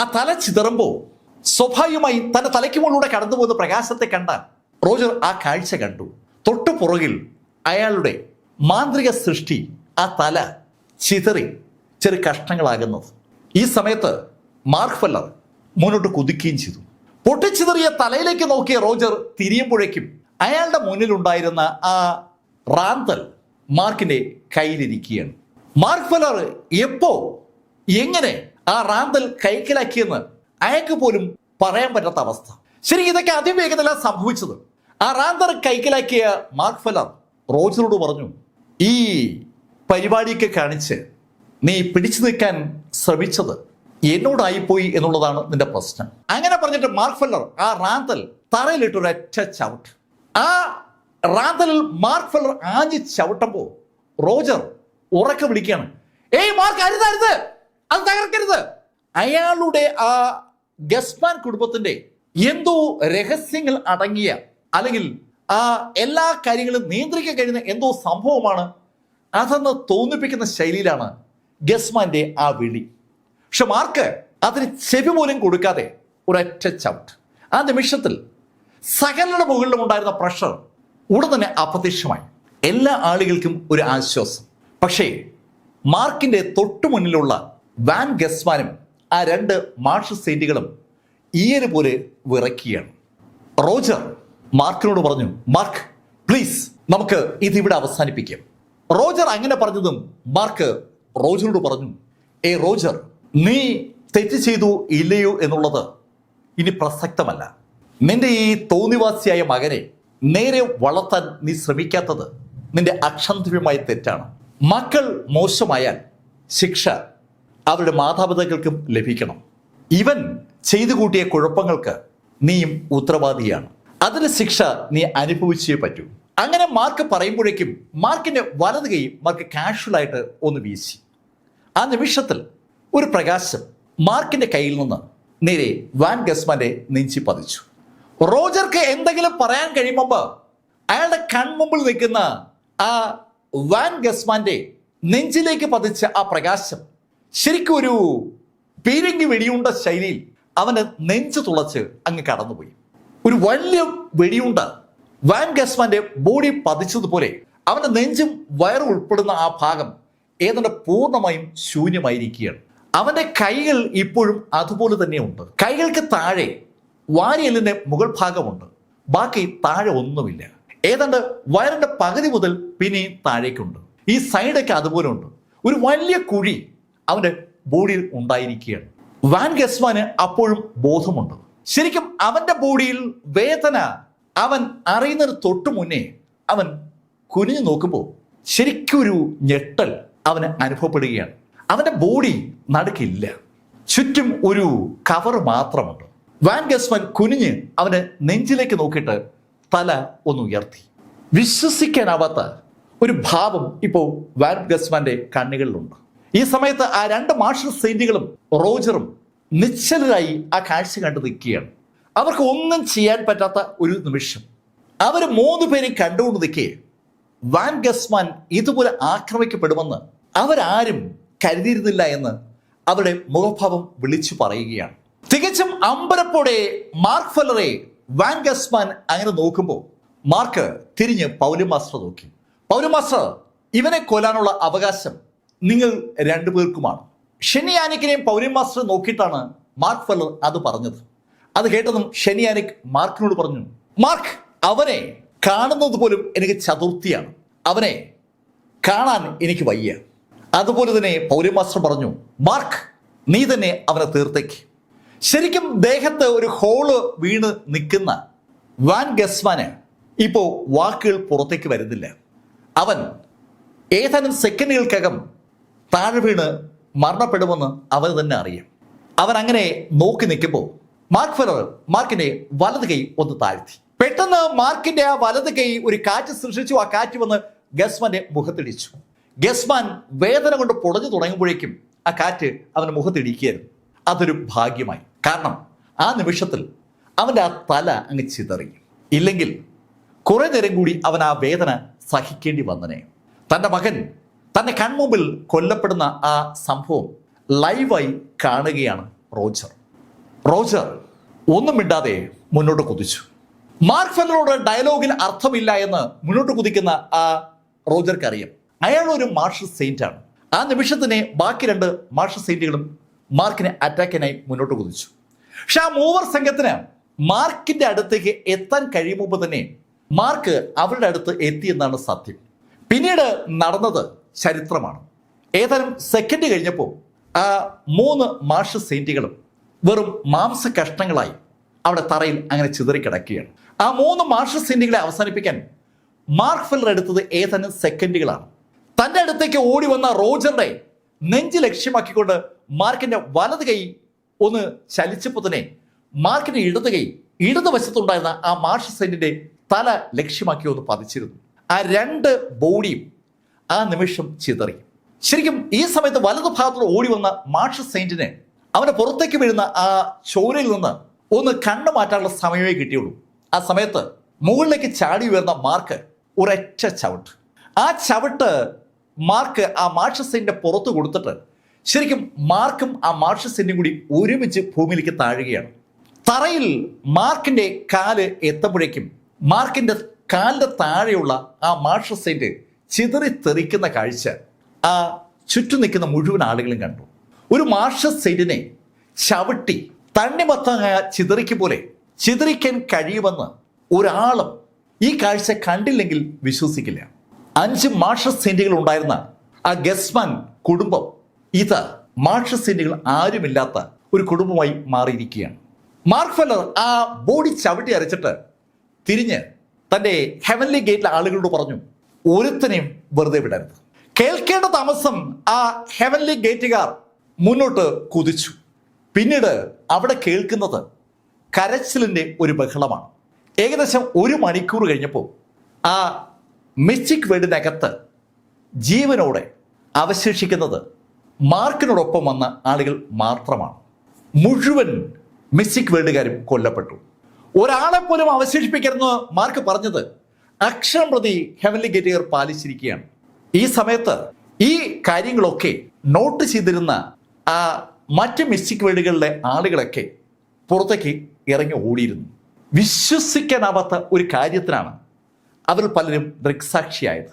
ആ തല ചിതറുമ്പോൾ സ്വാഭാവികമായി തന്റെ തലയ്ക്ക് മുകളിലൂടെ കടന്നു പോകുന്ന പ്രകാശത്തെ കണ്ട റോജർ ആ കാഴ്ച കണ്ടു. തൊട്ടു പുറകിൽ അയാളുടെ മാന്ത്രിക സൃഷ്ടി ആ തല ചിതറി ചെറു കഷ്ണങ്ങളാകുന്നത്. ഈ സമയത്ത് മാർക്ക് ഫെല്ലർ മുന്നോട്ട് കുതിക്കുകയും ചെയ്തു. പൊട്ടിച്ചിതറിയ തലയിലേക്ക് നോക്കിയ റോജർ തിരിയുമ്പോഴേക്കും അയാളുടെ മുന്നിലുണ്ടായിരുന്ന ആ റാന്തൽ മാർക്കിന്റെ കയ്യിലിരിക്കുകയാണ്. മാർക്ക് ഫെല്ലർ എപ്പോ എങ്ങനെ ആ റാന്തൽ കൈക്കലാക്കിയെന്ന് അയാൾക്ക് പോലും പറയാൻ പറ്റാത്ത അവസ്ഥ. ശരിക്കും ഇതൊക്കെ അതിവേഗത്തിലാണ് സംഭവിച്ചത്. ആ റാന്തൽ കൈക്കലാക്കിയ മാർക്ക് ഫെല്ലർ റോജറോട് പറഞ്ഞു, ഈ പരിപാടിയൊക്കെ കാണിച്ച് നീ പിടിച്ചു നിൽക്കാൻ ശ്രമിച്ചത് എന്നോടായിപ്പോയി എന്നുള്ളതാണ് നിന്റെ പ്രശ്നം. അങ്ങനെ പറഞ്ഞിട്ട് മാർക്ക് ഫെല്ലർ ആ റാന്തൽ തറയിലിട്ട് ഒരൊറ്റ ചവിട്ട്. ആ റാന്തലിൽ മാർക്ക് ഫെല്ലർ ആഞ്ഞ് ചവിട്ടുമ്പോൾ റോജർ ഉറക്കെ വിളിക്കുകയാണ്, ഏയ് മാർക്ക്, അരുത് അരുത്, അത് തകർക്കരുത്. അയാളുടെ ആ ഗസ്മാൻ കുടുംബത്തിന്റെ എന്തോ രഹസ്യങ്ങൾ അടങ്ങിയ, അല്ലെങ്കിൽ ആ എല്ലാ കാര്യങ്ങളും നിയന്ത്രിക്കാൻ കഴിയുന്ന എന്തോ സംഭവമാണ് അതെന്ന് തോന്നിപ്പിക്കുന്ന ശൈലിയിലാണ് ഗസ്മാന്റെ ആ വിളി. പക്ഷെ മാർക്ക് അതിന് ചെവി പോലും കൊടുക്കാതെ ഒരൊറ്റ ചവിട്ട്. ആ നിമിഷത്തിൽ സകലരുടെ മുകളിലും ഉണ്ടായിരുന്ന പ്രഷർ ഉടൻ തന്നെ അപ്രത്യക്ഷമായി. എല്ലാ ആളുകൾക്കും ഒരു ആശ്വാസം. പക്ഷേ മാർക്കിന്റെ തൊട്ടു മുന്നിലുള്ള വാൻ ഗസ്മാനും ആ രണ്ട് മാർഷൽ സെയിന്റുകളും ഈയര് പോലെ വിറയ്ക്കുകയാണ്. റോജർ മാർക്കിനോട് പറഞ്ഞു, മാർക്ക് പ്ലീസ്, നമുക്ക് ഇതിവിടെ അവസാനിപ്പിക്കാം. റോജർ അങ്ങനെ പറഞ്ഞതും മാർക്ക് റോജറിനോട് പറഞ്ഞു, റോജർ, നീ തെറ്റ് ചെയ്തു ഇല്ലയോ എന്നുള്ളത് ഇനി പ്രസക്തമല്ല. നിന്റെ ഈ തോന്നിവാസിയായ മകനെ നേരെ വളർത്താൻ നീ ശ്രമിക്കാത്തത് നിന്റെ അക്ഷാന്തികമായ തെറ്റാണ്. മക്കൾ മോശമായാൽ ശിക്ഷ അവരുടെ മാതാപിതാക്കൾക്കും ലഭിക്കണം. ഇവൻ ചെയ്തു കൂട്ടിയ കുഴപ്പങ്ങൾക്ക് നീയും ഉത്തരവാദിയാണ്. അതിന് ശിക്ഷ നീ അനുഭവിച്ചേ പറ്റൂ. അങ്ങനെ മാർക്ക് പറയുമ്പോഴേക്കും മാർക്കിന്റെ വലത് കൈ മാർക്ക് കാഷ്വലായിട്ട് ഒന്ന് വീശി. ആ നിമിഷത്തിൽ ഒരു പ്രകാശം മാർക്കിന്റെ കയ്യിൽ നിന്ന് നേരെ വാൻ ഗസ്മാന്റെ നെഞ്ചി പതിച്ചു. റോജർക്ക് എന്തെങ്കിലും പറയാൻ കഴിയുമ്പോൾ അയാളുടെ കൺമുമ്പിൽ നിൽക്കുന്ന ആ വാൻ ഗസ്മാന്റെ നെഞ്ചിലേക്ക് പതിച്ച ആ പ്രകാശം ശരിക്കും ഒരു പീരങ്കി വെടിയുണ്ട ശൈലിയിൽ അവന്റെ നെഞ്ച് തുളച്ച് അങ്ങ് കടന്നുപോയി. ഒരു വലിയ വെടിയുണ്ട വാൻ ഗസ്മാന്റെ ബോഡി പതിച്ചതുപോലെ അവന്റെ നെഞ്ചും വയറും ഉൾപ്പെടുന്ന ആ ഭാഗം ഏതാണ്ട് പൂർണ്ണമായും ശൂന്യമായിരിക്കുകയാണ്. അവന്റെ കൈകൾ ഇപ്പോഴും അതുപോലെ തന്നെയുണ്ട്. കൈകൾക്ക് താഴെ വാരിയെല്ലിന്റെ മുകൾ ഭാഗമുണ്ട്, ബാക്കി താഴെ ഒന്നുമില്ല. ഏതാണ്ട് വയറിന്റെ പകുതി മുതൽ പിന്നെയും താഴേക്കുണ്ട്. ഈ സൈഡൊക്കെ അതുപോലെ ഉണ്ട്. ഒരു വലിയ കുഴി അവന്റെ ബോഡിയിൽ ഉണ്ടായിരിക്കുകയാണ്. വാൻ ഗസ്മാന് അപ്പോഴും ബോധമുണ്ട്. ശരിക്കും അവന്റെ ബോഡിയിൽ വേദന അവൻ അറിയുന്നതിന് തൊട്ടു മുന്നേ അവൻ കുനിഞ്ഞു നോക്കുമ്പോൾ ശരിക്കും ഒരു ഞെട്ടൽ അവന് അനുഭവപ്പെടുകയാണ്. അവന്റെ ബോഡി നടുക്കില്ല, ചുറ്റും ഒരു കവർ മാത്രമുണ്ട്. വാൻ ഗസ്മാൻ കുനിഞ്ഞ് അവന് നെഞ്ചിലേക്ക് നോക്കിയിട്ട് തല ഒന്ന് ഉയർത്തി. വിശ്വസിക്കാനാവാത്ത ഒരു ഭാവം ഇപ്പോൾ വാൻ ഗസ്മാന്റെ കണ്ണുകളിലുണ്ട്. ഈ സമയത്ത് ആ രണ്ട് മാർഷൽ സെയിന്റുകളും റോജറും നിശ്ചലരായി ആ കാഴ്ച കണ്ടു നിൽക്കുകയാണ്. അവർക്ക് ഒന്നും ചെയ്യാൻ പറ്റാത്ത ഒരു നിമിഷം. അവർ മൂന്ന് പേരും കണ്ടുകൊണ്ട് നിൽക്കേ വാൻ ഗസ്മാൻ ഇതുപോലെ ആക്രമിക്കപ്പെടുമെന്ന് അവരാരും കരുതിയിരുന്നില്ല എന്ന് അവരുടെ മുഖഭാവം വിളിച്ചു പറയുകയാണ്. തികച്ചും അമ്പരപ്പോടെ മാർക്ക് ഫെല്ലറെ വാൻ ഗസ്മാൻ അങ്ങനെ നോക്കുമ്പോൾ മാർക്ക് തിരിഞ്ഞ് പൗലി മാസ്റ്റർ നോക്കി. പൗലി മാസ്റ്റർ, ഇവനെ കൊല്ലാനുള്ള അവകാശം നിങ്ങൾ രണ്ടുപേർക്കുമാണ്. ഷെനിയാനിക്കിനെയും പൗലി മാസ്റ്റർ നോക്കിയിട്ടാണ് മാർക്ക് ഫെല്ലർ അത് പറഞ്ഞത്. അത് കേട്ടതും ഷെനിയാനിക് മാർക്കിനോട് പറഞ്ഞു, മാർക്ക്, അവനെ കാണുന്നത് പോലും എനിക്ക് ചതുർത്ഥിയാണ്. അവനെ കാണാൻ എനിക്ക് വയ്യ. അതുപോലെ തന്നെ പൗലി മാസ്റ്റർ പറഞ്ഞു, മാർക്ക്, നീ തന്നെ അവനെ തീർത്തേക്ക്. ശരിക്കും ദേഹത്ത് ഒരു ഹോള് വീണ് നിൽക്കുന്ന വാൻ ഗസ്മാന് ഇപ്പോൾ വാക്കുകൾ പുറത്തേക്ക് വരുന്നില്ല. അവൻ ഏതാനും സെക്കൻഡുകൾക്കകം താഴെ വീണ് മരണപ്പെടുമെന്ന് അവന് തന്നെ അറിയാം. അവൻ അങ്ങനെ നോക്കി നിൽക്കുമ്പോൾ മാർക്ക് ഫെല്ലർ മാർക്കിന്റെ വലത് കൈ ഒന്ന് താഴ്ത്തി. പെട്ടെന്ന് മാർക്കിന്റെ ആ വലത് കൈ ഒരു കാറ്റ് സൃഷ്ടിച്ചു. ആ കാറ്റ് വന്ന് ഗസ്മാന്റെ മുഖത്തിടിച്ചു. ഗസ്മാൻ വേദന കൊണ്ട് പൊടഞ്ഞു തുടങ്ങുമ്പോഴേക്കും ആ കാറ്റ് അവന്റെ മുഖത്തിടിക്കുകയായിരുന്നു. അതൊരു ഭാഗ്യമായി. കാരണം ആ നിമിഷത്തിൽ അവന്റെ ആ തല അങ്ങ് ചിതറി. ഇല്ലെങ്കിൽ കുറെ നേരം കൂടി അവൻ ആ വേദന സഹിക്കേണ്ടി വന്നനെ. തൻ്റെ മകൻ തൻ്റെ കൺമുമ്പിൽ കൊല്ലപ്പെടുന്ന ആ സംഭവം ലൈവായി കാണുകയാണ് റോജർ. റോജർ ഒന്നും മിണ്ടാതെ മുന്നോട്ട് കുതിച്ചു. മാർക്ക് ഫെല്ലറോട് ഡയലോഗിൽ അർത്ഥമില്ല എന്ന് മുന്നോട്ട് കുതിക്കുന്ന ആ റോജർക്ക് അറിയാം. അയാൾ ഒരു മാർഷൽ സെയിന്റ് ആണ്. ആ നിമിഷത്തിനെ ബാക്കി രണ്ട് മാർഷൽ സെയിന്റുകളും മാർക്കിനെ അറ്റാക്കിനായി മുന്നോട്ട് കുതിച്ചു. പക്ഷെ ആ മൂവർ സംഘത്തിന് മാർക്കിന്റെ അടുത്തേക്ക് എത്താൻ കഴിയും മുമ്പ് തന്നെ മാർക്ക് അവരുടെ അടുത്ത് എത്തിയെന്നാണ് സത്യം. പിന്നീട് നടന്നത് ചരിത്രമാണ്. ഏതാനും സെക്കൻഡ് കഴിഞ്ഞപ്പോൾ ആ മൂന്ന് മാർഷൽ സെയിന്റുകളും വെറും മാംസ കഷ്ണങ്ങളായി അവിടെ തറയിൽ അങ്ങനെ ചിതറിക്കിടക്കുകയാണ്. ആ മൂന്ന് മാർഷൽ സെയിന്റുകളെ അവസാനിപ്പിക്കാൻ മാർക്ക് ഫെല്ലർ എടുത്തത് ഏതാനും സെക്കൻഡുകളാണ്. തൻ്റെ അടുത്തേക്ക് ഓടി വന്ന റോജറിനെ നെഞ്ച് ലക്ഷ്യമാക്കിക്കൊണ്ട് മാർക്കിന്റെ വലത് കൈ ഒന്ന് ചലിച്ചപ്പോൾ തന്നെ മാർക്കിന്റെ ഇടത് കൈ ഇടതുവശത്തുണ്ടായിരുന്ന ആ മാർഷൽ സെയിന്റിന്റെ തല ലക്ഷ്യമാക്കി ഒന്ന് പതിച്ചിരുന്നു. ആ രണ്ട് ബോഡിയും ആ നിമിഷം ചിതറി. ശരിക്കും ഈ സമയത്ത് വലതു ഭാഗത്തോട് ഓടി വന്ന മാർഷൽ സെയിന്റിന് അവന്റെ പുറത്തേക്ക് വീഴുന്ന ആ ചോരയിൽ നിന്ന് ഒന്ന് കണ്ണു മാറ്റാനുള്ള സമയമേ കിട്ടിയുള്ളൂ. ആ സമയത്ത് മുകളിലേക്ക് ചാടി ഉയർന്ന മാർക്ക് ഒരൊറ്റ ചവിട്ട്. ആ ചവിട്ട് മാർക്ക് ആ മാർഷൽ സെയിന്റിന്റെ പുറത്ത് കൊടുത്തിട്ട് ശരിക്കും മാർക്കും ആ മാർഷൽ സെയിന്റും കൂടി ഒരുമിച്ച് ഭൂമിയിലേക്ക് താഴുകയാണ്. തറയിൽ മാർക്കിന്റെ കാല് എത്തുമ്പോഴേക്കും മാർക്കിന്റെ കാലിന്റെ താഴെയുള്ള ആ മാർഷൽ സെയിന്റ് ചിതറി തെറിക്കുന്ന കാഴ്ച ആ ചുറ്റും നിൽക്കുന്ന മുഴുവൻ ആളുകളും കണ്ടു. ഒരു മാർഷൽ സെയിന്റിനെ ചവിട്ടി തണ്ണിമത്തങ്ങ ചിതറിക്ക് പോലെ ചിതറിക്കാൻ കഴിയുമെന്ന് ഒരാളും ഈ കാഴ്ച കണ്ടില്ലെങ്കിൽ വിശ്വസിക്കില്ല. 5 മാർഷൽ സെയിന്റുകൾ ഉണ്ടായിരുന്ന ആ ഗസ്മാൻ കുടുംബം ഇത് മാർഷൽ സെയിന്റുകൾ ആരുമില്ലാത്ത ഒരു കുടുംബമായി മാറിയിരിക്കുകയാണ്. മാർക്ക് ഫെല്ലർ ആ ബോഡി ചവിട്ടി അരച്ചിട്ട് തിരിഞ്ഞ് തൻ്റെ ഹെവൻലി ഗേറ്റിലെ ആളുകളോട് പറഞ്ഞു, ഒരുത്തനെയും വെറുതെ വിടരുത്. കേൾക്കേണ്ട താമസം ആ ഹെവൻലി ഗേറ്റുകാർ മുന്നോട്ട് കുതിച്ചു. പിന്നീട് അവിടെ കേൾക്കുന്നത് കരച്ചിലിൻ്റെ ഒരു ബഹളമാണ്. ഏകദേശം 1 മണിക്കൂർ കഴിഞ്ഞപ്പോൾ ആ മിസ്റ്റിക് വേൾഡിനകത്ത് ജീവനോടെ അവശേഷിക്കുന്നത് മാർക്കിനോടൊപ്പം വന്ന ആളുകൾ മാത്രമാണ്. മുഴുവൻ മിസ്റ്റിക് വേൾഡുകാരും കൊല്ലപ്പെട്ടു. ഒരാളെ പോലും അവശേഷിപ്പിക്കരുതെന്ന് മാർക്ക് പറഞ്ഞത് അക്ഷരം പ്രതി ഹെവൻലി ഗേറ്റുകാർ പാലിച്ചിരിക്കുകയാണ്. ഈ സമയത്ത് ഈ കാര്യങ്ങളൊക്കെ നോട്ട് ചെയ്തിരുന്ന ആ മറ്റ് മിസ്റ്റിക് വേൾഡുകളിലെ ആളുകളൊക്കെ പുറത്തേക്ക് ഇറങ്ങി ഓടിയിരുന്നു. വിശ്വസിക്കാനാവാത്ത ഒരു കാര്യത്തിനാണ് അവർ പലരും ദൃക്സാക്ഷിയായത്.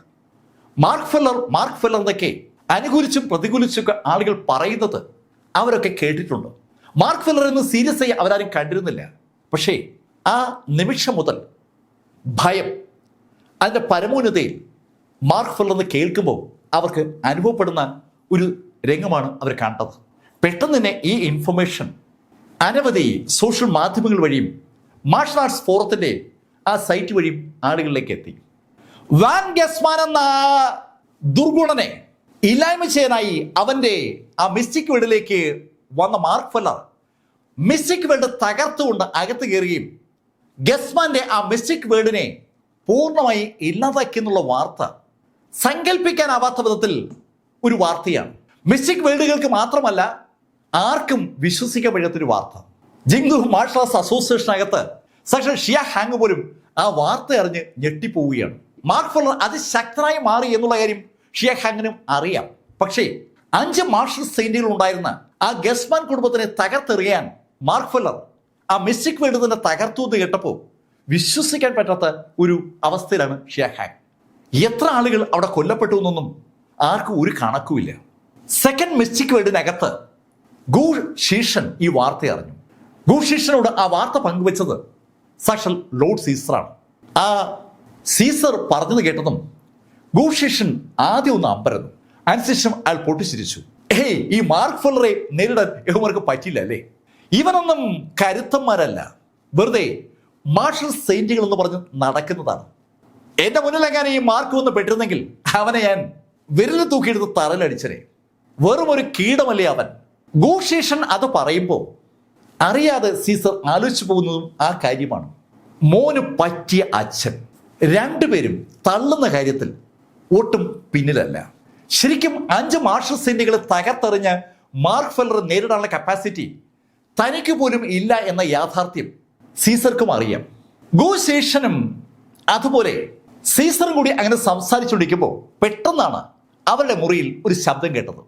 മാർക്ക് ഫെല്ലർ എന്നൊക്കെ അനുകൂലിച്ചും പ്രതികൂലിച്ചും ആളുകൾ പറയുന്നത് അവരൊക്കെ കേട്ടിട്ടുണ്ട്. മാർക്ക് ഫെല്ലർ എന്ന് സീരിയസ് ആയി അവരാരും കണ്ടിരുന്നില്ല. പക്ഷേ ആ നിമിഷം മുതൽ ഭയം അതിൻ്റെ പരമോന്നതയിൽ മാർക്ക് ഫെല്ലർ എന്ന് കേൾക്കുമ്പോൾ അവർക്ക് അനുഭവപ്പെടുന്ന ഒരു രംഗമാണ് അവർ കണ്ടത്. പെട്ടെന്ന് തന്നെ ഈ ഇൻഫർമേഷൻ അനവധി സോഷ്യൽ മാധ്യമങ്ങൾ വഴിയും മാർഷൽ ആർട്സ് ഫോറത്തിൻ്റെ ആ സൈറ്റ് വഴിയും ആളുകളിലേക്ക് എത്തി. വാൻ ഗസ്മാൻ എന്ന ദുർഗുണനെ ഇല്ലായ്മ ചെയ്യാനായി അവൻ്റെ ആ മിസ്റ്റിക് വേൾഡിലേക്ക് വന്ന മാർക്ക് ഫെല്ലർ മിസ്റ്റിക് വേൾഡ് തകർത്തുകൊണ്ട് അകത്ത് കയറുകയും ഗസ്മാന്റെ ആ മിസ്റ്റിക് വേൾഡിനെ പൂർണ്ണമായി ഇല്ലാതാക്കിയെന്നുള്ള വാർത്ത സങ്കല്പിക്കാനാവാത്ത വിധത്തിൽ ഒരു വാർത്തയാണ്. മിസ്റ്റിക് വേൾഡുകൾക്ക് മാത്രമല്ല ആർക്കും വിശ്വസിക്കാൻ കഴിയാത്തൊരു വാർത്ത. ജിങ്ദു മാർഷൽ ആർട്സ് അസോസിയേഷനകത്ത് സെക്ഷൻ ഷിയ ഹാങ് പോലും ആ വാർത്ത അറിഞ്ഞ് ഞെട്ടിപ്പോവുകയാണ്. മാർക്ക് ഫെല്ലർ അതിശക്തനായി മാറി എന്നുള്ള കാര്യം ഷിയ ഹാങ്ങിനും അറിയാം. പക്ഷേ 5 മാർഷൽ സെയിന്റുകൾ ഉണ്ടായിരുന്ന ആ ഗസ്മാൻ കുടുംബത്തിനെ തകർത്തെറിയാൻ മാർക്ക് ഫെല്ലർ ആ മിസ്റ്റിക് വേൾഡ് തന്നെ തകർത്തു എന്ന് കേട്ടപ്പോൾ വിശ്വസിക്കാൻ പറ്റാത്ത ഒരു അവസ്ഥയിലാണ് ഷിയ ഹാങ്. എത്ര ആളുകൾ അവിടെ കൊല്ലപ്പെട്ടു എന്നൊന്നും ആർക്കും ഒരു കണക്കുമില്ല. സെക്കൻഡ് മിസ്റ്റിക് വേൾഡിനകത്ത് ഗു ഷീഷൻ ഈ വാർത്ത അറിഞ്ഞു. ഗു ഷീഷനോട് ആ വാർത്ത പങ്കുവെച്ചത് സാക്ഷാൽ ലോർഡ് സീസറാണ്. ആ സീസർ പറഞ്ഞത് കേട്ടതും ഗു ഷീഷൻ ആദ്യം ഒന്ന് അമ്പരന്നു. അതിനുശേഷം അയാൾ പൊട്ടിച്ചിരിച്ചു. ഈ മാർക്ക് ഫെല്ലറെ നേരിടാൻ യഹോവർക്ക് പറ്റില്ല അല്ലേ? ഇവനൊന്നും കരുത്തന്മാരല്ല, വെറുതെ മാർഷൽ സെയിന്റുകൾ എന്ന് പറഞ്ഞ് നടക്കുന്നതാണ്. എന്റെ മുന്നിലെങ്ങാൻ ഈ മാർക്ക് വന്ന് പെട്ടിരുന്നെങ്കിൽ അവനെ ഞാൻ വിരൽ തൂക്കിയെടുത്ത് തറലടിച്ചനെ. വെറും ഒരു കീടമല്ലേ അവൻ. ഗൂഷേഷൻ അത് പറയുമ്പോൾ അറിയാതെ സീസർ ആലോചിച്ചു പോകുന്നതും ആ കാര്യമാണ്. മോന് പറ്റിയ അച്ഛൻ. രണ്ടുപേരും തള്ളുന്ന കാര്യത്തിൽ ഒട്ടും പിന്നിലല്ല. ശരിക്കും 5 മാർഷൽ സൈന്യങ്ങളെ തകർത്തെറിഞ്ഞ് മാർക്ക് ഫെല്ലർ നേരിടാനുള്ള കപ്പാസിറ്റി തനിക്ക് പോലും ഇല്ല എന്ന യാഥാർത്ഥ്യം സീസർക്കും അറിയാം. ഗൂശേഷനും അതുപോലെ സീസറും കൂടി അങ്ങനെ സംസാരിച്ചുകൊണ്ടിരിക്കുമ്പോൾ പെട്ടെന്നാണ് അവരുടെ മുറിയിൽ ഒരു ശബ്ദം കേട്ടത്.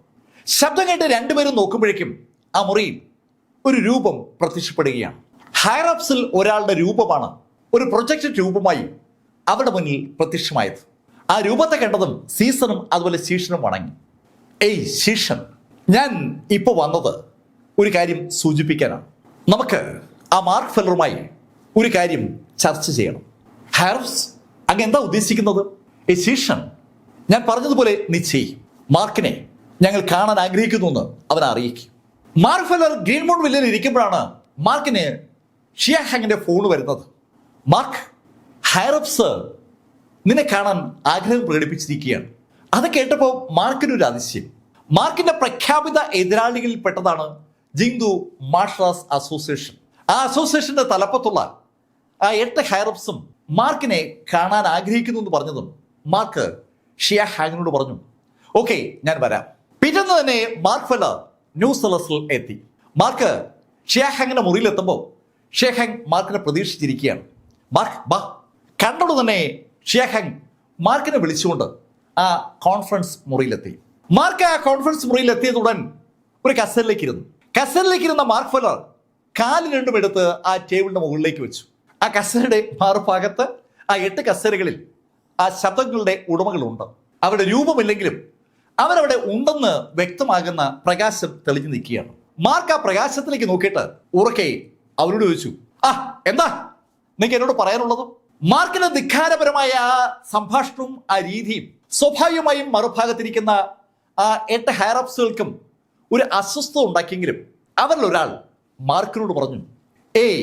ശബ്ദം കേട്ട് രണ്ടുപേരും നോക്കുമ്പോഴേക്കും ആ മുറിയിൽ ഒരു രൂപം പ്രത്യക്ഷപ്പെടുകയാണ്. ഹൈറപ്സിൽ ഒരാളുടെ രൂപമാണ് ഒരു പ്രൊജക്റ്റഡ് രൂപമായി അവരുടെ മുന്നിൽ പ്രത്യക്ഷമായത്. ആ രൂപത്തെ കണ്ടതും സീസറും അതുപോലെ ശീഷനും വണങ്ങി. ഏയ് ശീഷൻ, ഞാൻ ഇപ്പോൾ വന്നത് ഒരു കാര്യം സൂചിപ്പിക്കാനാണ്. നമുക്ക് ആ മാർക്ക് ഫെല്ലറുമായി ഒരു കാര്യം ചർച്ച ചെയ്യണം. ഹൈറപ്സ്, അങ്ങ് എന്താ ഉദ്ദേശിക്കുന്നത്? ഏയ് ശീഷൻ, ഞാൻ പറഞ്ഞതുപോലെ നീ ചെയ്യും. മാർക്കിനെ ഞങ്ങൾ കാണാൻ ആഗ്രഹിക്കുന്നു എന്ന് അവനെ അറിയിക്കും. മാർക്ക് ഫെല്ലർ ഗ്രീൻമൂൺ വില്ലയിൽ ഇരിക്കുമ്പോഴാണ് മാർക്കിന് ഷിയ ഹാങ്ങിന്റെ ഫോൺ വരുന്നത്. മാർക്ക്, ഹൈറപ്സ് നിന്നെ കാണാൻ ആഗ്രഹം പ്രകടിപ്പിച്ചിരിക്കുകയാണ്. അത് കേട്ടപ്പോൾ മാർക്കിനൊരു അതിശയം. മാർക്കിന്റെ പ്രഖ്യാപിത എതിരാളികളിൽ പെട്ടതാണ് ജിങ്ദു മാർഷൽ ആർട്സ് അസോസിയേഷൻ. ആ അസോസിയേഷന്റെ തലപ്പത്തുള്ള ആ 8 ഹൈറപ്സും മാർക്കിനെ കാണാൻ ആഗ്രഹിക്കുന്നു എന്ന് പറഞ്ഞതും മാർക്ക് ഷിയ ഹാങ്ങിനോട് പറഞ്ഞു, ഓക്കെ, ഞാൻ വരാം. പിറ്റേന്ന് തന്നെ മാർക്ക് ഫെല്ലർ ന്യൂ സെലസിൽ എത്തി. മാർക്ക് ഷിയ ഹാങ്ങിന്റെ മുറിയിലെത്തുമ്പോൾ ഷിയ ഹാങ് മാർക്കിനെ പ്രതീക്ഷിച്ചിരിക്കുകയാണ്. മാർക്ക് ബാ. കണ്ടോട് തന്നെ ഷിയ ഹാങ് മാർക്കിനെ വിളിച്ചുകൊണ്ട് ആ കോൺഫറൻസ് മുറിയിലെത്തി. മാർക്ക് ആ കോൺഫറൻസ് മുറിയിൽ എത്തിയതുടൻ ഒരു കസേരയിലേക്ക് ഇരുന്നു. കസേരയിലേക്ക് ഇരുന്ന മാർക്ക് ഫെല്ലർ കാല് രണ്ടും എടുത്ത് ആ ടേബിളിന്റെ മുകളിലേക്ക് വെച്ചു. ആ കസേരയുടെ മറുഭാഗത്ത് ആ 8 കസേരകളിൽ ആ ശബ്ദങ്ങളുടെ ഉടമകളുണ്ട്. അവരുടെ രൂപമില്ലെങ്കിലും അവരവിടെ ഉണ്ടെന്ന് വ്യക്തമാകുന്ന പ്രകാശം തെളിഞ്ഞു നിൽക്കുകയാണ്. മാർക്ക് ആ പ്രകാശത്തിലേക്ക് നോക്കിയിട്ട് ഉറക്കെ അവരോട് ചോദിച്ചു, ആ എന്താ നിങ്ങൾക്ക് എന്നോട് പറയാനുള്ളത്? മാർക്കിന്റെ ധിക്കാരപരമായ ആ സംഭാഷണവും ആ രീതിയും സ്വാഭാവികമായും മറുഭാഗത്തിരിക്കുന്ന ആ 8 ഹൈറപ്സുകൾക്കും ഒരു അസ്വസ്ഥത ഉണ്ടാക്കിയെങ്കിലും അവരിൽ ഒരാൾ മാർക്കിനോട് പറഞ്ഞു, ഏയ്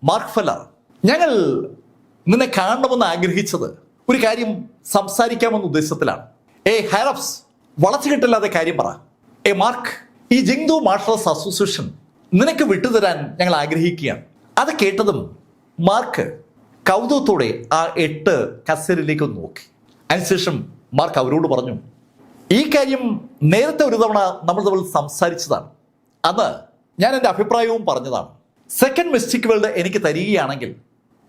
മാർക്ക് ഫെല്ലർ, ഞങ്ങൾ നിന്നെ കാണണമെന്ന് ആഗ്രഹിച്ചത് ഒരു കാര്യം സംസാരിക്കാമെന്ന ഉദ്ദേശത്തിലാണ്. ഏയ് ഹൈറപ്സ്, വളച്ചു കിട്ടില്ലാതെ കാര്യം പറ. മാർക്ക്, ഈ ജിങ്ദു മാർഷൽ ആർട്സ് അസോസിയേഷൻ നിനക്ക് വിട്ടുതരാൻ ഞങ്ങൾ ആഗ്രഹിക്കുകയാണ്. അത് കേട്ടതും മാർക്ക് കൗതുകത്തോടെ ആ 8 കസേരയിലേക്ക് നോക്കി. അതിനുശേഷം മാർക്ക് അവരോട് പറഞ്ഞു, ഈ കാര്യം നേരത്തെ ഒരു തവണ നമ്മൾ തമ്മിൽ സംസാരിച്ചതാണ്. അന്ന് ഞാൻ എൻ്റെ അഭിപ്രായവും പറഞ്ഞതാണ്. സെക്കൻഡ് മിസ്റ്റിക് വേൾഡ് എനിക്ക് തരികയാണെങ്കിൽ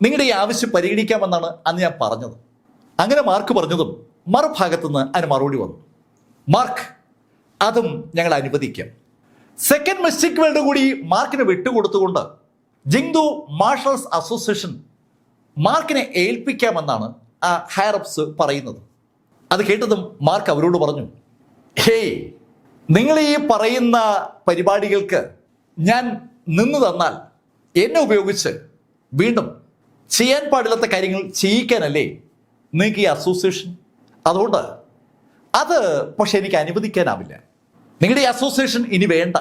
നിങ്ങളുടെ ഈ ആവശ്യം പരിഗണിക്കാമെന്നാണ് അന്ന് ഞാൻ പറഞ്ഞത്. അങ്ങനെ മാർക്ക് പറഞ്ഞതും മറുഭാഗത്തുനിന്ന് അതിന് മറുപടി വന്നു, മാർക്ക്, അതും ഞങ്ങൾ അനുവദിക്കാം. സെക്കൻഡ് മിസ്റ്റിക് വേൾഡ് കൂടി മാർക്കിന് വിട്ടുകൊടുത്തുകൊണ്ട് ജിങ്ദു മാർഷൽ ആർട്സ് അസോസിയേഷൻ മാർക്കിനെ ഏൽപ്പിക്കാമെന്നാണ് ആ ഹൈറപ്സ് പറയുന്നത്. അത് കേട്ടതും മാർക്ക് അവരോട് പറഞ്ഞു, ഹേയ്, നിങ്ങൾ ഈ പറയുന്ന പരിപാടികൾക്ക് ഞാൻ നിന്ന് തന്നാൽ എന്നെ ഉപയോഗിച്ച് വീണ്ടും ചെയ്യാൻ പാടില്ലാത്ത കാര്യങ്ങൾ ചെയ്യിക്കാനല്ലേ നിങ്ങൾക്ക് ഈ അസോസിയേഷൻ? അതുകൊണ്ട് അത് പക്ഷെ എനിക്ക് അനുവദിക്കാനാവില്ല. നിങ്ങളുടെ ഈ അസോസിയേഷൻ ഇനി വേണ്ട.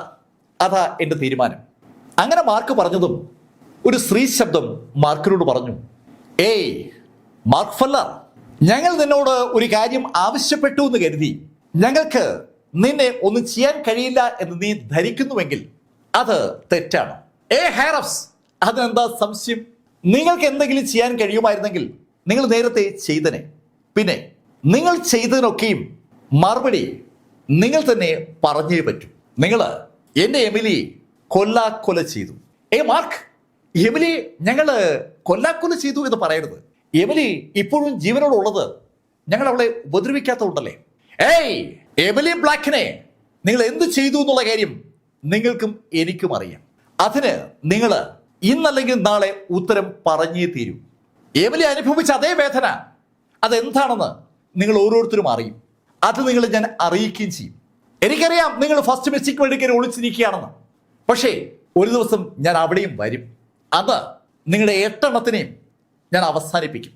അതാ എൻ്റെ തീരുമാനം. അങ്ങനെ മാർക്ക് പറഞ്ഞതും ഒരു സ്ത്രീ ശബ്ദം മാർക്കിനോട് പറഞ്ഞു, ഏയ് മാർക്ക് ഫെല്ലർ, ഞങ്ങൾ നിന്നോട് ഒരു കാര്യം ആവശ്യപ്പെട്ടു എന്ന് കരുതി ഞങ്ങൾക്ക് നിന്നെ ഒന്നും ചെയ്യാൻ കഴിയില്ല എന്ന് നീ ധരിക്കുന്നുവെങ്കിൽ അത് തെറ്റാണ്. ഹൈറപ്സ്, അതിനെന്താ സംശയം? നിങ്ങൾക്ക് എന്തെങ്കിലും ചെയ്യാൻ കഴിയുമായിരുന്നെങ്കിൽ നിങ്ങൾ നേരത്തെ ചെയ്തനെ. പിന്നെ നിങ്ങൾ ചെയ്തതിനൊക്കെയും മറുപടി നിങ്ങൾ തന്നെ പറഞ്ഞേ പറ്റൂ. നിങ്ങൾ എൻ്റെ എമിലിയെ കൊല്ലാക്കൊല ചെയ്തു. മാർക്ക്, എമിലിയെ ഞങ്ങൾ കൊല്ലാക്കൊല ചെയ്തു എന്ന് പറയരുത്. എമിലി ഇപ്പോഴും ജീവനോടുള്ളത് ഞങ്ങൾ അവളെ ഉപദ്രവിക്കാത്തതുകൊണ്ടല്ലേ. എമിലി ബ്ലാക്കിനെ നിങ്ങൾ എന്ത് ചെയ്തു എന്നുള്ള കാര്യം നിങ്ങൾക്കും എനിക്കും അറിയാം. അതിന് നിങ്ങൾ ഇന്നല്ലെങ്കിൽ നാളെ ഉത്തരം പറഞ്ഞേ തീരൂ. എമിലി അനുഭവിച്ച അതേ വേദന അതെന്താണെന്ന് നിങ്ങൾ ഓരോരുത്തരും അറിയും. അത് നിങ്ങൾ ഞാൻ അറിയിക്കുകയും ചെയ്യും. എനിക്കറിയാം നിങ്ങൾ ഫസ്റ്റ് മിസ്റ്റിക് വേണ്ടി ഒളിച്ചിരിക്കുകയാണെന്ന്. പക്ഷേ ഒരു ദിവസം ഞാൻ അവിടെയും വരും. അത് നിങ്ങളുടെ 8 എണ്ണത്തിനെയും ഞാൻ അവസാനിപ്പിക്കും.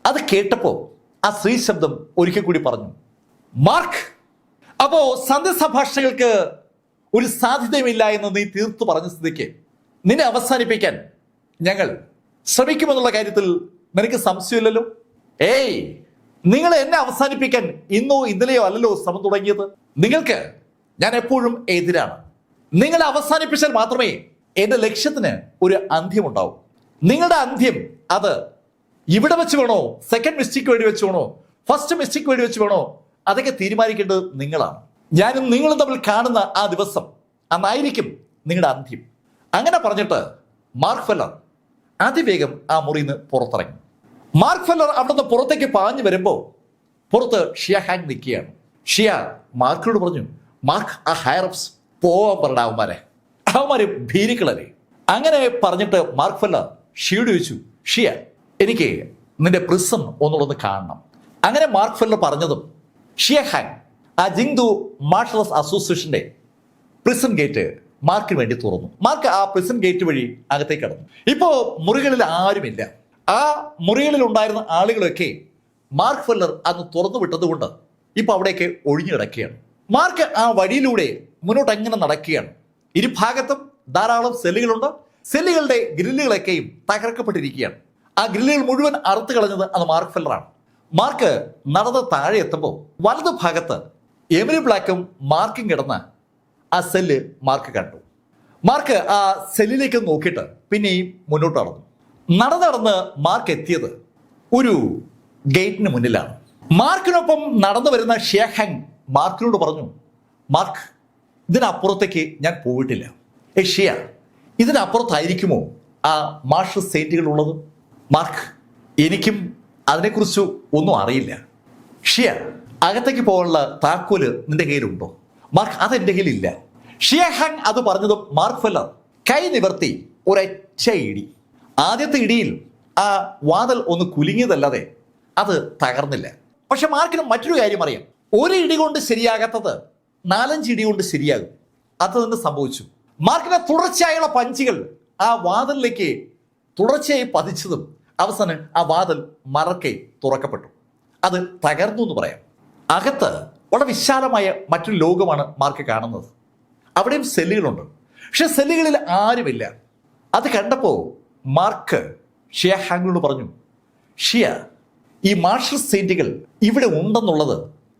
അത് കേട്ടപ്പോൾ ആ സ്ത്രീ ശബ്ദം ഒരിക്കൽ കൂടി പറഞ്ഞു, മാർക്ക്, അപ്പോ സന്ധ്യസംഭാഷണങ്ങൾക്ക് ഒരു സാധ്യതയുമില്ല എന്ന് നീ തീർത്തു പറഞ്ഞ സ്ഥിതിക്ക് നിന്നെ അവസാനിപ്പിക്കാൻ ഞങ്ങൾ ശ്രമിക്കുമെന്നുള്ള കാര്യത്തിൽ നിനക്ക് സംശയമില്ലല്ലോ. ഏയ്, നിങ്ങൾ എന്നെ അവസാനിപ്പിക്കാൻ ഇന്നോ ഇന്നലെയോ അല്ലല്ലോ ശ്രമം തുടങ്ങിയത്. നിങ്ങൾക്ക് ഞാൻ എപ്പോഴും എതിരാണ്. നിങ്ങളെ അവസാനിപ്പിച്ചാൽ മാത്രമേ എന്റെ ലക്ഷ്യത്തിന് ഒരു അന്ത്യമുണ്ടാവും. നിങ്ങളുടെ അന്ത്യം അത് ഇവിടെ വെച്ച് വേണോ, സെക്കൻഡ് മിസ്റ്റേക്ക് വേണ്ടി വെച്ച് വേണോ, ഫസ്റ്റ് മിസ്റ്റേക്ക് വേണ്ടി വെച്ച് വേണോ, അതൊക്കെ തീരുമാനിക്കേണ്ടത് നിങ്ങളാണ്. ഞാനും നിങ്ങളും തമ്മിൽ കാണുന്ന ആ ദിവസം അന്നായിരിക്കും നിങ്ങളുടെ അന്ത്യം. അങ്ങനെ പറഞ്ഞിട്ട് മാർക്ക് ഫെല്ലർ അതിവേഗം ആ മുറിയിൽ നിന്ന് പുറത്തിറങ്ങി. മാർക്ക് ഫെല്ലർ അവിടുന്ന് പുറത്തേക്ക് പാഞ്ഞു വരുമ്പോൾ പുറത്ത് ഷിയ ഹാങ് നിൽക്കുകയാണ്. ഷിയ മാർക്കിനോട് പറഞ്ഞു, മാർക്ക്, ആ ഹയറപ്സ് പോവാൻ പറഞ്ഞ അവന്മാര് ഭീരുക്കളല്ലേ. അങ്ങനെ പറഞ്ഞിട്ട് മാർക്ക് ഫെല്ലർ ഷിയോട് ചോദിച്ചു, ഷിയ, എനിക്ക് നിന്റെ പ്രിസം ഒന്നുകൂടെ കാണണം. അങ്ങനെ മാർക്ക് ഫെല്ലർ പറഞ്ഞതും ഷിയ ഹാങ് ആ ജിങ്ദു മാർഷൽ ആർട്സ് അസോസിയേഷന്റെ പ്രിസൺ ഗേറ്റ് മാർക്കിന് വേണ്ടി തുറന്നു. മാർക്ക് ആ പ്രിസൺ ഗേറ്റ് വഴി അകത്തേക്ക് കടന്നു. ഇപ്പോ മുറികളിൽ ആരുമില്ല. ആ മുറികളിൽ ഉണ്ടായിരുന്ന ആളുകളൊക്കെ മാർക്ക് ഫെല്ലർ അന്ന് തുറന്നു വിട്ടത് കൊണ്ട് ഇപ്പൊ അവിടേക്ക് ഒഴിഞ്ഞു കിടക്കുകയാണ്. മാർക്ക് ആ വഴിയിലൂടെ മുന്നോട്ട് എങ്ങനെ നടക്കുകയാണ്. ഇരുഭാഗത്തും ധാരാളം സെല്ലുകളുണ്ട്. സെല്ലുകളുടെ ഗ്രില്ലുകളൊക്കെയും തകർക്കപ്പെട്ടിരിക്കുകയാണ്. ആ ഗ്രില്ലുകൾ മുഴുവൻ അറുത്ത് കളഞ്ഞത് അത് മാർക്ക് ഫെല്ലറാണ്. മാർക്ക് നടന്ന് താഴെ എത്തുമ്പോൾ വലതു ഭാഗത്ത് എമിലി ബ്ലാക്കും മാർക്കും കിടന്ന ആ സെല്ല് മാർക്ക് കണ്ടു. മാർക്ക് ആ സെല്ലിലേക്ക് നോക്കിയിട്ട് പിന്നെയും മുന്നോട്ട് നടന്ന് മാർക്ക് എത്തിയത് ഒരു ഗേറ്റിന് മുന്നിലാണ്. മാർക്കിനൊപ്പം നടന്നു വരുന്ന ഷിയ ഹാങ് മാർക്കിനോട് പറഞ്ഞു, മാർക്ക്, ഇതിനപ്പുറത്തേക്ക് ഞാൻ പോയിട്ടില്ല. ഷിയ, ഇതിനപ്പുറത്തായിരിക്കുമോ ആ മാർഷൽ സെയിന്റുകൾ ഉള്ളത്? മാർക്ക്, എനിക്കും അതിനെക്കുറിച്ച് ഒന്നും അറിയില്ല. ഷിയ, അകത്തേക്ക് പോകാനുള്ള താക്കോല് നിന്റെ കയ്യിലുണ്ടോ? മാർക്ക്, അതെന്റെ കയ്യിലില്ല. ഷിയ ഹാങ് അത് പറഞ്ഞതും മാർക്ക് ഫെല്ലർ കൈ നിവർത്തി ഒരൊറ്റ ഇടി. ആദ്യത്തെ ഇടിയിൽ ആ വാതിൽ ഒന്ന് കുലുങ്ങിയതല്ലാതെ അത് തകർന്നില്ല. പക്ഷെ മാർക്കിന് മറ്റൊരു കാര്യം അറിയാം. ഒരു ഇടി കൊണ്ട് ശരിയാകാത്തത് 4-5 ഇടി കൊണ്ട് ശരിയാകും. അത് തന്നെ സംഭവിച്ചു. മാർക്കിന്റെ തുടർച്ചയായുള്ള പഞ്ചുകൾ ആ വാതിലിലേക്ക് തുടർച്ചയായി പതിച്ചതും അവസാനം ആ വാതിൽ മറക്കെ തുറക്കപ്പെട്ടു. അത് തകർന്നു എന്ന് പറയാം. അകത്ത് വളരെ വിശാലമായ മറ്റൊരു ലോകമാണ് മാർക്ക് കാണുന്നത്. അവിടെയും സെല്ലുകളുണ്ട്. പക്ഷെ സെല്ലുകളിൽ ആരുമില്ല. അത് കണ്ടപ്പോൾ മാർക്ക് ഷിയ ഹാങ്ങിനോട് പറഞ്ഞു, ഷിയ, ഈ മാർഷൽ സെയിന്റുകൾ ഇവിടെ ഉണ്ടെന്നുള്ളത്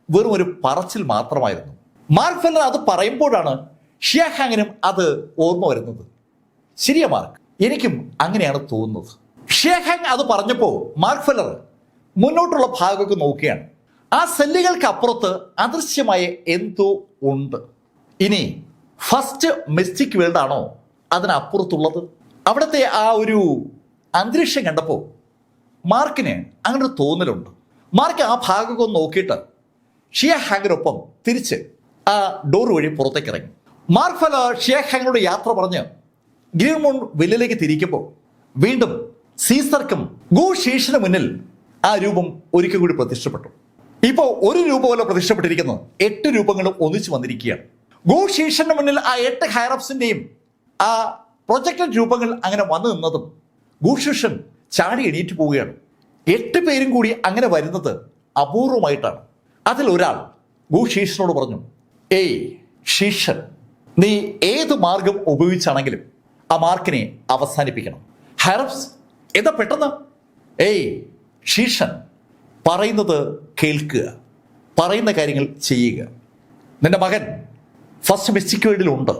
വെറും ഒരു പറച്ചിൽ മാത്രമായിരുന്നു. മാർക്ക് ഫെല്ലർ അത് പറയുമ്പോഴാണ് ഷിയ ഹാങ്ങിനും അത് ഓർമ്മ വരുന്നത്. ശരിയാ മാർക്ക്, എനിക്കും അങ്ങനെയാണ് തോന്നുന്നത്. ഷിയ ഹാങ് അത് പറഞ്ഞപ്പോൾ മാർക്ക് ഫെല്ലർ മുന്നോട്ടുള്ള ഭാഗമൊക്കെ നോക്കുകയാണ്. ആ സെല്ലുകൾക്ക് അപ്പുറത്ത് അദൃശ്യമായ എന്തോ ഉണ്ട്. ഇനി ഫസ്റ്റ് മിസ്റ്റിക് വേൾഡ് ആണോ അതിനപ്പുറത്തുള്ളത്? അവിടുത്തെ ആ ഒരു അന്തരീക്ഷം കണ്ടപ്പോൾ മാർക്കിന് അങ്ങനെ ഒരു തോന്നലുണ്ട്. മാർക്ക് ആ ഭാഗമൊക്കെ നോക്കിയിട്ട് ഷിയ ഹാങ്ങിനൊപ്പം തിരിച്ച് ആ ഡോർ വഴി പുറത്തേക്ക് ഇറങ്ങി. മാർക്ക് ഫെല്ലർ ഷിയ ഹാങ്ങിനോട് യാത്ര പറഞ്ഞ് ഗ്രീൻമൂൺ വില്ലിലേക്ക് തിരിക്കുമ്പോൾ വീണ്ടും സീസർക്കും ഗു ഷീഷിന് മുന്നിൽ ആ രൂപം ഒരിക്കൽ കൂടി പ്രത്യക്ഷപ്പെട്ടു. ഇപ്പോൾ ഒരു രൂപ പോലെ പ്രത്യക്ഷപ്പെട്ടിരിക്കുന്നത് 8 രൂപങ്ങളും ഒന്നിച്ചു വന്നിരിക്കുകയാണ്. ഗു ഷീഷിന് മുന്നിൽ ആ 8 ഹൈറപ്സിന്റെയും ആ പ്രൊജക്റ്റഡ് രൂപങ്ങൾ അങ്ങനെ വന്നു നിന്നതും ഗു ഷീഷൻ ചാടി എണീറ്റ് പോവുകയാണ്. 8 പേരും കൂടി അങ്ങനെ വരുന്നത് അപൂർവമായിട്ടാണ്. അതിൽ ഒരാൾ ഗു ഷീഷിനോട് പറഞ്ഞു, ഏയ് ഷീഷൻ, നീ ഏത് മാർഗം ഉപയോഗിച്ചാണെങ്കിലും ആ മാർക്കിനെ അവസാനിപ്പിക്കണം. ഹൈറപ്സ്, എന്താ പെട്ടെന്ന്? ഏയ് ഷീഷൻ, പറയുന്നത് കേൾക്കുക, പറയുന്ന കാര്യങ്ങൾ ചെയ്യുക. നിന്റെ മകൻ ഫസ്റ്റ് മിസ്റ്റിക് വേൾഡിലുണ്ട്.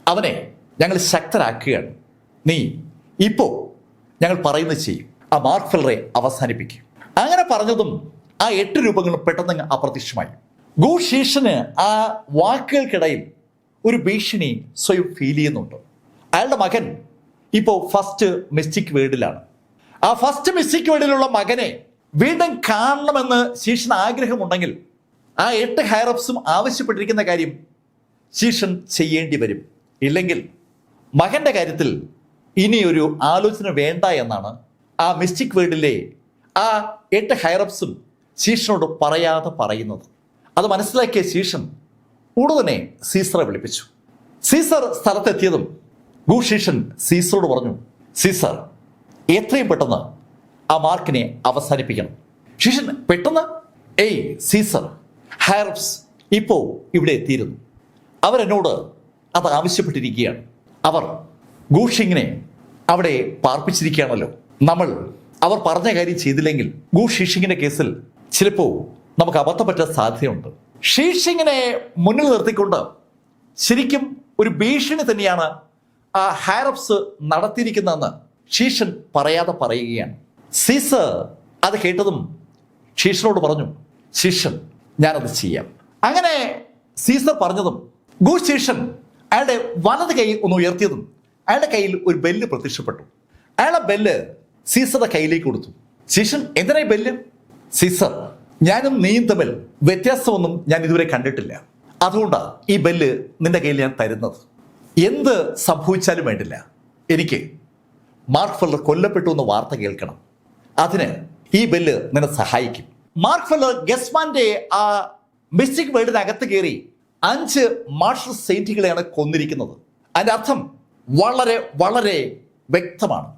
അവനെ ഞങ്ങൾ ശക്തരാക്കുകയാണ്. നീ ഇപ്പോൾ ഞങ്ങൾ പറയുന്നത് ചെയ്യും. ആ മാർക്ക് ഫെല്ലറെ അവസാനിപ്പിക്കും. അങ്ങനെ പറഞ്ഞതും ആ 8 രൂപങ്ങളും പെട്ടെന്ന് അപ്രത്യക്ഷമായി. ഗു ഷീഷന് ആ വാക്കുകൾക്കിടയിൽ ഒരു ഭീഷണി സ്വയം ഫീൽ ചെയ്യുന്നുണ്ട്. അയാളുടെ മകൻ ഇപ്പോൾ ഫസ്റ്റ് മിസ്റ്റിക് വേൾഡിലാണ്. ആ ഫസ്റ്റ് മിസ്റ്റിക് വേൾഡിലുള്ള മകനെ വീണ്ടും കാണണമെന്ന് ശീഷൻ ആഗ്രഹമുണ്ടെങ്കിൽ ആ 8 ഹൈറപ്സും ആവശ്യപ്പെട്ടിരിക്കുന്ന കാര്യം ശീഷൻ ചെയ്യേണ്ടി വരും. ഇല്ലെങ്കിൽ മകന്റെ കാര്യത്തിൽ ഇനിയൊരു ആലോചന വേണ്ട എന്നാണ് ആ മിസ്റ്റിക് വേൾഡിലെ ആ 8 ഹൈറപ്സും ശീഷനോട് പറയാതെ പറയുന്നത്. അത് മനസ്സിലാക്കിയ ശീഷൻ ഉടനെ സീസറെ വിളിപ്പിച്ചു. സീസർ സ്ഥലത്തെത്തിയതും ഗു ഷീഷൻ സീസറോട് പറഞ്ഞു, സീസർ, എത്രയും പെട്ടെന്ന് ആ മാർക്കിനെ അവസാനിപ്പിക്കണം. ശീഷൻ പെട്ടെന്ന്? ഏയ് സീസർ, ഹൈറപ്സ് ഇപ്പോൾ ഇവിടെ എത്തിയിരുന്നു. അവരെന്നോട് അത് ആവശ്യപ്പെട്ടിരിക്കുകയാണ്. അവർ ഗൂഷിങ്ങിനെ അവിടെ പാർപ്പിച്ചിരിക്കുകയാണല്ലോ. നമ്മൾ അവർ പറഞ്ഞ കാര്യം ചെയ്തില്ലെങ്കിൽ ഗു ഷീഷിങ്ങിന്റെ കേസിൽ ചിലപ്പോൾ നമുക്ക് അബദ്ധം പറ്റാൻ സാധ്യതയുണ്ട്. ഷീഷിങ്ങിനെ മുന്നിൽ നിർത്തിക്കൊണ്ട് ശരിക്കും ഒരു ഭീഷണി തന്നെയാണ് ആ ഹാരപ്സ് നടത്തിയിരിക്കുന്നതെന്ന് ഷീഷൻ പറയാതെ പറയുകയാണ്. സീസർ അത് കേട്ടതും ഷീഷനോട് പറഞ്ഞു, ശീഷൻ ഞാനത് ചെയ്യാം. അങ്ങനെ സീസർ പറഞ്ഞതും ഗു ഷീഷൻ അയാളുടെ വലത് കൈ ഒന്ന് ഉയർത്തിയതും അയാളുടെ കയ്യിൽ ഒരു ബെല്ല് പ്രത്യക്ഷപ്പെട്ടു. അയാളെ ബെല്ല് സീസറുടെ കയ്യിലേക്ക് കൊടുത്തു. ശീഷൻ എന്തിനായി ബെല്ല്? സീസർ, ഞാനും നീയും തമ്മിൽ വ്യത്യാസമൊന്നും ഞാൻ ഇതുവരെ കണ്ടിട്ടില്ല. അതുകൊണ്ടാണ് ഈ ബെല്ല് നിന്റെ കയ്യിൽ ഞാൻ തരുന്നത്. എന്ത് സംഭവിച്ചാലും വേണ്ടില്ല, എനിക്ക് മാർക്ക് ഫെല്ലർ കൊല്ലപ്പെട്ടു എന്ന വാർത്ത കേൾക്കണം. അതിന് ഈ ബെല്ല് നിന്നെ സഹായിക്കും. മാർക്ക് ഫെല്ലർ ഗസ്മാന്റെ ആ മിസ്റ്റിക് വേൾഡിനകത്ത് കയറി 5 മാർഷൽ സെയിന്റുകളെയാണ് കൊന്നിരിക്കുന്നത്. അതിന്റെ അർത്ഥം വളരെ വളരെ വ്യക്തമാണ്.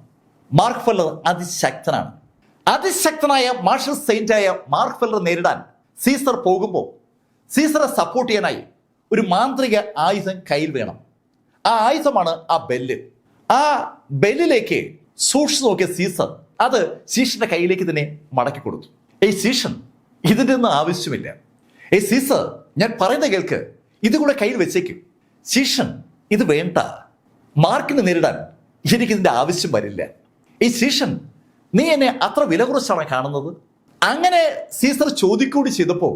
മാർക്ക് ഫെല്ലർ അതിശക്തനാണ്. അതിശക്തനായ മാർഷൽ സെയിന്റായ മാർക്ക് ഫെല്ലർ നേരിടാൻ സീസർ പോകുമ്പോൾ സീസറെ സപ്പോർട്ട് ചെയ്യാനായി ഒരു മാന്ത്രിക ആയുധം കയ്യിൽ വേണം. ആ ആയുധമാണ് ആ ബെല്ല്. ആ ബെല്ലിലേക്ക് സൂക്ഷിച്ചു നോക്കിയ സീസർ അത് ശീഷന്റെ കയ്യിലേക്ക് തന്നെ മടക്കി കൊടുത്തു. ശീഷൻ, ഇതിൻ്റെ ഒന്നും ആവശ്യമില്ല. സീസർ, ഞാൻ പറയുന്ന കേൾക്ക്, ഇതുകൂടെ കയ്യിൽ വെച്ചേക്കും. ശീഷൻ, ഇത് വേണ്ട, മാർക്കിനെ നേരിടാൻ എനിക്കിതിൻ്റെ ആവശ്യം വരില്ല. ശീഷൻ, നീ എന്നെ അത്ര വില കുറച്ചാണ് കാണുന്നത്? അങ്ങനെ സീസർ ചോദിക്കൂടി ചെയ്തപ്പോൾ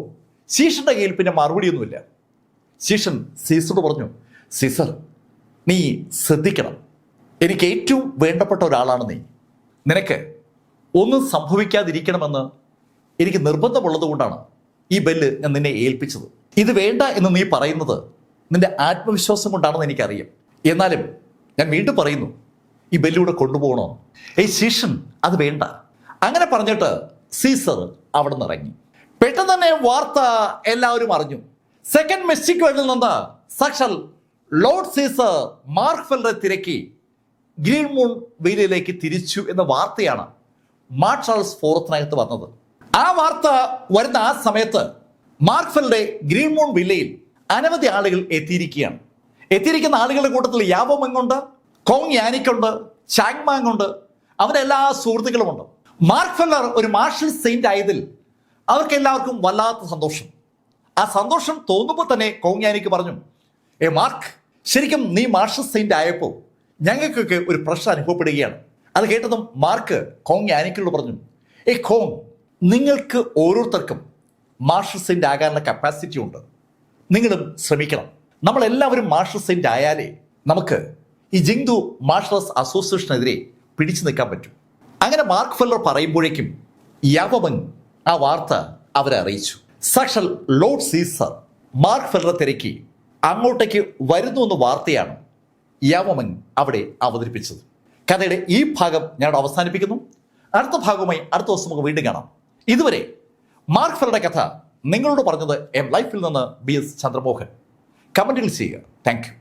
ശീഷന്റെ കയ്യിൽ പിന്നെ മറുപടിയൊന്നുമില്ല. ശീഷൻ സീസറോട് പറഞ്ഞു, സീസർ, നീ ശ്രദ്ധിക്കണം, എനിക്ക് ഏറ്റവും വേണ്ടപ്പെട്ട ഒരാളാണ് നീ. നിനക്ക് ഒന്നും സംഭവിക്കാതിരിക്കണമെന്ന് എനിക്ക് നിർബന്ധമുള്ളത് കൊണ്ടാണ് ഈ ബെല്ല് ഞാൻ നിന്നെ ഏൽപ്പിച്ചത്. ഇത് വേണ്ട എന്ന് നീ പറയുന്നത് നിന്റെ ആത്മവിശ്വാസം കൊണ്ടാണെന്ന് എനിക്കറിയാം. എന്നാലും ഞാൻ വീണ്ടും പറയുന്നു, ഈ ബെല്ലൂടെ കൊണ്ടുപോകണോ? ശീഷൻ, അത് വേണ്ട. അങ്ങനെ പറഞ്ഞിട്ട് സീസർ അവിടെ നിന്ന് ഇറങ്ങി. പെട്ടെന്ന് തന്നെ വാർത്ത എല്ലാവരും അറിഞ്ഞു. സെക്കൻഡ് മെക്സിക് വേൾഡിൽ നിന്ന് സാക്ഷാൽ ലോർഡ് സീസർ മാർക്ക് ഫെല്ലറെ തിരക്കി ഗ്രീൻ മൂൺ വില്ലയിലേക്ക് തിരിച്ചു എന്ന വാർത്തയാണ് മാർഷൽസ് ഫോറത്തിനകത്ത് വന്നത്. ആ വാർത്ത വരുന്ന ആ സമയത്ത് മാർക്ക് ഫെല്ലറുടെ ഗ്രീൻ മൂൺ വില്ലയിൽ അനവധി ആളുകൾ എത്തിയിരിക്കുകയാണ്. എത്തിയിരിക്കുന്ന ആളുകളുടെ കൂട്ടത്തിൽ യാവോമെങ്ങുണ്ട്, കോങ് യാനിക്കുണ്ട്, ചാങ്മാങ് ഉണ്ട്, അവരുടെ എല്ലാ സുഹൃത്തുക്കളുമുണ്ട്. മാർക്ക് ഫെല്ലർ ഒരു മാർഷൽ സെയിന്റ് ആയതിൽ അവർക്ക് എല്ലാവർക്കും വല്ലാത്ത സന്തോഷം. ആ സന്തോഷം തോന്നുമ്പോൾ തന്നെ കോങ് യാനിക്ക് പറഞ്ഞു, മാർക്ക്, ശരിക്കും നീ മാർഷൽ സെയിന്റ് ആയപ്പോൾ ഞങ്ങൾക്കൊക്കെ ഒരു പ്രശ്നം അനുഭവപ്പെടുകയാണ്. അത് കേട്ടതും മാർക്ക് കോങ് യാനിക്കിനോട് പറഞ്ഞു, കോങ്, നിങ്ങൾക്ക് ഓരോരുത്തർക്കും മാർഷൽ സെയിന്റ് ആകാനുള്ള കപ്പാസിറ്റി ഉണ്ട്. നിങ്ങളും ശ്രമിക്കണം. നമ്മളെല്ലാവരും മാർഷൽ സെയിന്റ് ആയാലേ നമുക്ക് ഈ ജിങ്ദു മാർഷൽ ആർട്സ് അസോസിയേഷനെതിരെ പിടിച്ചു നിൽക്കാൻ പറ്റും. അങ്ങനെ മാർക്ക് ഫെല്ലർ പറയുമ്പോഴേക്കും യാവോമെങ് ആ വാർത്ത അവരെ അറിയിച്ചു. സാക്ഷാൽ ലോർഡ് സീസർ മാർക്ക് ഫെല്ലറെ തിരക്കി അങ്ങോട്ടേക്ക് വരുന്നു എന്ന വാർത്തയാണ് യാവോമെങ് അവിടെ അവതരിപ്പിച്ചത്. കഥയുടെ ഈ ഭാഗം ഞാൻ അവസാനിപ്പിക്കുന്നു. അടുത്ത ഭാഗവുമായി അടുത്ത ദിവസം നമുക്ക് വീണ്ടും കാണാം. ഇതുവരെ മാർക്ക് ഫെല്ലറുടെ കഥ നിങ്ങളോട് പറഞ്ഞത് ലൈഫിൽ നിന്ന് BS ചന്ദ്രമോഹൻ. കമന്റുകൾ ചെയ്യുക. Thank you.